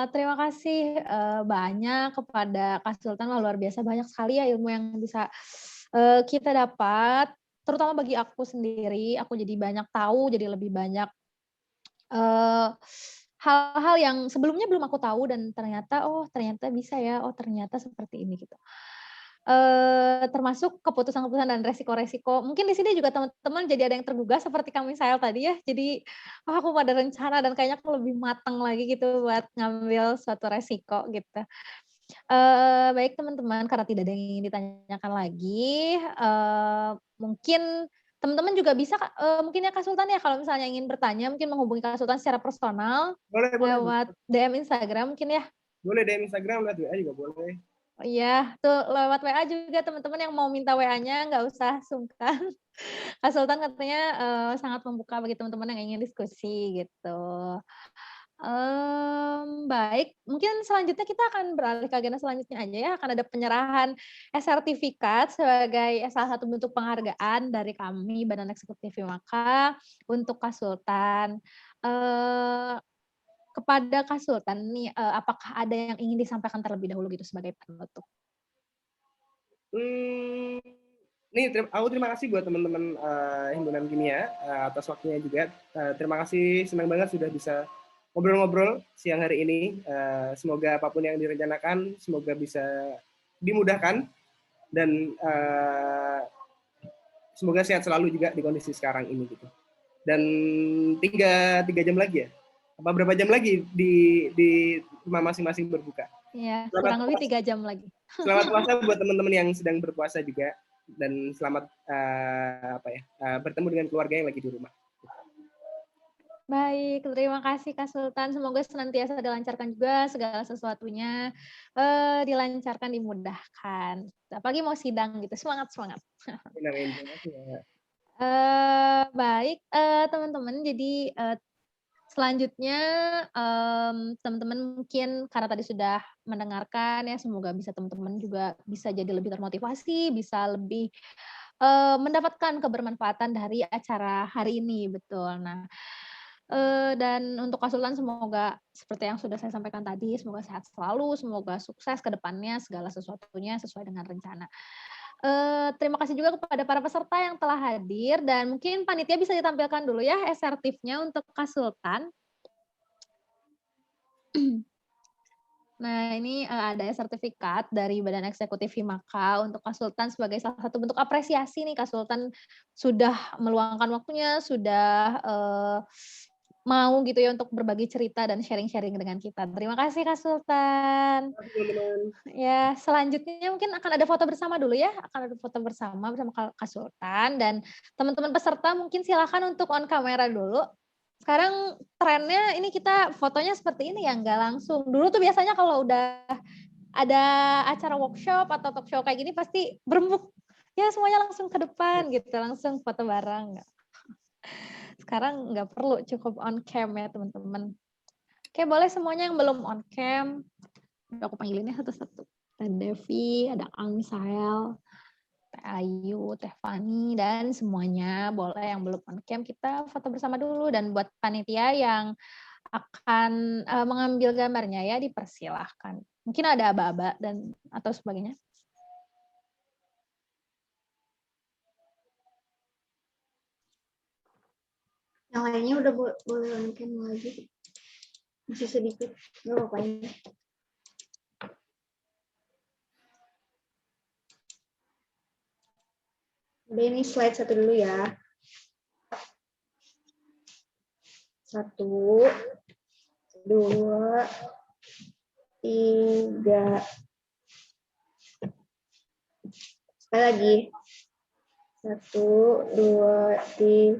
[SPEAKER 1] Terima kasih banyak kepada Kak Sultan, luar biasa banyak sekali ya ilmu yang bisa kita dapat, terutama bagi aku sendiri. Aku jadi banyak tahu, jadi lebih banyak hal-hal yang sebelumnya belum aku tahu dan ternyata bisa ya, ternyata seperti ini gitu. Termasuk keputusan-keputusan dan resiko-resiko. Mungkin di sini juga teman-teman jadi ada yang tergugah seperti kami saya tadi ya. Jadi, aku ada rencana dan kayaknya aku lebih matang lagi gitu buat ngambil suatu resiko gitu. Baik teman-teman, karena tidak ada yang ingin ditanyakan lagi, mungkin teman-teman juga bisa mungkin ya Kak Sultan ya kalau misalnya ingin bertanya mungkin menghubungi Kak Sultan secara personal
[SPEAKER 2] boleh.
[SPEAKER 1] Lewat DM Instagram mungkin ya?
[SPEAKER 2] Boleh DM Instagram, lewat WA juga boleh.
[SPEAKER 1] Oh iya, tuh lewat WA juga teman-teman yang mau minta WA-nya nggak usah sungkan. Kak Sultan katanya sangat membuka bagi teman-teman yang ingin diskusi gitu. Baik, mungkin selanjutnya kita akan beralih ke agenda selanjutnya aja ya, akan ada penyerahan sertifikat sebagai salah satu bentuk penghargaan dari kami Badan Eksekutif Himaka untuk Kak Sultan. Kepada Kak Sultan nih, apakah ada yang ingin disampaikan terlebih dahulu gitu sebagai penutup?
[SPEAKER 2] Nih, aku terima kasih buat teman-teman Himpunan Kimia atas waktunya juga. Terima kasih, senang banget sudah bisa ngobrol-ngobrol siang hari ini. Semoga apapun yang direncanakan, semoga bisa dimudahkan dan semoga sehat selalu juga di kondisi sekarang ini gitu. Dan 3 jam lagi ya? Apa berapa jam lagi di rumah masing-masing berbuka?
[SPEAKER 1] Iya, kurang lebih 3 jam lagi.
[SPEAKER 2] Selamat puasa buat teman-teman yang sedang berpuasa juga dan selamat bertemu dengan keluarga yang lagi di rumah.
[SPEAKER 1] Baik, terima kasih Kak Sultan. Semoga senantiasa dilancarkan juga segala sesuatunya, dilancarkan, dimudahkan. Apalagi mau sidang gitu, semangat. Baik, teman-teman, jadi selanjutnya teman-teman mungkin karena tadi sudah mendengarkan ya, semoga bisa teman-teman juga bisa jadi lebih termotivasi, bisa lebih mendapatkan kebermanfaatan dari acara hari ini, betul. Nah, dan untuk Kak Sultan semoga seperti yang sudah saya sampaikan tadi, semoga sehat selalu, semoga sukses ke depannya, segala sesuatunya sesuai dengan rencana. Terima kasih juga kepada para peserta yang telah hadir dan mungkin panitia bisa ditampilkan dulu ya e-sertifnya untuk Kak Sultan. Nah, ini ada sertifikat dari Badan Eksekutif Himaka untuk Kak Sultan sebagai salah satu bentuk apresiasi nih Kak Sultan sudah meluangkan waktunya, sudah mau gitu ya untuk berbagi cerita dan sharing-sharing dengan kita. Terima kasih Kak Sultan. Ya, selanjutnya mungkin akan ada foto bersama dulu ya, akan ada foto bersama Kak Sultan, dan teman-teman peserta mungkin silakan untuk on kamera dulu. Sekarang trennya ini kita fotonya seperti ini ya, nggak langsung. Dulu tuh biasanya kalau udah ada acara workshop atau talk show kayak gini pasti berembuk. Ya semuanya langsung ke depan gitu, langsung foto bareng. Sekarang nggak perlu, cukup on cam ya teman-teman. Oke, boleh semuanya yang belum on cam. Aku panggilinnya satu-satu. Teh Devi, ada Kang Misael, Teh Ayu, Teh Fani, dan semuanya boleh yang belum on cam kita foto bersama dulu. Dan buat panitia yang akan mengambil gambarnya ya dipersilahkan. Mungkin ada aba-aba dan atau sebagainya.
[SPEAKER 6] Yang lainnya udah boleh on cam lagi. Masih sedikit, nggak apa-apa ya. Udah, ini slide satu dulu ya. 1, 2, 3. Sekali lagi. 1, 2, 3.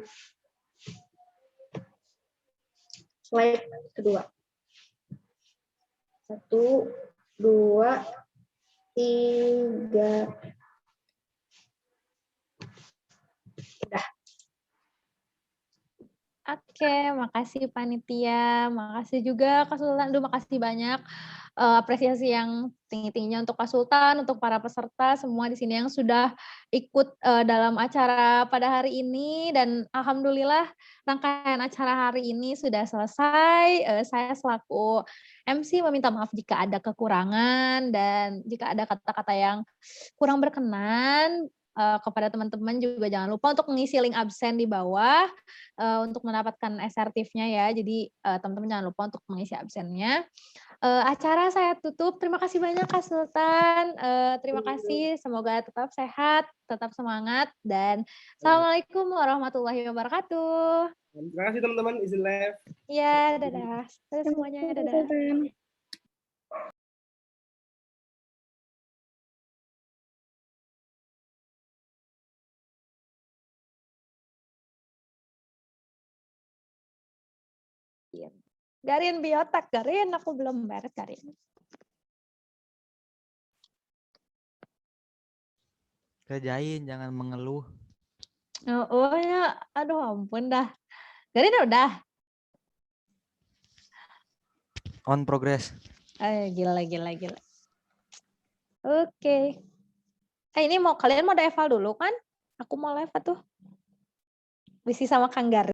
[SPEAKER 6] Slide kedua. 1, 2, 3. Udah.
[SPEAKER 1] Oke, makasih panitia, makasih juga Kak Sultan. Aduh, makasih banyak apresiasi yang tinggi-tingginya untuk Kak Sultan, untuk para peserta semua di sini yang sudah ikut dalam acara pada hari ini, dan alhamdulillah rangkaian acara hari ini sudah selesai. Saya selaku MC meminta maaf jika ada kekurangan dan jika ada kata-kata yang kurang berkenan. Kepada teman-teman juga jangan lupa untuk mengisi link absen di bawah untuk mendapatkan SRTIF-nya ya. Jadi teman-teman jangan lupa untuk mengisi absennya. Acara saya tutup. Terima kasih banyak Kak Sultan. Terima kasih. Semoga tetap sehat, tetap semangat, dan Assalamualaikum warahmatullahi wabarakatuh.
[SPEAKER 2] Terima kasih teman-teman. Izin live.
[SPEAKER 1] Ya, dadah. Dadah semuanya. Dadah. Garin biotak, Garin, aku belum beres, Garin.
[SPEAKER 5] Kerjain, jangan mengeluh.
[SPEAKER 1] Oh ya, aduh ampun dah. Garin udah.
[SPEAKER 5] On progress.
[SPEAKER 1] Gila. Oke. Ini kalian mau eval dulu kan? Aku mau live tuh. Bisi sama Kang Garin.